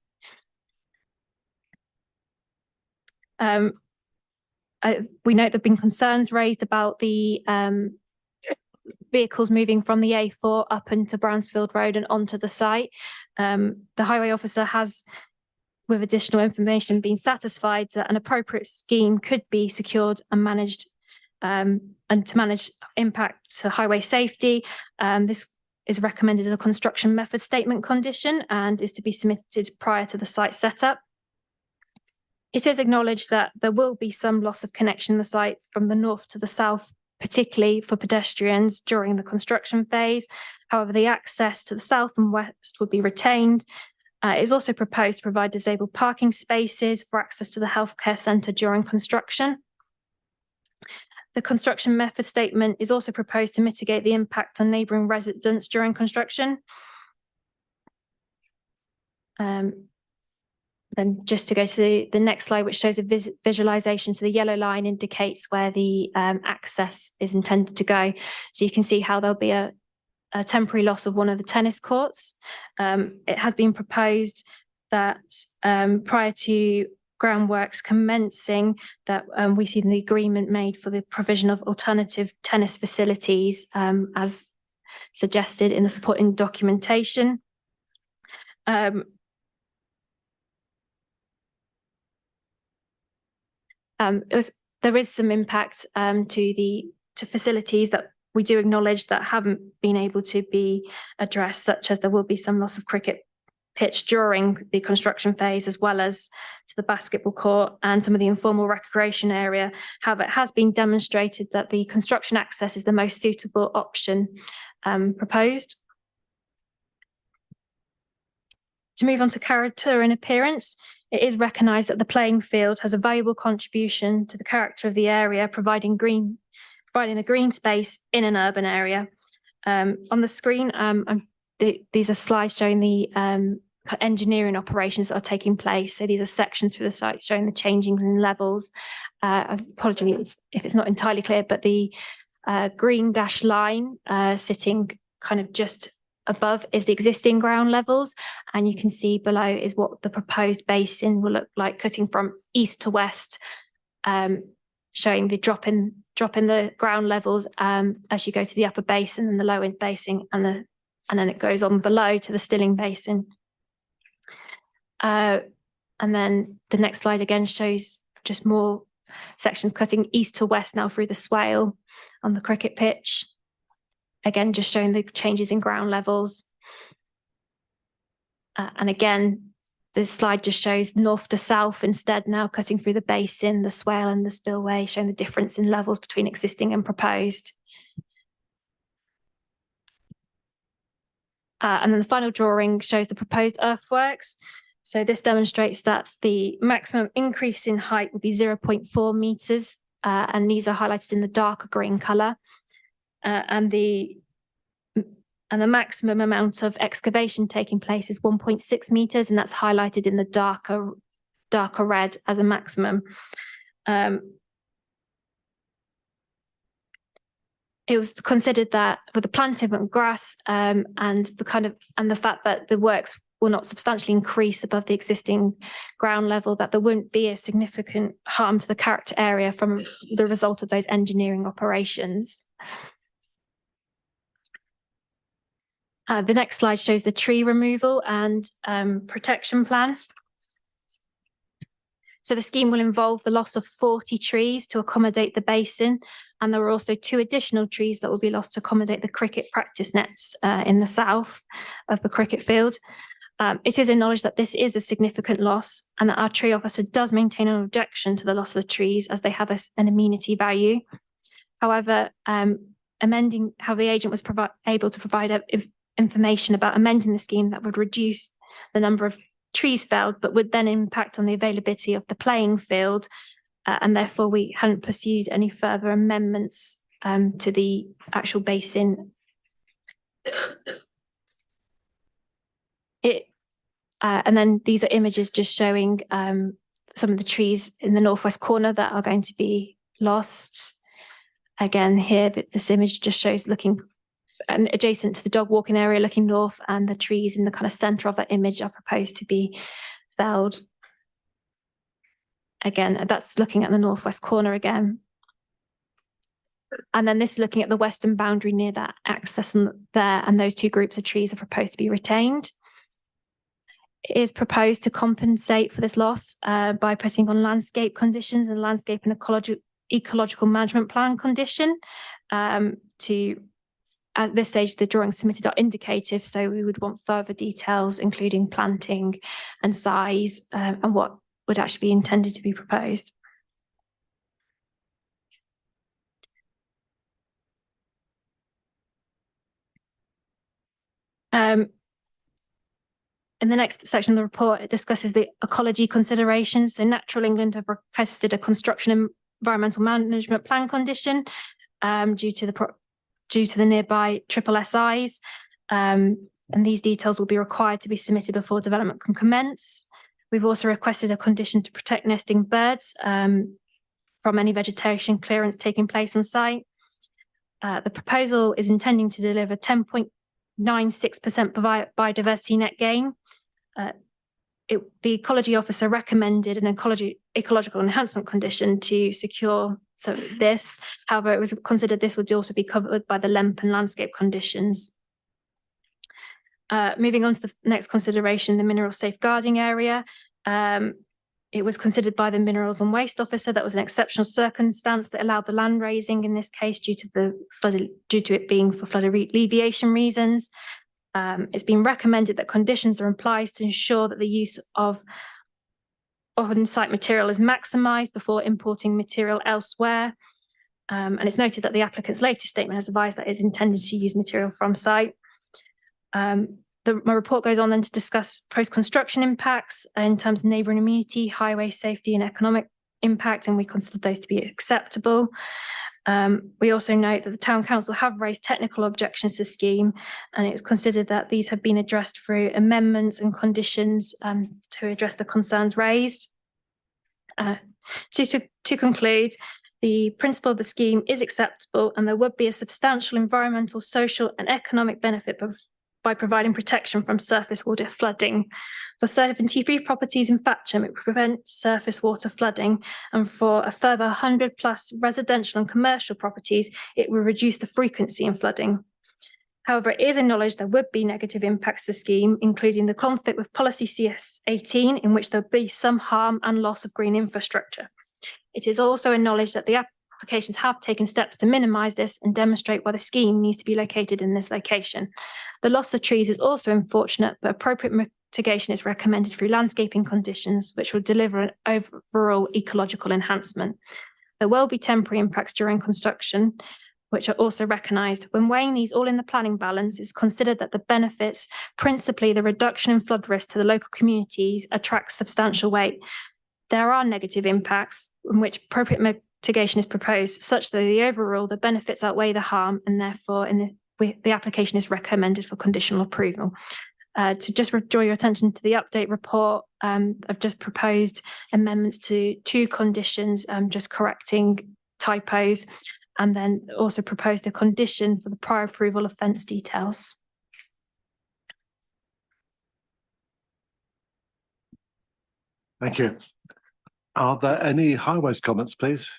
We note there have been concerns raised about the vehicles moving from the A4 up into Brownsfield Road and onto the site. The highway officer has, with additional information, been satisfied that an appropriate scheme could be secured and managed, and to manage impact to highway safety. This is recommended as a construction method statement condition and is to be submitted prior to the site setup. It is acknowledged that there will be some loss of connection in the site from the north to the south, particularly for pedestrians during the construction phase. However, the access to the south and west would be retained. It is also proposed to provide disabled parking spaces for access to the healthcare centre during construction. The construction method statement is also proposed to mitigate the impact on neighbouring residents during construction. Then just to go to the next slide, which shows a visualization. So the yellow line indicates where the access is intended to go. So you can see how there'll be a temporary loss of one of the tennis courts. It has been proposed that prior to groundworks commencing, that we see the agreement made for the provision of alternative tennis facilities as suggested in the supporting documentation. There is some impact to facilities that we do acknowledge that haven't been able to be addressed, such as there will be some loss of cricket pitch during the construction phase, as well as to the basketball court and some of the informal recreation area. However, it has been demonstrated that the construction access is the most suitable option proposed. To move on to character and appearance, it is recognised that the playing field has a valuable contribution to the character of the area, providing a green space in an urban area. On the screen, these are slides showing the engineering operations that are taking place. So these are sections through the site showing the changing in levels. Apologies if it's not entirely clear, but the green dashed line sitting kind of just above is the existing ground levels, and you can see below is what the proposed basin will look like, cutting from east to west, showing the drop in the ground levels as you go to the upper basin and the lower basin, and then it goes on below to the stilling basin. And then the next slide again shows just more sections cutting east to west now through the swale on the cricket pitch. Again, just showing the changes in ground levels. And again, this slide just shows north to south instead, now cutting through the basin, the swale and the spillway, showing the difference in levels between existing and proposed. And then the final drawing shows the proposed earthworks. So this demonstrates that the maximum increase in height would be 0.4 meters, and these are highlighted in the darker green colour. And the maximum amount of excavation taking place is 1.6 meters, and that's highlighted in the darker red as a maximum. It was considered that with the planting of grass and the fact that the works will not substantially increase above the existing ground level, that there wouldn't be a significant harm to the character area from the result of those engineering operations. The next slide shows the tree removal and protection plan. So the scheme will involve the loss of 40 trees to accommodate the basin, and there are also 2 additional trees that will be lost to accommodate the cricket practice nets in the south of the cricket field. It is acknowledged that this is a significant loss, and that our tree officer does maintain an objection to the loss of the trees as they have an amenity value. However, amending how the agent was able to provide information about amending the scheme that would reduce the number of trees felled, but would then impact on the availability of the playing field, and therefore we hadn't pursued any further amendments to the actual basin. And then these are images just showing some of the trees in the northwest corner that are going to be lost. Again, here, this image just shows looking adjacent to the dog walking area, looking north, and the trees in the kind of centre of that image are proposed to be felled. Again, that's looking at the northwest corner again. And then this is looking at the western boundary near that access there, and those 2 groups of trees are proposed to be retained. It is proposed to compensate for this loss by putting on landscape conditions and landscape and ecological management plan condition. At this stage, the drawings submitted are indicative, so we would want further details, including planting and size, and what would actually be intended to be proposed. In the next section of the report, it discusses the ecology considerations. So Natural England have requested a construction environmental management plan condition due to the nearby SSSIs, and these details will be required to be submitted before development can commence. We've also requested a condition to protect nesting birds from any vegetation clearance taking place on site. The proposal is intending to deliver 10.96% biodiversity net gain. The ecology officer recommended an ecological enhancement condition to secure this. However, it was considered this would also be covered by the LEMP and landscape conditions. Moving on to the next consideration, the mineral safeguarding area. It was considered by the Minerals and Waste Officer that was an exceptional circumstance that allowed the land raising in this case due to it being for flood alleviation reasons. It's been recommended that conditions are in place to ensure that the use of on-site material is maximised before importing material elsewhere. And it's noted that the applicant's latest statement has advised that it's intended to use material from site. My report goes on then to discuss post-construction impacts in terms of neighbouring amenity, highway safety and economic impact, and we consider those to be acceptable. We also note that the Town Council have raised technical objections to the scheme, and it's considered that these have been addressed through amendments and conditions to address the concerns raised. To conclude, the principle of the scheme is acceptable, and there would be a substantial environmental, social and economic benefit by providing protection from surface water flooding. For 73 properties in Thatchum, it would prevent surface water flooding, and for a further 100 plus residential and commercial properties, it will reduce the frequency in flooding. However, it is acknowledged there would be negative impacts to the scheme, including the conflict with policy CS18, in which there would be some harm and loss of green infrastructure. It is also acknowledged that the applications have taken steps to minimise this and demonstrate why the scheme needs to be located in this location. The loss of trees is also unfortunate, but appropriate mitigation is recommended through landscaping conditions, which will deliver an overall ecological enhancement. There will be temporary impacts during construction, which are also recognised. When weighing these all in the planning balance, it's considered that the benefits, principally the reduction in flood risk to the local communities, attract substantial weight. There are negative impacts in which appropriate mitigation is proposed, such that the benefits outweigh the harm, and therefore the application is recommended for conditional approval. To just draw your attention to the update report, I've just proposed amendments to 2 conditions, just correcting typos, and then also proposed a condition for the prior approval of fence details. Thank you. Are there any highways comments, please?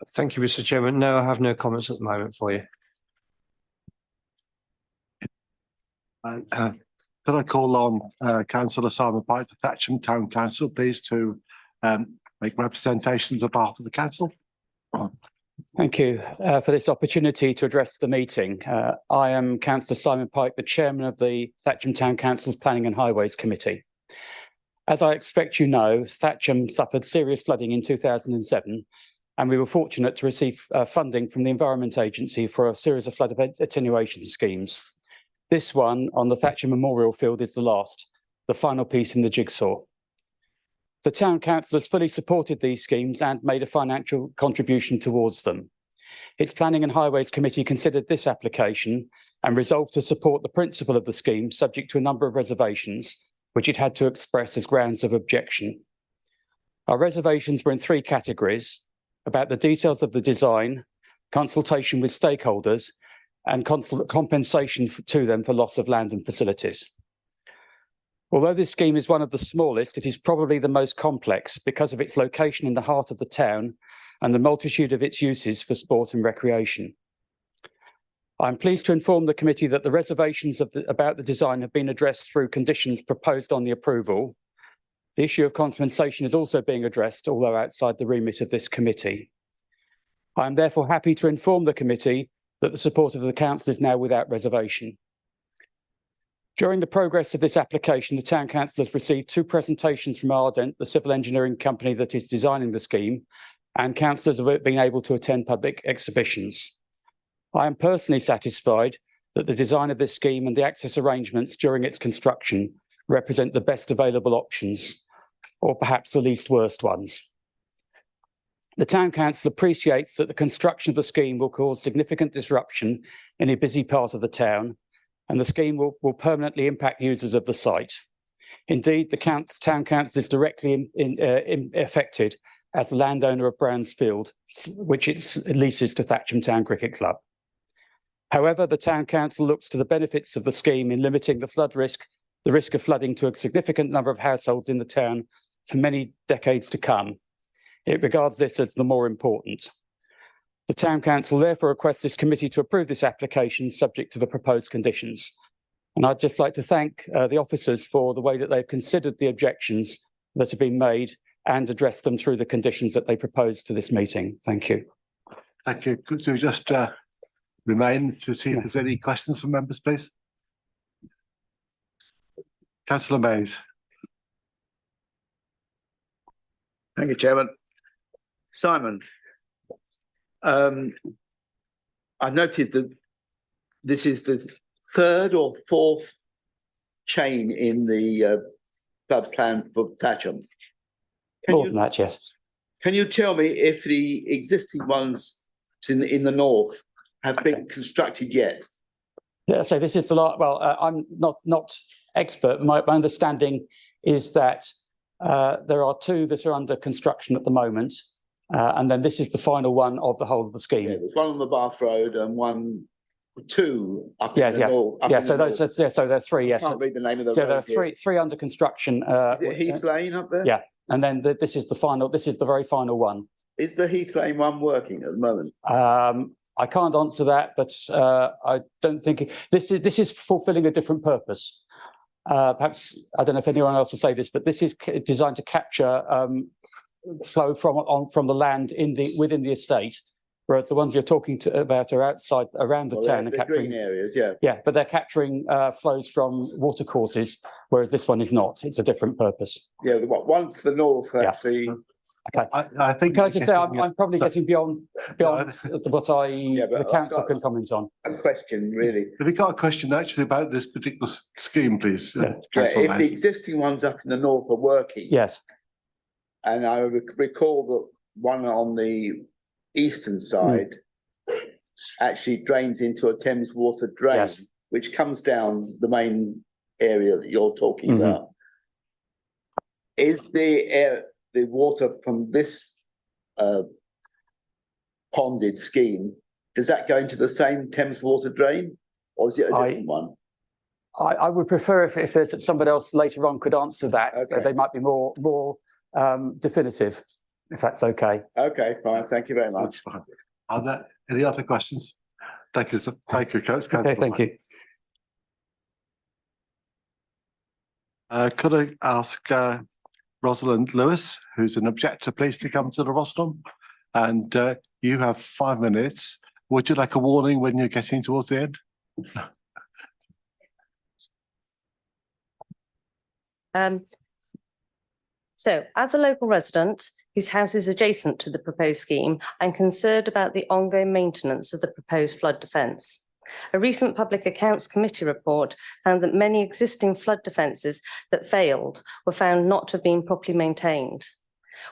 Thank you, Mr. Chairman. No, I have no comments at the moment for you. Could I call on Councillor Simon Pike, the Thatchum Town Council, please, to make representations on behalf of the council? Thank you for this opportunity to address the meeting. I am Councillor Simon Pike, the Chairman of the Thatchum Town Council's Planning and Highways Committee. As I expect you know, Thatchum suffered serious flooding in 2007, and we were fortunate to receive funding from the Environment Agency for a series of flood attenuation schemes. This one on the Thatchum Memorial Field is the last, the final piece in the jigsaw. The Town Council has fully supported these schemes and made a financial contribution towards them. Its Planning and Highways Committee considered this application and resolved to support the principle of the scheme, subject to a number of reservations, which it had to express as grounds of objection. Our reservations were in 3 categories: about the details of the design, consultation with stakeholders, and compensation to them for loss of land and facilities. Although this scheme is one of the smallest, it is probably the most complex because of its location in the heart of the town and the multitude of its uses for sport and recreation. I'm pleased to inform the committee that the reservations about the design have been addressed through conditions proposed on the approval. The issue of compensation is also being addressed, although outside the remit of this committee. I am therefore happy to inform the committee that the support of the council is now without reservation. During the progress of this application, the Town Council has received 2 presentations from Ardent, the civil engineering company that is designing the scheme, and councillors have been able to attend public exhibitions. I am personally satisfied that the design of this scheme and the access arrangements during its construction represent the best available options, or perhaps the least worst ones. The Town Council appreciates that the construction of the scheme will cause significant disruption in a busy part of the town, and the scheme will permanently impact users of the site. Indeed, the Town Council is directly affected as the landowner of Browns Field, which it leases to Thatchum Town Cricket Club. However, the Town Council looks to the benefits of the scheme in limiting the risk of flooding to a significant number of households in the town for many decades to come. It regards this as the more important. The Town Council therefore requests this committee to approve this application subject to the proposed conditions. And I'd just like to thank the officers for the way that they've considered the objections that have been made and addressed them through the conditions that they proposed to this meeting. Thank you. Thank you. Could you just remain to see if there's any questions from members, please? Councillor Mays. Thank you, Chairman. Simon, I noted that this is the 3rd or 4th chain in the flood plan for Thatchum. More than that, yes. Can you tell me if the existing ones in the north have been constructed yet? Yeah, so this is the last, well, I'm not expert. My understanding is that there are two that are under construction at the moment. And then this is the final one of the whole of the scheme. Yeah, there's one on the Bath Road and two up in the north. So there are three, yes. I can't read the name of the Yeah, road there are three under construction. Is it Heath Lane up there? Yeah, and then this is the very final one. Is the Heath Lane one working at the moment? I can't answer that, but I don't think this is fulfilling a different purpose. Perhaps I don't know if anyone else will say this, but this is designed to capture flow from the land within the estate, whereas the ones you're talking about are outside around the town and capturing green areas. Yeah, yeah, but they're capturing flows from watercourses, whereas this one is not. It's a different purpose. Yeah, one to the north actually. Okay. I think. Can I just say I'm probably getting beyond what the council can comment on. A question, really. Have you got a question actually about this particular scheme, please? If the existing ones up in the north are working. Yes. And I recall that one on the eastern side actually drains into a Thames water drain, which comes down the main area that you're talking about. Is the water from this ponded scheme, does that go into the same Thames water drain, or is it a different one? I would prefer if there's somebody else later on could answer that. Okay. They might be more definitive, if that's okay. Okay, fine. Thank you very much. Are there any other questions? Thank you, sir. Thank you, Coach. Okay, thank you. Could I ask Rosalind Lewis, who's an objector, please to come to the rostrum? And you have 5 minutes. Would you like a warning when you're getting towards the end? So, as a local resident whose house is adjacent to the proposed scheme, I'm concerned about the ongoing maintenance of the proposed flood defence. A recent Public Accounts Committee report found that many existing flood defences that failed were found not to have been properly maintained.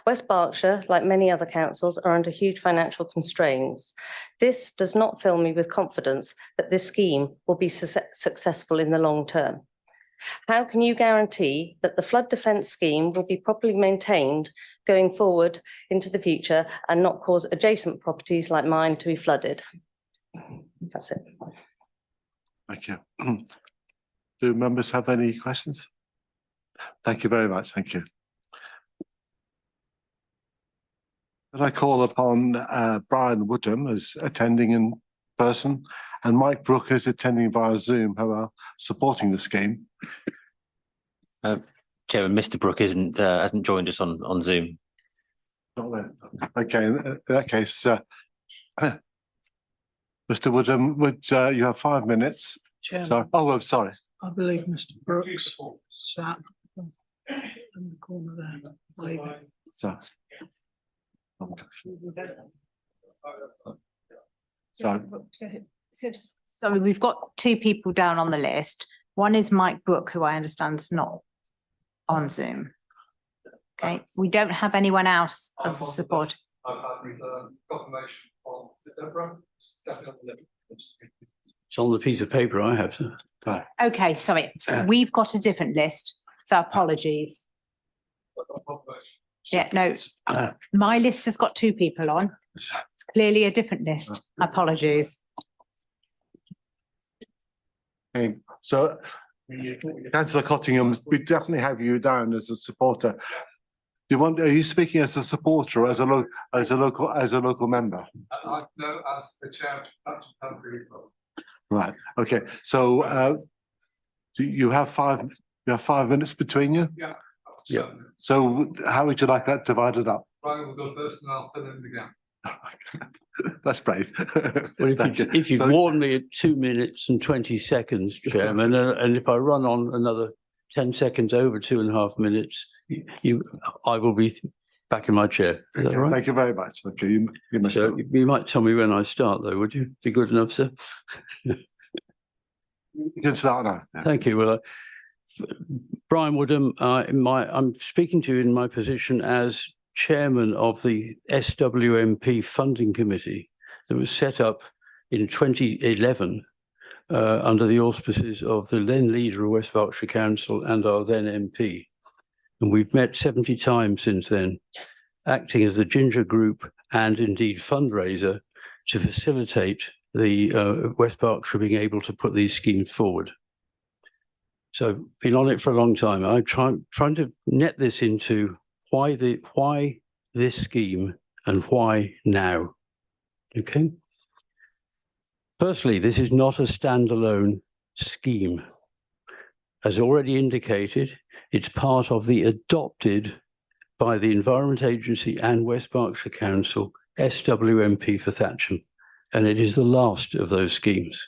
West Berkshire, like many other councils, are under huge financial constraints. This does not fill me with confidence that this scheme will be successful in the long term. How can you guarantee that the flood defence scheme will be properly maintained going forward into the future and not cause adjacent properties like mine to be flooded? That's it. Thank you. Do members have any questions? Thank you very much. Thank you. Could I call upon Brian Woodham as attending in person and Mike Brooke is attending via Zoom, who are supporting the scheme? Chairman, Mr. Brooke hasn't joined us on Zoom. Okay, in that case, Mr. Woodham, would you have 5 minutes? Chairman. Sorry. Oh, I'm sorry. I believe Mr. Brooks sat in the corner there, waving. So, Sorry, we've got two people down on the list. One is Mike Brooke, who I understand is not on Zoom. Okay, we don't have anyone else as a support. I've had confirmation from Deborah. It's on the piece of paper I have, sir. Okay, sorry, we've got a different list, so apologies. Yeah, no, my list has got two people on. It's clearly a different list. Apologies. Okay, so Councillor Cottingham, we definitely have you down as a supporter. Do you want? Are you speaking as a supporter or as a local member? No, as the chair of the country. Right. Okay. So you have 5 minutes between you. Yeah. Yeah. So how would you like that divided up? Brian will go first, and I'll fill in the gap. That's brave. Well, if you warn me at 2 minutes and 20 seconds, Chairman, and if I run on another 10 seconds over 2.5 minutes, I will be back in my chair. Is that right? Thank you very much. Okay, you must. So you might tell me when I start, though, would you? Be good enough, sir? You can start now. Yeah. Thank you. Well, Brian Woodham, I'm speaking to you in my position as chairman of the SWMP funding committee that was set up in 2011 under the auspices of the then leader of West Berkshire Council and our then MP. And we've met 70 times since then, acting as the Ginger Group and indeed fundraiser to facilitate the West Berkshire being able to put these schemes forward. So been on it for a long time. I'm trying to net this into why this scheme and why now. Okay. Firstly, this is not a standalone scheme. As already indicated, it's part of the adopted by the Environment Agency and West Berkshire Council SWMP for Thatchum, and it is the last of those schemes.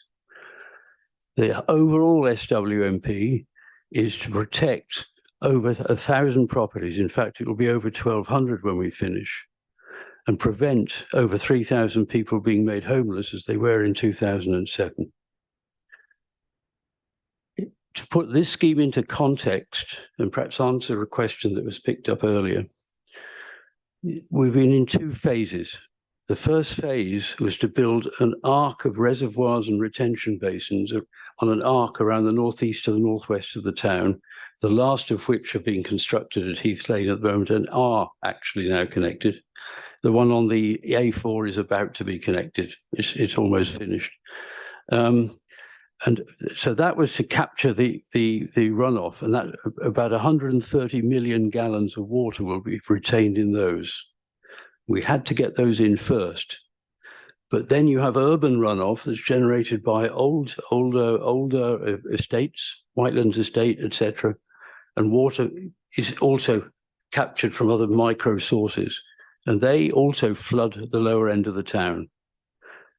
The overall SWMP is to protect over 1,000 properties. In fact, it will be over 1,200 when we finish, and prevent over 3,000 people being made homeless as they were in 2007. To put this scheme into context, and perhaps answer a question that was picked up earlier, we've been in two phases. The first phase was to build an arc of reservoirs and retention basins on an arc around the northeast to the northwest of the town, the last of which are being constructed at Heath Lane at the moment and are actually now connected. The one on the A4 is about to be connected. It's almost finished. And so that was to capture the runoff, and that about 130 million gallons of water will be retained in those. We had to get those in first. But then you have urban runoff that's generated by older estates, Whitelands Estate, etc. And water is also captured from other micro sources, and they also flood the lower end of the town.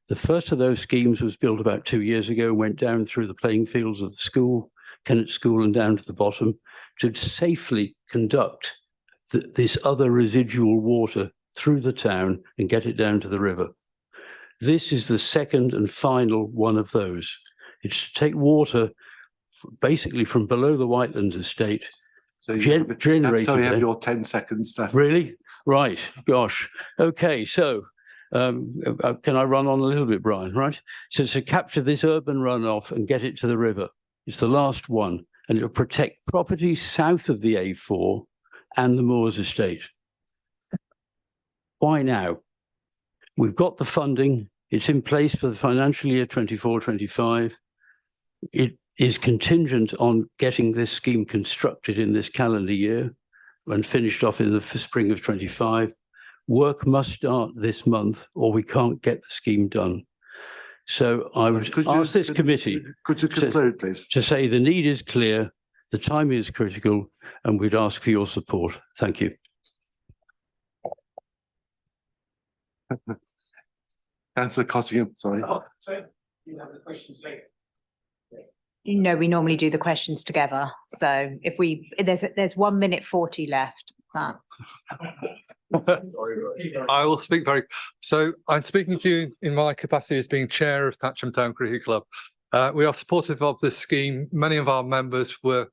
The first of those schemes was built about 2 years ago, went down through the playing fields of the school, Kennett School, and down to the bottom to safely conduct this other residual water through the town and get it down to the river. This is the second and final one of those. It's to take water basically from below the Whitelands Estate, so generated. So you have your 10 seconds left. Really? Right. Gosh. Okay. So can I run on a little bit, Brian? Right. So to capture this urban runoff and get it to the river, it's the last one, and it will protect properties south of the A4 and the Moors Estate. Why now? We've got the funding. It's in place for the financial year 24-25. It is contingent on getting this scheme constructed in this calendar year and finished off in the spring of 25. Work must start this month or we can't get the scheme done. So I would ask this committee please? To say the need is clear, the time is critical, and we'd ask for your support. Thank you. Councillor Cottingham, sorry. You have the questions later. No, we normally do the questions together. So if there's 1 minute 40 left. I will speak so I'm speaking to you in my capacity as being chair of Thatchum Town Cricket Club. We are supportive of this scheme. Many of our members were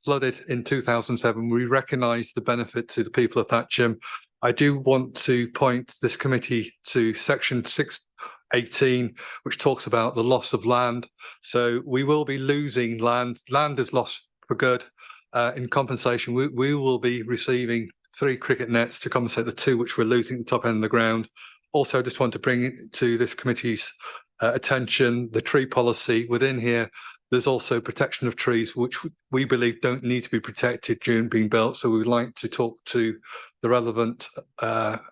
flooded in 2007. We recognise the benefit to the people of Thatchum. I do want to point this committee to section 618, which talks about the loss of land. So we will be losing land. Land is lost for good. In compensation, we will be receiving 3 cricket nets to compensate the 2 which we're losing at the top end of the ground. Also, I just want to bring it to this committee's attention, the tree policy within here. There's also protection of trees, which we believe don't need to be protected during being built. So we would like to talk to the relevant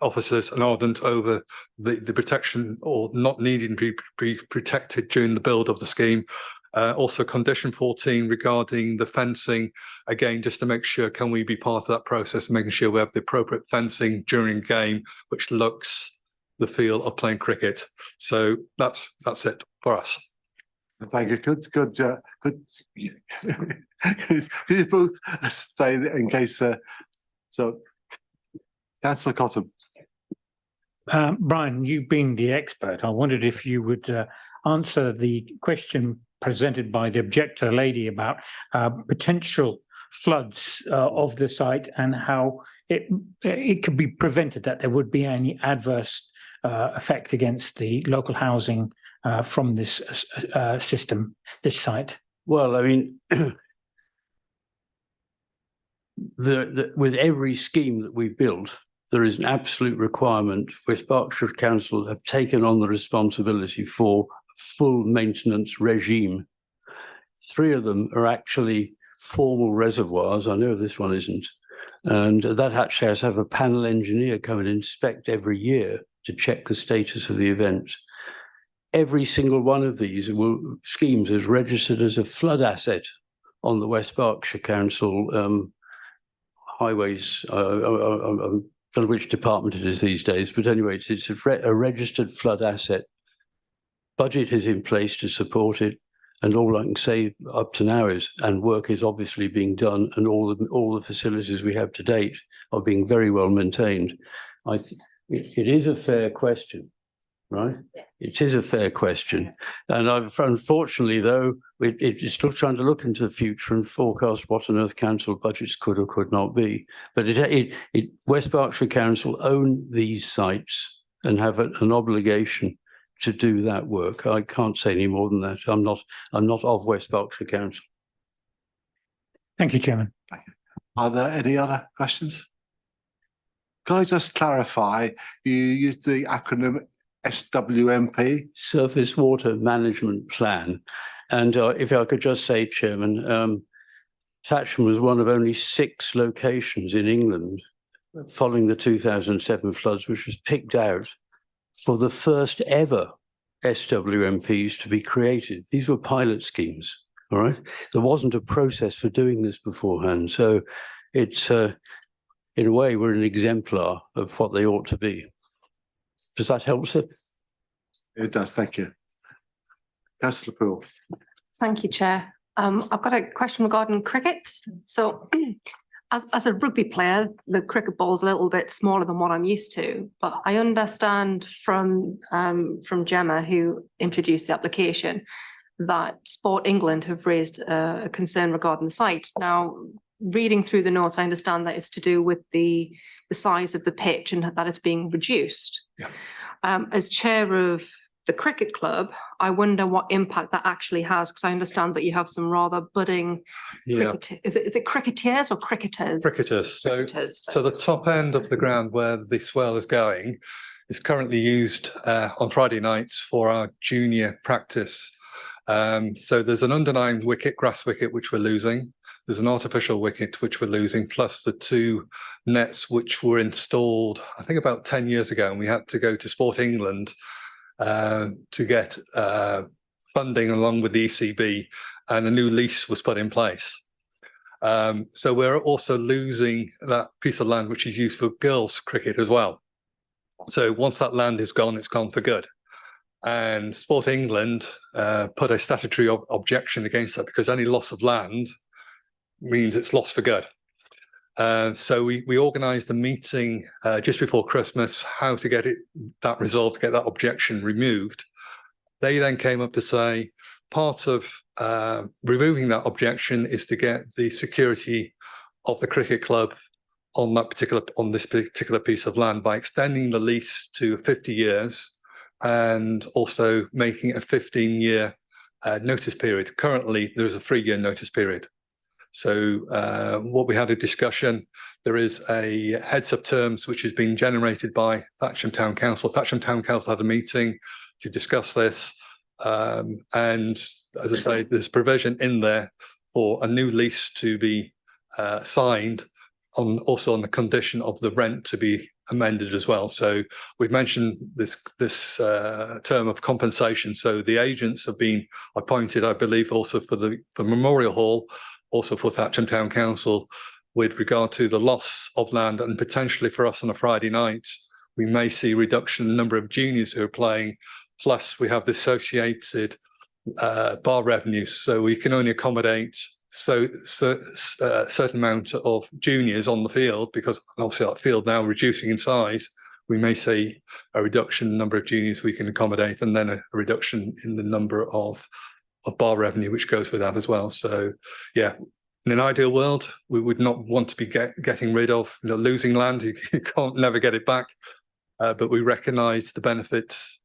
officers and Ardent over the protection or not needing to be protected during the build of the scheme. Also condition 14 regarding the fencing, again, just to make sure, can we be part of that process, making sure we have the appropriate fencing during game, which looks the feel of playing cricket. So that's it for us. Thank you. Could you both say that in case, so Councillor Cotton. Brian, you've been the expert. I wondered if you would answer the question presented by the objector lady about potential floods of the site and how it could be prevented, that there would be any adverse effect against the local housing from this system, this site? Well, I mean, with every scheme that we've built, there is an absolute requirement. West Berkshire Council have taken on the responsibility for a full maintenance regime. 3 of them are actually formal reservoirs. I know this one isn't. And that actually has to have a panel engineer come and inspect every year to check the status of the event. Every single one of these schemes is registered as a flood asset on the West Berkshire Council highways. I don't know which department it is these days, but anyway, it's a registered flood asset. Budget is in place to support it, and all I can say up to now is, and work is obviously being done, and all the facilities we have to date are being very well maintained. It is a fair question, right? Yeah. It is a fair question, and unfortunately, though, it's still trying to look into the future and forecast what on earth council budgets could or could not be. But West Berkshire Council own these sites and have an obligation to do that work. I can't say any more than that. I'm not of West Berkshire Council. Thank you, Chairman. Thank you. Are there any other questions? Can I just clarify, you used the acronym SWMP? Surface Water Management Plan. And if I could just say, Chairman, Thatchum was one of only 6 locations in England following the 2007 floods, which was picked out for the first ever SWMPs to be created. These were pilot schemes, all right? There wasn't a process for doing this beforehand. So it's, in a way, we're an exemplar of what they ought to be. Does that help, sir? It does, thank you. Councillor Poole. Thank you, Chair. I've got a question regarding cricket. So as a rugby player, the cricket ball is a little bit smaller than what I'm used to, but I understand from Gemma, who introduced the application, that Sport England have raised a concern regarding the site. Now, reading through the notes, I understand that it's to do with the size of the pitch and that it's being reduced. Yeah. As chair of the cricket club, I wonder what impact that actually has, because I understand that you have some rather budding is it cricketers or cricketers? Cricketers. So the top end of the ground where the swell is going is currently used on Friday nights for our junior practice. So there's an underlying wicket, grass wicket, which we're losing. There's an artificial wicket, which we're losing, plus the 2 nets, which were installed, I think, about 10 years ago. And we had to go to Sport England to get funding along with the ECB, and a new lease was put in place. So we're also losing that piece of land, which is used for girls' cricket as well. So once that land is gone, it's gone for good. And Sport England put a statutory objection against that, because any loss of land means it's lost for good. So we organised a meeting just before Christmas, how to get that resolved, to get that objection removed. They then came up to say part of removing that objection is to get the security of the cricket club on this particular piece of land by extending the lease to 50 years and also making it a 15-year notice period. Currently, there is a 3-year notice period. So what we had a discussion, there is a heads of terms which has been generated by Thatchum Town Council. Thatchum Town Council had a meeting to discuss this. And as I say, there's provision in there for a new lease to be signed, also on the condition of the rent to be amended as well. So we've mentioned this term of compensation. So the agents have been appointed, I believe, also for Memorial Hall, also for Thatchum Town Council, with regard to the loss of land, and potentially for us on a Friday night, we may see a reduction in the number of juniors who are playing. Plus, we have the associated bar revenues, so we can only accommodate a certain amount of juniors on the field, because obviously that field now reducing in size. We may see a reduction in the number of juniors we can accommodate, and then a reduction in the number of bar revenue, which goes with that as well. So, yeah, In an ideal world, we would not want to be getting rid of, losing land. You can't never get it back. But we recognise the benefits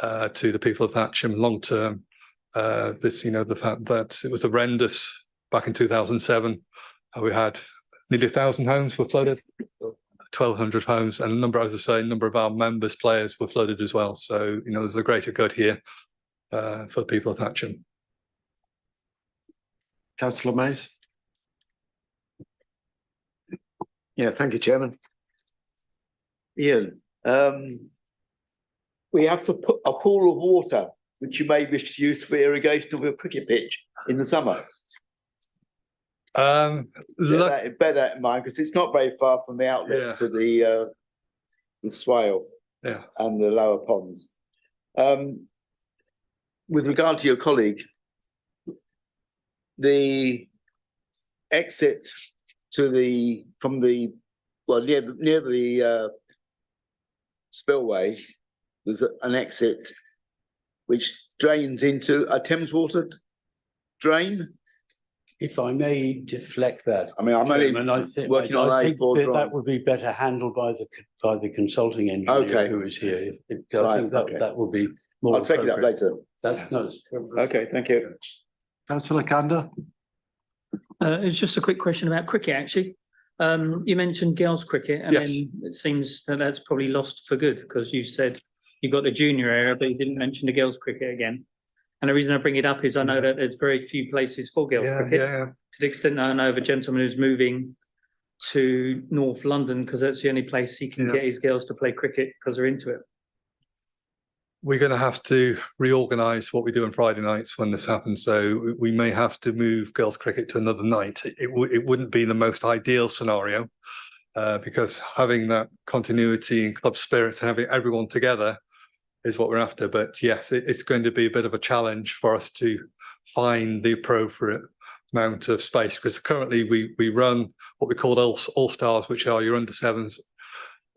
to the people of Thatchum long term. The fact that it was horrendous back in 2007. We had nearly 1,000 homes were flooded, 1,200 homes, and a number of our members, players were flooded as well. So, there's a greater good here for the people of Thatchum. Councillor Mays. Yeah, thank you, Chairman. Ian, we have a pool of water which you may wish to use for irrigation of your cricket pitch in the summer. Bear that in mind, because it's not very far from the outlet to the swale and the lower ponds. With regard to your colleague, the exit to near the spillway, there's an exit which drains into a Thames water drain. If I may deflect that. I mean, I'm only working on I think that would be better handled by the consulting engineer who is here. I think that will be more. I'll take it up later. Okay, thank you. Councillor Kanda. It's just a quick question about cricket, actually. You mentioned girls' cricket, and then it seems that that's probably lost for good, because you said you got the junior area, but you didn't mention the girls' cricket again. And the reason I bring it up is I know that there's very few places for girls' cricket. To the extent that I know of a gentleman who's moving to North London because that's the only place he can get his girls to play cricket because they're into it. We're going to have to reorganise what we do on Friday nights when this happens. So we may have to move girls' cricket to another night. It wouldn't be the most ideal scenario because having that continuity and club spirit and having everyone together is what we're after. But yes, it's going to be a bit of a challenge for us to find the appropriate amount of space, because currently we run what we call all-stars, which are your under sevens.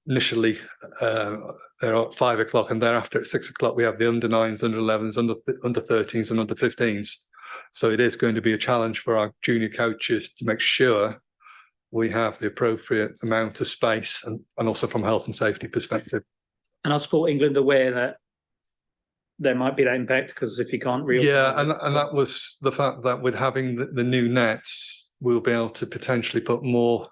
Initially, they're at 5 o'clock, and thereafter at 6 o'clock, we have the under 9s, under 11s, under 13s, and under 15s. So it is going to be a challenge for our junior coaches to make sure we have the appropriate amount of space, and also from a health and safety perspective. And are Sport England aware that there might be that impact, because if you can't and that was the fact that with having the new nets, we'll be able to potentially put more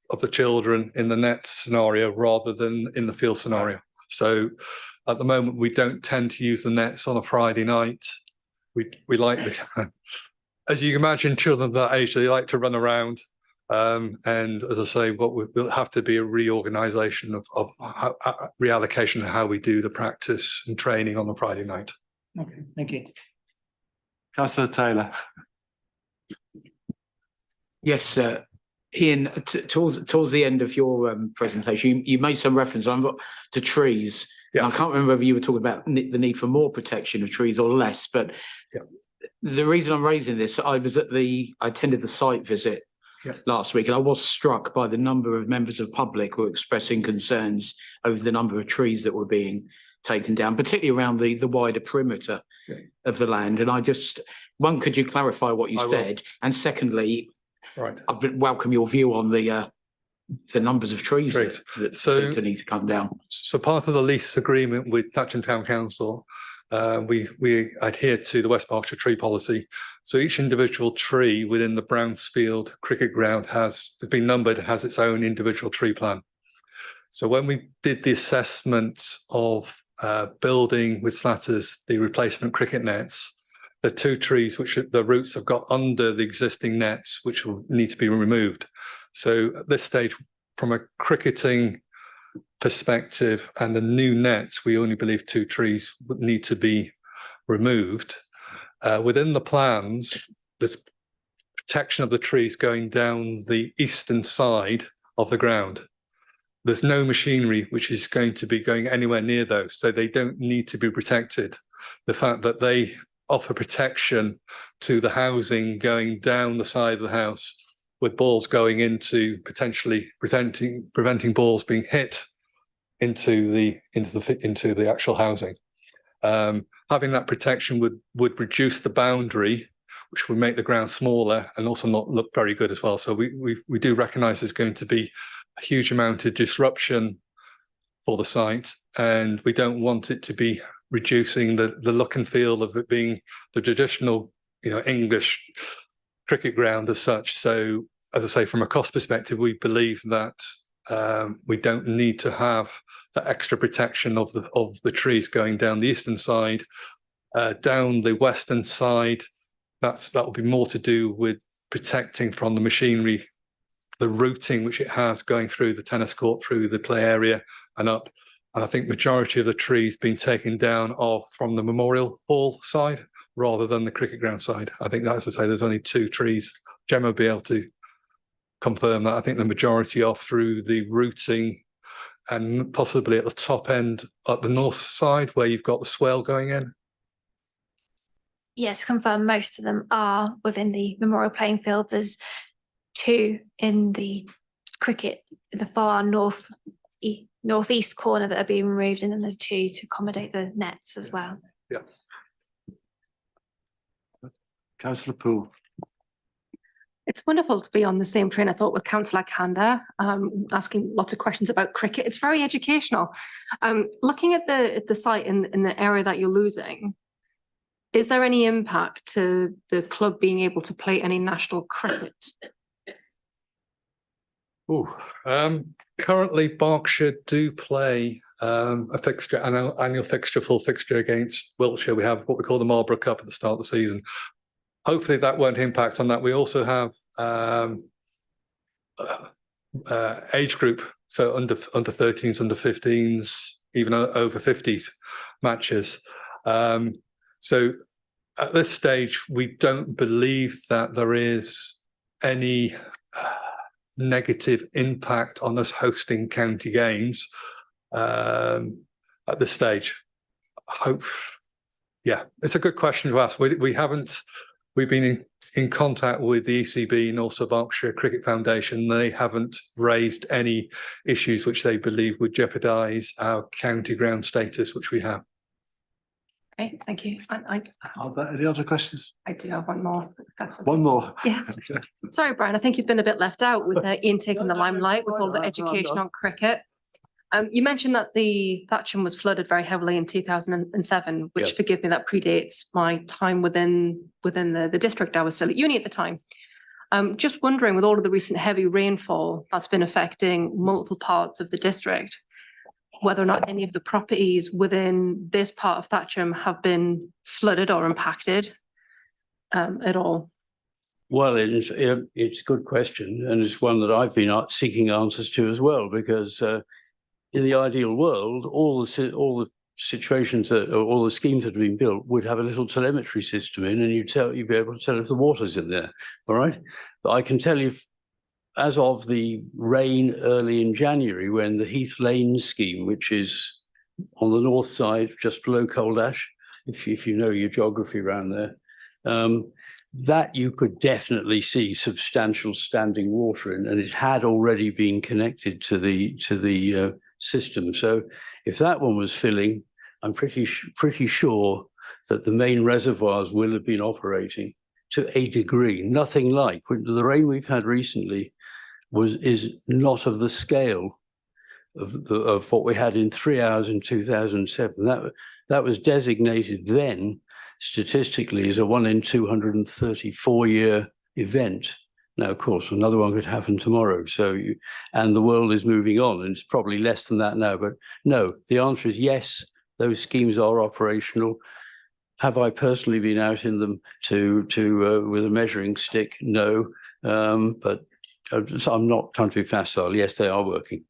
of the children in the net scenario rather than in the field scenario. So at the moment, we don't tend to use the nets on a Friday night. We like the, as you can imagine, children of that age, they like to run around. And as I say, what will have to be a reorganisation of reallocation of how we do the practice and training on a Friday night. Okay, thank you. Councillor Taylor. Yes, Ian, towards the end of your presentation, you made some reference to trees. Yes. I can't remember whether you were talking about the need for more protection of trees or less, but the reason I'm raising this, I attended the site visit last week, and I was struck by the number of members of public who were expressing concerns over the number of trees that were being taken down, particularly around the wider perimeter of the land. And one, could you clarify what you said? And secondly, I'd welcome your view on the numbers of trees that need to come down. So part of the lease agreement with Thatchum Town Council, we adhere to the West Berkshire tree policy. So each individual tree within the Brownsfield cricket ground has been numbered, has its own individual tree plan. So when we did the assessment of building with Slatters the replacement cricket nets, the 2 trees which the roots have got under the existing nets, which will need to be removed. So at this stage, from a cricketing perspective and the new nets, we only believe 2 trees would need to be removed. Within the plans, there's protection of the trees going down the eastern side of the ground. There's no machinery which is going to be going anywhere near those, so they don't need to be protected. The fact that they offer protection to the housing going down the side of the house, with balls going into potentially preventing balls being hit into the actual housing. Having that protection would reduce the boundary which would make the ground smaller and also not look very good as well. So we do recognise there's going to be a huge amount of disruption for the site, and we don't want it to be reducing the look and feel of it being the traditional, English cricket ground as such. So, as I say, from a cost perspective, we believe that we don't need to have that extra protection of the trees going down the eastern side. Down the western side, that will be more to do with protecting from the machinery, the routing which it has going through the tennis court, through the play area and up. And I think majority of the trees being taken down are from the Memorial Hall side rather than the cricket ground side. I think that's to say there's only 2 trees. Gemma will be able to confirm that. I think the majority are through the routing and possibly at the top end at the north side where you've got the swale going in. Yes, confirm most of them are within the Memorial playing field. There's 2 in the cricket, the far northeast corner that are being removed, and then there's 2 to accommodate the nets as well. Yeah. Councillor Poole. It's wonderful to be on the same train, I thought, with Councillor Kanda, asking lots of questions about cricket. It's very educational. Looking at the site in the area that you're losing, is there any impact to the club being able to play any national cricket? Currently, Berkshire do play a fixture, an annual fixture, full fixture against Wiltshire. We have what we call the Marlborough Cup at the start of the season. Hopefully that won't impact on that. We also have age group, so under 13s, under 15s, even over 50s matches. So at this stage, we don't believe that there is any negative impact on us hosting county games at this stage. Yeah, it's a good question to ask. We've been in contact with the ECB and also Berkshire Cricket Foundation. They haven't raised any issues which they believe would jeopardise our county ground status, which we have. Okay, thank you. Are there any other questions? I do have one more. That's okay. One more. Yes. Sorry, Brian, I think you've been a bit left out with Ian taking the limelight with all the education on cricket. You mentioned that the Thatchum was flooded very heavily in 2007, which, forgive me, that predates my time within the district. I was still at uni at the time. Just wondering, with all of the recent heavy rainfall that's been affecting multiple parts of the district, whether or not any of the properties within this part of Thatchum have been flooded or impacted at all. Well, it's a good question, and it's one that I've been seeking answers to as well, because in the ideal world, all the situations that, or all the schemes that have been built would have a little telemetry system in, and you'd be able to tell if the water's in there. All right, but I can tell you, as of the rain early in January, when the Heath Lane scheme, which is on the north side, just below Cold Ash, if you know your geography around there, that you could definitely see substantial standing water in, and it had already been connected to the system. So if that one was filling, I'm pretty sure that the main reservoirs will have been operating to a degree. Nothing like the rain we've had recently is not of the scale of what we had in 3 hours in 2007. That was designated then statistically as a 1 in 234 year event. Now, of course, another one could happen tomorrow. And the world is moving on, and it's probably less than that now. But no, the answer is yes, those schemes are operational. Have I personally been out in them with a measuring stick? No, but so I'm not trying to be facile. Yes, they are working.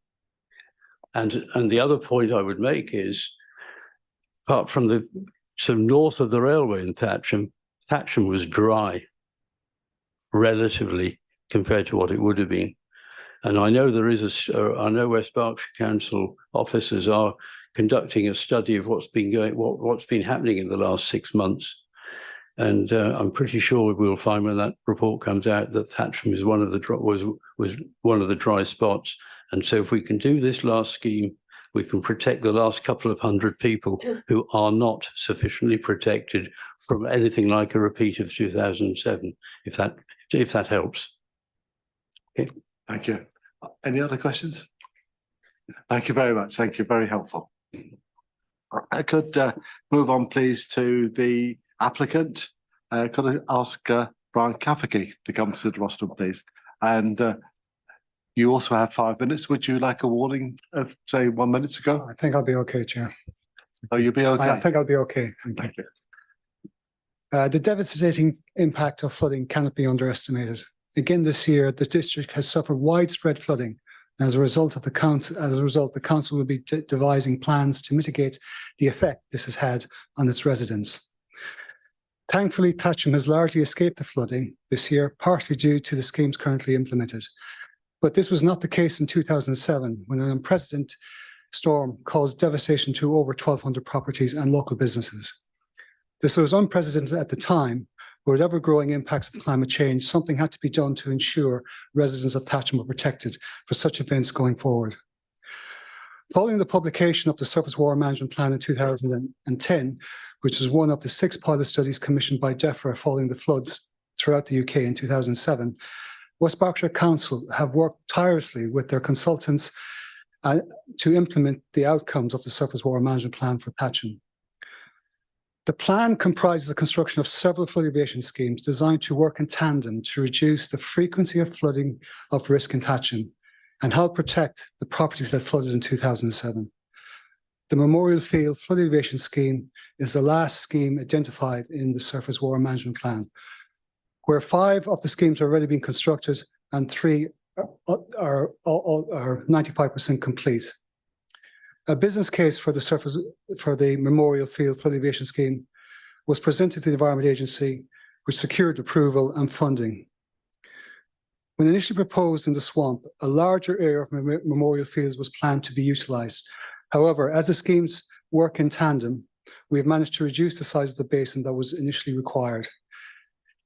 And the other point I would make is, apart from north of the railway in Thatchum was dry, relatively, compared to what it would have been. And I know I know West Berkshire Council officers are conducting a study of what's been happening in the last 6 months. And I'm pretty sure we'll find when that report comes out that Thatchum was one of the dry spots. And so if we can do this last scheme we can protect the last couple of hundred people who are not sufficiently protected from anything like a repeat of 2007, if that helps. Okay. Thank you. Any other questions? Thank you very much. Thank you. Very helpful. I could move on, please, to the applicant. Could I ask Brian Cafferty to come to the rostrum, please? And you also have 5 minutes. Would you like a warning of, say, 1 minute to go? I think I'll be okay, Chair. Oh, you'll be okay? I think I'll be okay. Thank you. The devastating impact of flooding cannot be underestimated. Again, this year, the district has suffered widespread flooding. As a result, the council will be devising plans to mitigate the effect this has had on its residents. Thankfully, Thatchum has largely escaped the flooding this year, partly due to the schemes currently implemented. But this was not the case in 2007, when an unprecedented storm caused devastation to over 1,200 properties and local businesses. This was unprecedented at the time, but with ever-growing impacts of climate change, something had to be done to ensure residents of Thatchum were protected for such events going forward. Following the publication of the Surface Water Management Plan in 2010, which was one of the 6 pilot studies commissioned by DEFRA following the floods throughout the UK in 2007, West Berkshire Council have worked tirelessly with their consultants to implement the outcomes of the Surface Water Management Plan for Thatchum. The plan comprises the construction of several flood alleviation schemes designed to work in tandem to reduce the frequency of flooding of risk in Thatchum and help protect the properties that flooded in 2007. The Memorial Field Flood Alleviation Scheme is the last scheme identified in the Surface Water Management Plan, where 5 of the schemes have already been constructed and 3 are 95% complete. A business case for the Memorial Field Flood Alleviation Scheme was presented to the Environment Agency, which secured approval and funding. When initially proposed in the swamp, a larger area of Memorial Fields was planned to be utilised. However, as the schemes work in tandem, we have managed to reduce the size of the basin that was initially required.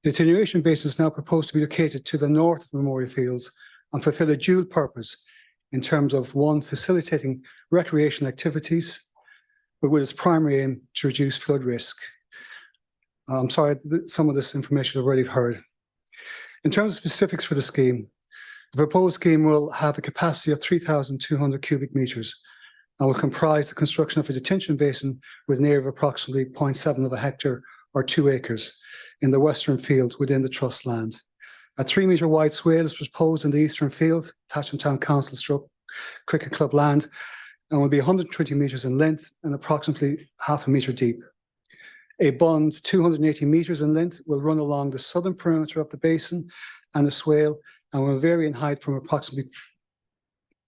The attenuation basin is now proposed to be located to the north of Memorial Fields and fulfil a dual purpose in terms of, 1, facilitating recreational activities, but with its primary aim to reduce flood risk. I'm sorry, some of this information I've already heard. In terms of specifics for the scheme, the proposed scheme will have a capacity of 3,200 cubic metres and will comprise the construction of a detention basin with an area of approximately 0.7 of a hectare or 2 acres in the western field within the trust land. A 3-metre wide swale is proposed in the eastern field, Thatchum Town Council stroke Cricket Club land, and will be 120 metres in length and approximately half a metre deep. A bund 280 metres in length will run along the southern perimeter of the basin and the swale and will vary in height from approximately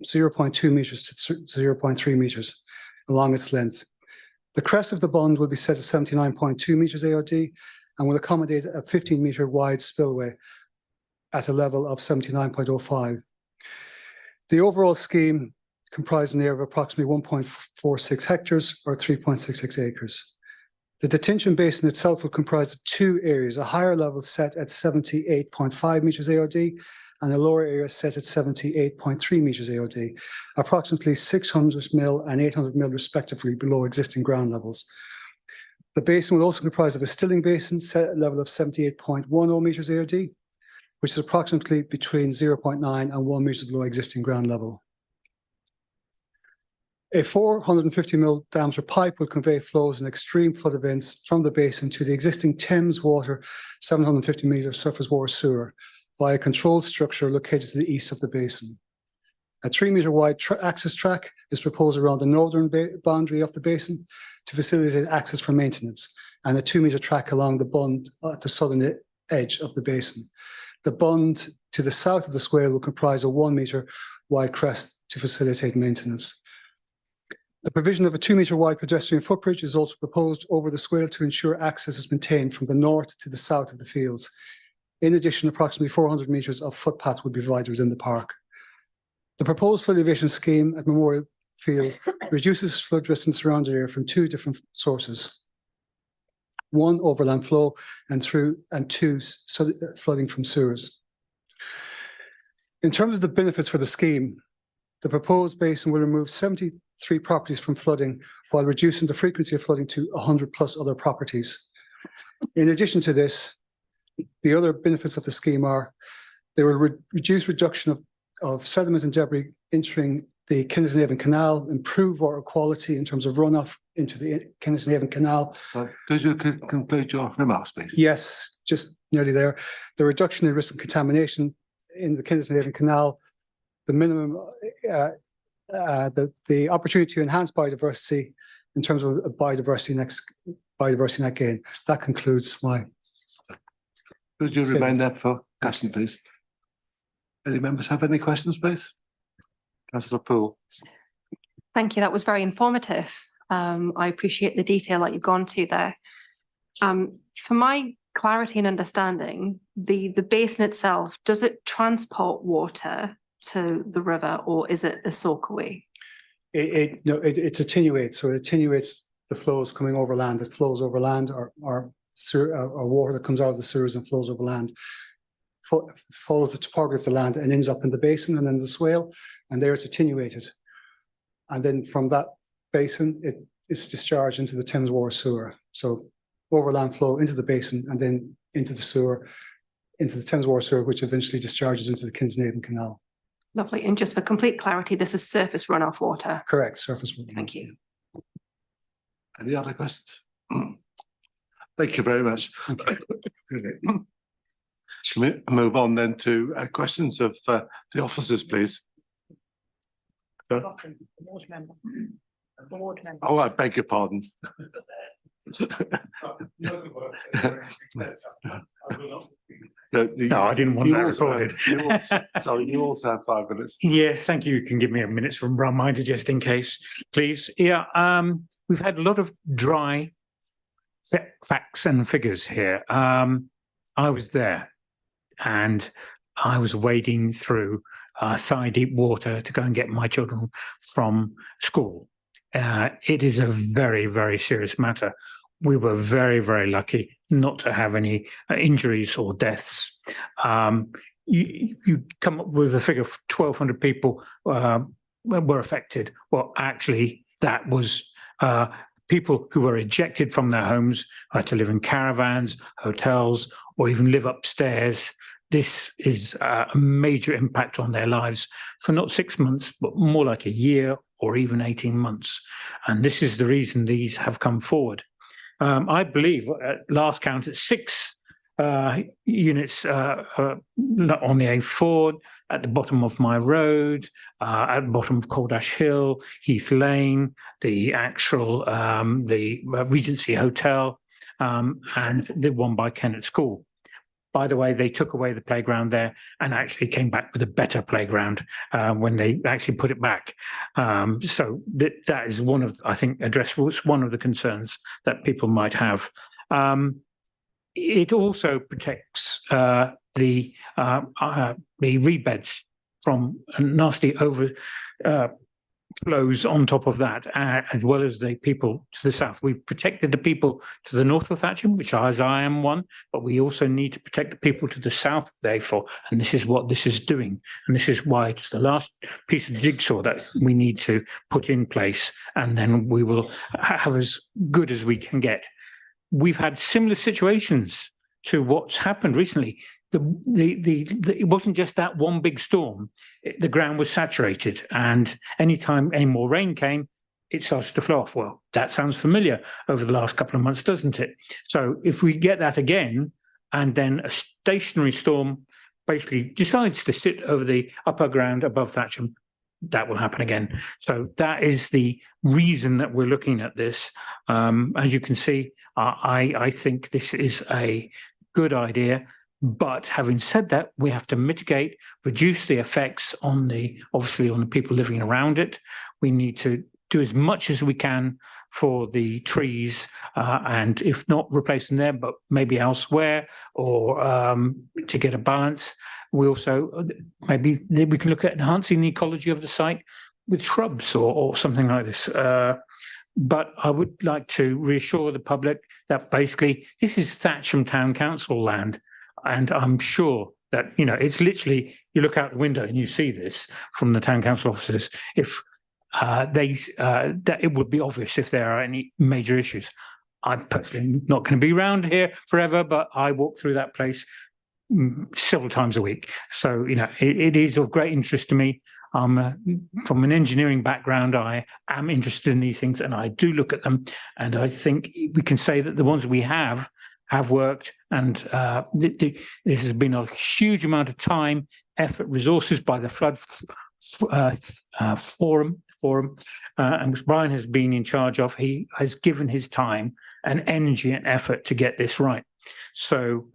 0.2 metres to 0.3 metres along its length. The crest of the bund will be set at 79.2 metres AOD and will accommodate a 15-metre wide spillway at a level of 79.05. The overall scheme comprises an area of approximately 1.46 hectares or 3.66 acres. The detention basin itself will comprise of 2 areas, a higher level set at 78.5 metres AOD and a lower area set at 78.3 metres AOD, approximately 600 mil and 800 mil respectively below existing ground levels. The basin will also comprise of a stilling basin set at a level of 78.10 metres AOD, which is approximately between 0.9 and 1 metre below existing ground level. A 450 mil diameter pipe will convey flows in extreme flood events from the basin to the existing Thames Water 750 metre surface water sewer via a controlled structure located to the east of the basin. A 3-metre wide access track is proposed around the northern boundary of the basin to facilitate access for maintenance, and a 2-metre track along the bund at the southern edge of the basin. The bund to the south of the swale will comprise a 1-metre wide crest to facilitate maintenance. The provision of a 2-metre wide pedestrian footbridge is also proposed over the swale to ensure access is maintained from the north to the south of the fields. In addition, approximately 400 metres of footpath will be provided within the park. The proposed flood alleviation scheme at Memorial Field reduces flood risk in the surrounding area from 2 different sources. 1, overland flow, and 2, flooding from sewers. In terms of the benefits for the scheme, the proposed basin will remove 70 3 properties from flooding while reducing the frequency of flooding to 100 plus other properties. In addition to this, the other benefits of the scheme are they will reduce reduction of sediment and debris entering the Kinnerton Canal, improve water quality in terms of runoff into the Kinnerton Canal. So could you conclude your remarks, please? Yes, just nearly there. The reduction in risk of contamination in the Kinnerton Canal, the minimum, the opportunity to enhance biodiversity in terms of biodiversity net gain. That concludes my. Could you remain there for question, please? Any members have any questions, please? Councillor Poole. Thank you. That was very informative. I appreciate the detail that you've gone to there. For my clarity and understanding, the basin itself, does it transport water to the river or is it a soakaway? No, it attenuates. So it attenuates the flows coming over land. It flows over land or water that comes out of the sewers and flows over land. Follows the topography of the land and ends up in the basin and then the swale, and there it's attenuated. And then from that basin, it is discharged into the Thames Water sewer. So overland flow into the basin and then into the sewer, into the Thames Water sewer, which eventually discharges into the Kinsnavon Canal. Lovely. And just for complete clarity, this is surface runoff water. Correct, surface runoff. Thank you. Any other questions? Thank you very much. Shall we move on then to questions of the officers, please? Board member. Oh, I beg your pardon. No, I didn't want that recorded. Sorry, you also have 5 minutes. Yes, thank you. You can give me a minute from reminder just in case, please. Yeah, we've had a lot of dry facts and figures here. I was there and I was wading through thigh-deep water to go and get my children from school. It is a very, very serious matter. We were very, very lucky not to have any injuries or deaths. You come up with a figure of 1,200 people were affected. Well, actually, that was people who were ejected from their homes, had to live in caravans, hotels, or even live upstairs. This is a major impact on their lives for not 6 months, but more like a year or even 18 months. And this is the reason these have come forward. I believe at last count, it's 6 units on the A4, at the bottom of my road, at the bottom of Caldash Hill, Heath Lane, the actual the Regency Hotel, and the one by Kennett School. By the way, they took away the playground there and actually came back with a better playground when they actually put it back. So that is one of, I think, one of the concerns that people might have. It also protects the rebeds from nasty overflows on top of that, as well as the people to the south. We've protected the people to the north of Thatchum, which I am one, but we also need to protect the people to the south, therefore, and this is what this is doing. And this is why it's the last piece of jigsaw that we need to put in place, and then we will have as good as we can get. We've had similar situations to what's happened recently. It wasn't just that one big storm. The ground was saturated, and anytime any more rain came, it started to flow off. Well, that sounds familiar over the last couple of months, doesn't it? So if we get that again, and then a stationary storm basically decides to sit over the upper ground above Thatchum, that will happen again. So that is the reason that we're looking at this. As you can see, I think this is a good idea. But having said that, we have to mitigate, reduce the effects on obviously on the people living around it. We need to do as much as we can for the trees, and if not replace them there, but maybe elsewhere, or to get a balance. We also, maybe we can look at enhancing the ecology of the site with shrubs or something like this. But I would like to reassure the public that basically this is Thatchum Town Council land. And I'm sure that, it's literally, you look out the window and you see this from the town council offices. If that it would be obvious if there are any major issues. I'm personally not going to be around here forever, but I walk through that place several times a week. So, it is of great interest to me. From an engineering background, I am interested in these things and I do look at them. And I think we can say that the ones we have worked. And this has been a huge amount of time, effort, resources by the flood forum, and which Brian has been in charge of. He has given his time and energy and effort to get this right. So,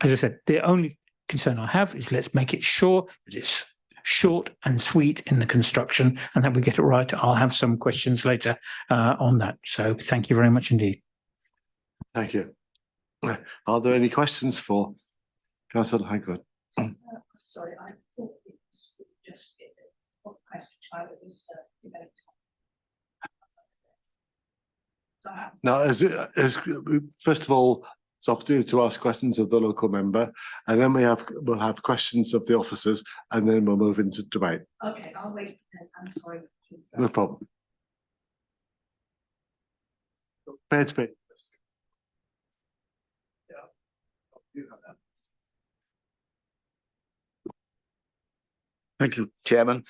as I said, the only concern I have is let's make it sure that it's short and sweet in the construction and that we get it right. I'll have some questions later on that. So thank you very much indeed. Thank you. Are there any questions for Councillor Hankwood? Sorry, I thought it was just what question I was debating. Now, first of all, it's opportunity to ask questions of the local member, and then we'll have questions of the officers, and then we'll move into debate. Okay, I'll wait. I'm sorry. No problem. Bear to be. Thank you, Chairman.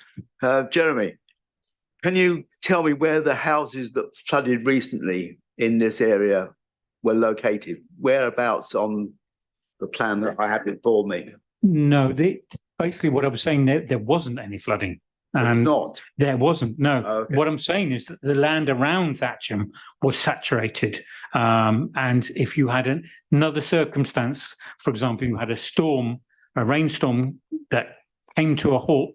Jeremy, can you tell me where the houses that flooded recently in this area were located? Whereabouts on the plan that I had before me? No, basically what I was saying, there wasn't any flooding. And not? There wasn't, no. Okay. What I'm saying is that the land around Thatchum was saturated. And if you had another circumstance, for example, you had a rainstorm that came to a halt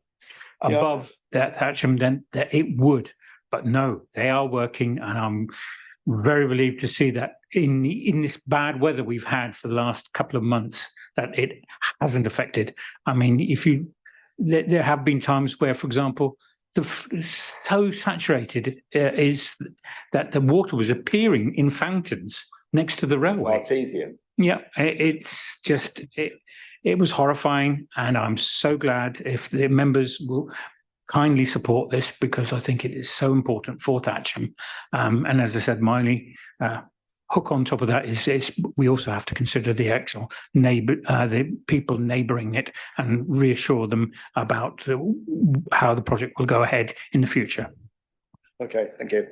above that Thatchum, then it would. But no, they are working, and I'm very relieved to see that in this bad weather we've had for the last couple of months, that it hasn't affected. I mean, there have been times where, for example, so saturated is that the water was appearing in fountains next to the railway. It's artesian. Yeah, it's just it was horrifying, and I'm so glad if the members will kindly support this, because I think it is so important for Thatchum. And as I said, my only hook on top of that is we also have to consider the actual the people neighbouring it, and reassure them about how the project will go ahead in the future. Okay, thank you.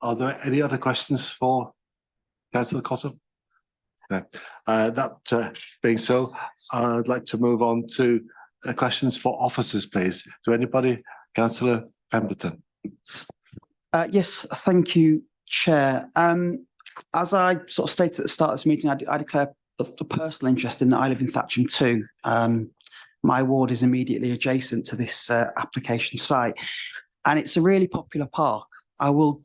Are there any other questions for Councillor Cottam? No. That being so, I'd like to move on to questions for officers, please. To anybody? Councillor Pemberton. Yes, thank you, Chair. As I sort of stated at the start of this meeting, I declare a personal interest in that. I live in Thatchum too. My ward is immediately adjacent to this application site, and it's a really popular park. I will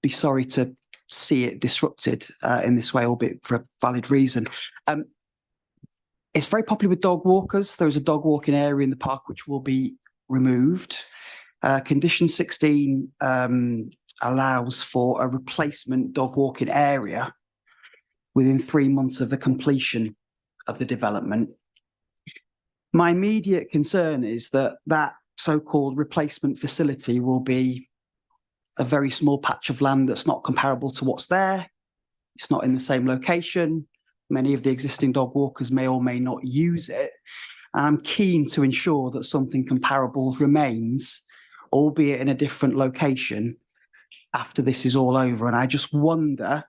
be sorry to see it disrupted in this way, albeit for a valid reason. It's very popular with dog walkers. There is a dog walking area in the park which will be removed. Condition 16 allows for a replacement dog walking area within 3 months of the completion of the development. My immediate concern is that that so-called replacement facility will be a very small patch of land that's not comparable to what's there. It's not in the same location. Many of the existing dog walkers may or may not use it. And I'm keen to ensure that something comparable remains, albeit in a different location, after this is all over. And I just wonder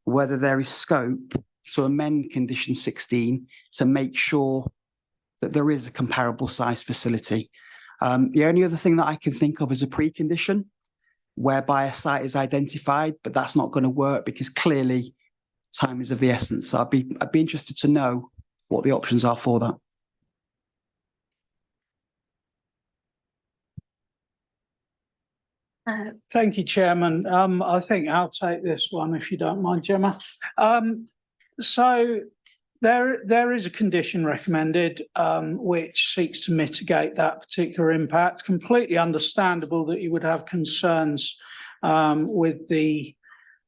whether there is scope to amend condition 16 to make sure that there is a comparable size facility. The only other thing that I can think of is a precondition whereby a site is identified, but that's not going to work because clearly time is of the essence. So I'd be interested to know what the options are for that. Thank you, Chairman. I think I'll take this one if you don't mind, Gemma. So there is a condition recommended which seeks to mitigate that particular impact. Completely understandable that you would have concerns with the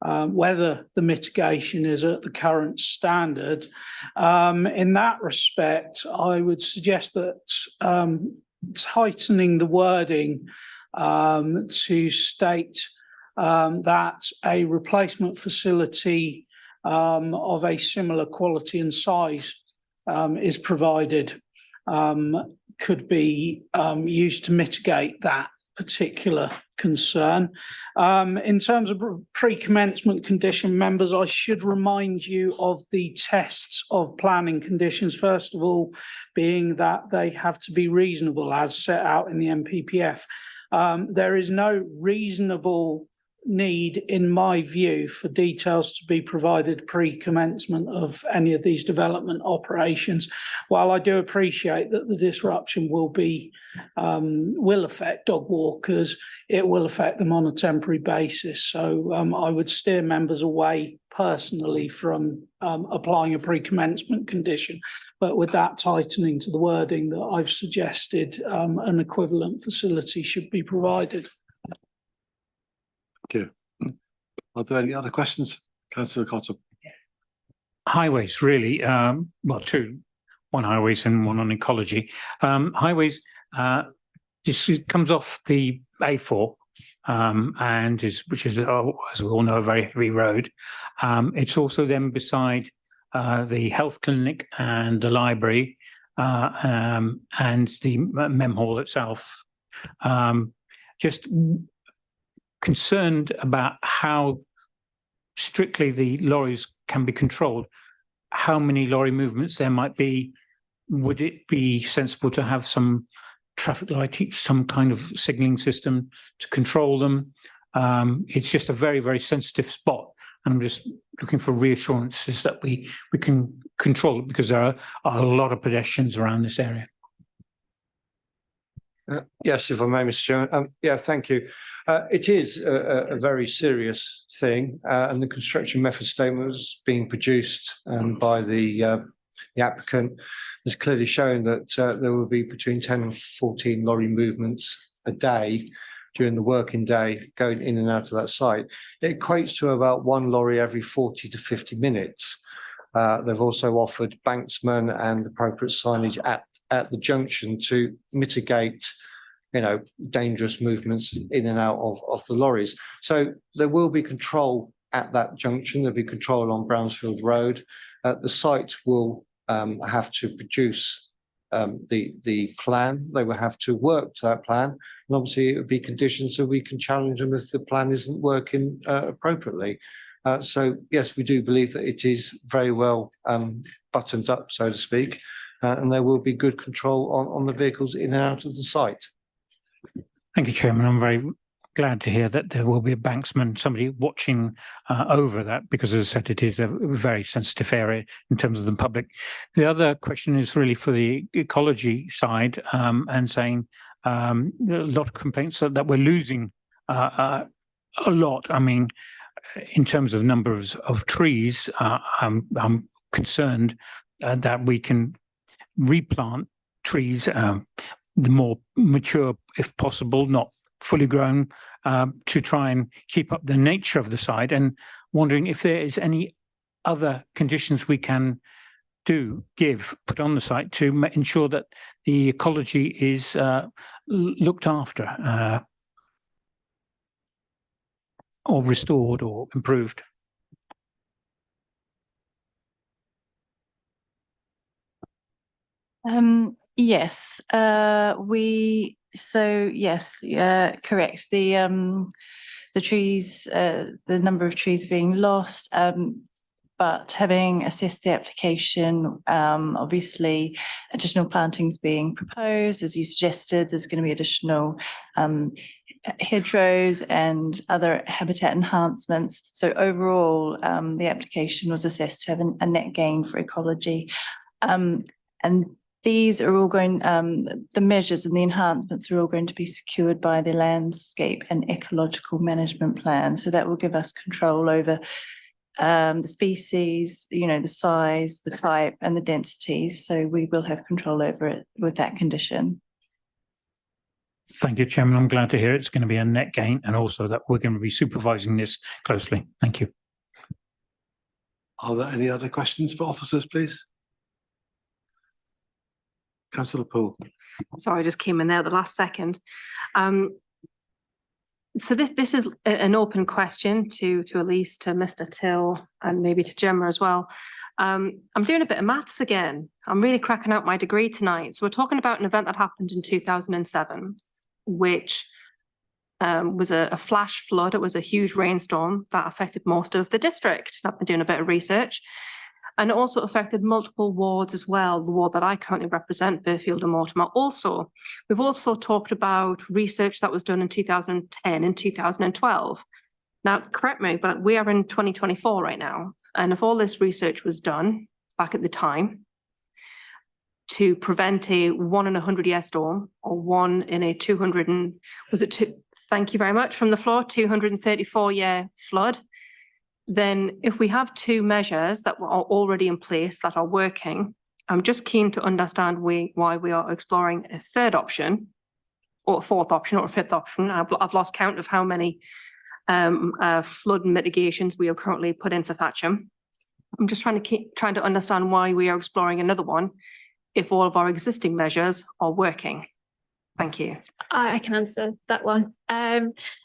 whether the mitigation is at the current standard. In that respect, I would suggest that tightening the wording to state that a replacement facility of a similar quality and size is provided, could be used to mitigate that particular concern. In terms of pre-commencement condition, members, I should remind you of the tests of planning conditions. First of all, being that they have to be reasonable as set out in the MPPF. There is no reasonable need, in my view, for details to be provided pre-commencement of any of these development operations. While I do appreciate that the disruption will affect dog walkers, it will affect them on a temporary basis. So I would steer members away personally from applying a pre-commencement condition, but with that tightening to the wording that I've suggested, an equivalent facility should be provided. Thank you. Are there any other questions? Councillor Cotter. Highways, really, well, two, one highways and one on ecology. Highways, this comes off the A4 which is, as we all know, a very heavy road. It's also then beside the health clinic and the library and the Mem Hall itself. Just concerned about how strictly the lorries can be controlled, how many lorry movements there might be. Would it be sensible to have some traffic light, some kind of signalling system to control them? It's just a very, very sensitive spot. And I'm just looking for reassurances that we can control it, because there are a lot of pedestrians around this area. Yes, if I may, Mr. Chairman. Yeah, thank you. It is a very serious thing, and the construction method statement was being produced by the applicant has clearly shown that there will be between 10 and 14 lorry movements a day during the working day going in and out of that site. It equates to about one lorry every 40 to 50 minutes. They've also offered banksmen and appropriate signage at the junction to mitigate, dangerous movements in and out of the lorries. So there will be control at that junction. There'll be control on Brownsfield Road. The site will have to produce the plan. They will have to work to that plan. And obviously it would be conditions so we can challenge them if the plan isn't working appropriately. So yes, we do believe that it is very well buttoned up, so to speak, and there will be good control on the vehicles in and out of the site. Thank you, Chairman. I'm very glad to hear that there will be a banksman, somebody watching over that, because as I said, it is a very sensitive area in terms of the public. The other question is really for the ecology side, and saying there are a lot of complaints that we're losing a lot. I mean, in terms of numbers of trees, I'm concerned that we can replant trees, the more mature, if possible, not fully grown, to try and keep up the nature of the site, and wondering if there is any other conditions we can put on the site to ensure that the ecology is looked after or restored or improved. Yes, correct. The trees, the number of trees being lost, but having assessed the application, obviously additional plantings being proposed, as you suggested. There's going to be additional hedgerows and other habitat enhancements. So overall, the application was assessed to have a net gain for ecology, and these are all going, the measures and the enhancements are all going to be secured by the landscape and ecological management plan. So that will give us control over the species, the size, the type and the densities. So we will have control over it with that condition. Thank you, Chairman. I'm glad to hear it's going to be a net gain, and also that we're going to be supervising this closely. Thank you. Are there any other questions for officers, please? Councillor Poole. Sorry, I just came in there at the last second. So this is an open question to Elise, to Mr. Till, and maybe to Gemma as well. I'm doing a bit of maths again. I'm really cracking out my degree tonight. So we're talking about an event that happened in 2007, which was a flash flood. It was a huge rainstorm that affected most of the district. I've been doing a bit of research. And it also affected multiple wards as well, the ward that I currently represent, Burfield and Mortimer. Also, we've also talked about research that was done in 2010 and 2012. Now, correct me, but we are in 2024 right now. And if all this research was done back at the time to prevent a 1 in 100 year storm, or 1 in a 200 and, was it two? Thank you very much from the floor, 234 year flood, then if we have two measures that are already in place that are working, I'm just keen to understand why we are exploring a third option, or a fourth option, or a fifth option. I've lost count of how many flood mitigations we have currently put in for Thatchum. I'm just trying to understand why we are exploring another one if all of our existing measures are working. Thank you. I can answer that one.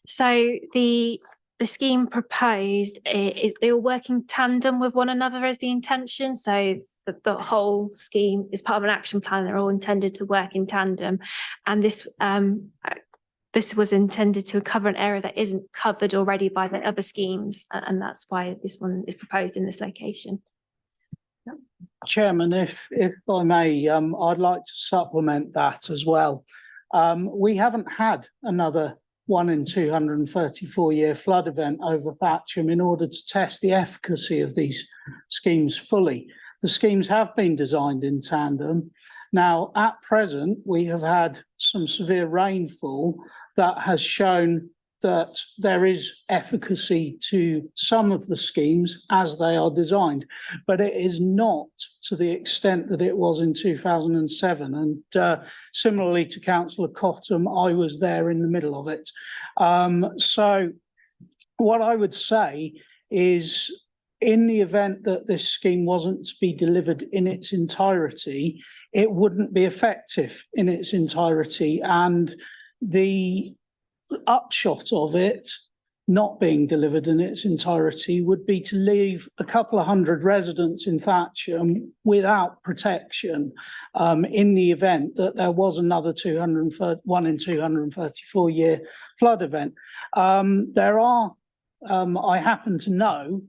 So the scheme proposed, they all work in tandem with one another as the intention. So the whole scheme is part of an action plan. They're all intended to work in tandem. And this was intended to cover an area that isn't covered already by the other schemes. And that's why this one is proposed in this location. Chairman, if I may, I'd like to supplement that as well. We haven't had another 1 in 234 year flood event over Thatchum in order to test the efficacy of these schemes fully. The schemes have been designed in tandem. Now, at present, we have had some severe rainfall that has shown that there is efficacy to some of the schemes as they are designed, but it is not to the extent that it was in 2007. And similarly to Councillor Cottam, I was there in the middle of it. So what I would say is, in the event that this scheme wasn't to be delivered in its entirety, it wouldn't be effective in its entirety. And the upshot of it not being delivered in its entirety would be to leave a couple of hundred residents in Thatchum without protection in the event that there was another 1 in 234 year flood event. There are, I happen to know,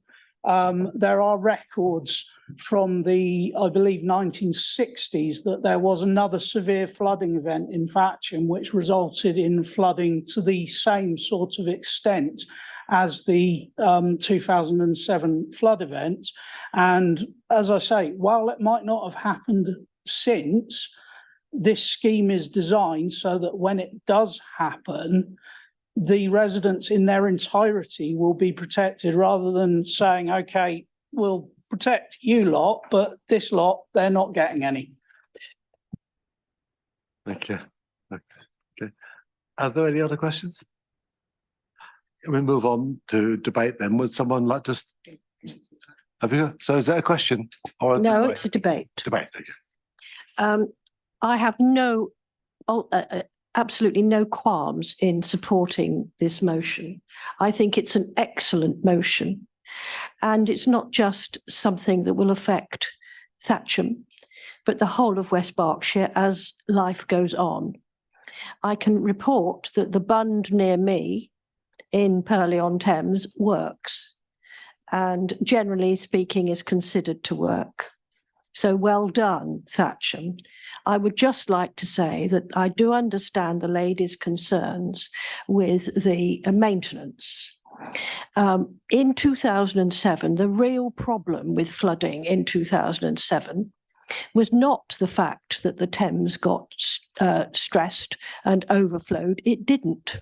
there are records from the, I believe, 1960s that there was another severe flooding event in Thatchum which resulted in flooding to the same sort of extent as the 2007 flood event. And as I say, while it might not have happened since, this scheme is designed so that when it does happen, the residents in their entirety will be protected, rather than saying, okay, we'll protect you lot, but this lot, they're not getting any. Thank you. Okay. Are there any other questions? Can we move on to debate then? Would someone like to? Have you? So is that a question or a No, debate? it's a debate. Debate. Okay. I have absolutely no qualms in supporting this motion. I think it's an excellent motion. And it's not just something that will affect Thatchum, but the whole of West Berkshire as life goes on. I can report that the bund near me in Purley-on-Thames works, and generally speaking is considered to work. So well done, Thatchum. I would just like to say that I do understand the lady's concerns with the maintenance. In 2007, the real problem with flooding in 2007 was not the fact that the Thames got stressed and overflowed. It didn't.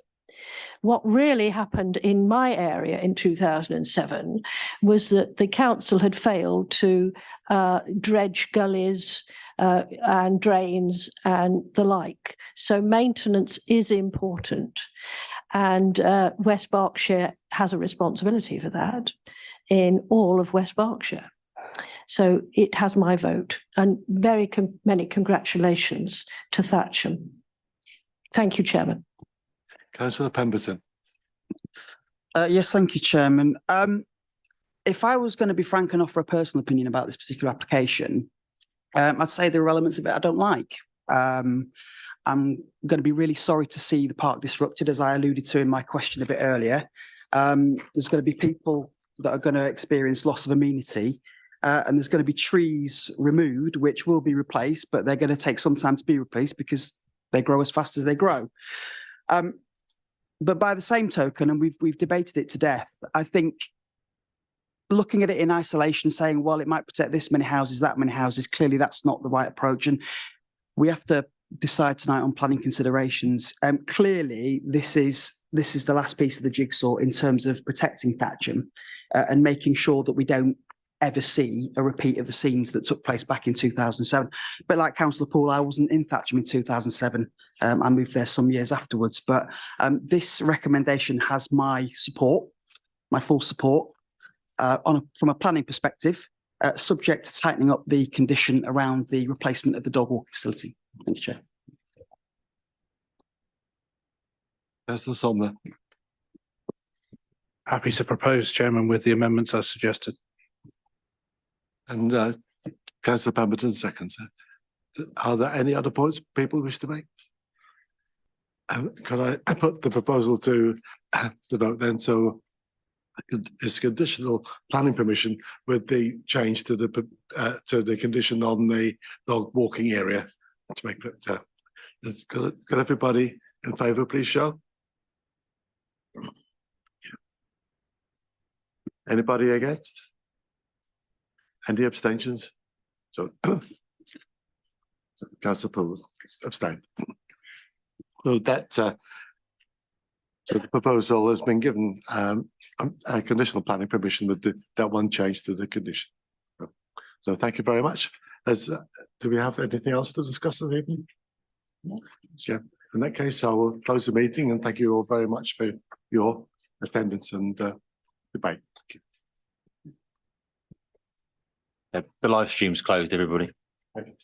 What really happened in my area in 2007 was that the council had failed to dredge gullies and drains and the like. So maintenance is important. And West Berkshire has a responsibility for that in all of West Berkshire. So it has my vote, and very many congratulations to Thatchum. Thank you, Chairman. Councillor Pemberton. Yes, thank you, Chairman. If I was going to be frank and offer a personal opinion about this particular application, I'd say there are elements of it I don't like. I'm going to be really sorry to see the park disrupted, as I alluded to in my question a bit earlier. There's going to be people that are going to experience loss of amenity, and there's going to be trees removed, which will be replaced, but they're going to take some time to be replaced because they grow as fast as they grow. But by the same token, and we've debated it to death, I think looking at it in isolation, saying, well, it might protect this many houses, that many houses, clearly that's not the right approach. And we have to decide tonight on planning considerations. Clearly, this is the last piece of the jigsaw in terms of protecting Thatchum and making sure that we don't ever see a repeat of the scenes that took place back in 2007. But like Councillor Poole, I wasn't in Thatchum in 2007. I moved there some years afterwards. But this recommendation has my support, my full support, from a planning perspective, subject to tightening up the condition around the replacement of the dog walking facility. Thank you, Chair. Councillor Somner. Happy to propose, Chairman, with the amendments as suggested. And Councillor Pemberton seconds. Are there any other points people wish to make? Could I put the proposal to the vote then? So it's conditional planning permission with the change to the condition on the dog walking area to make that. Could everybody in favour please show? Anybody against? Any abstentions? So, Councillor Poole abstain. So that so the proposal has been given a conditional planning permission with that one change to the condition. So thank you very much. Do we have anything else to discuss this evening? Yeah. In that case, I will close the meeting and thank you all very much for your attendance and debate. Thank you. The live stream's closed, everybody. Thank you.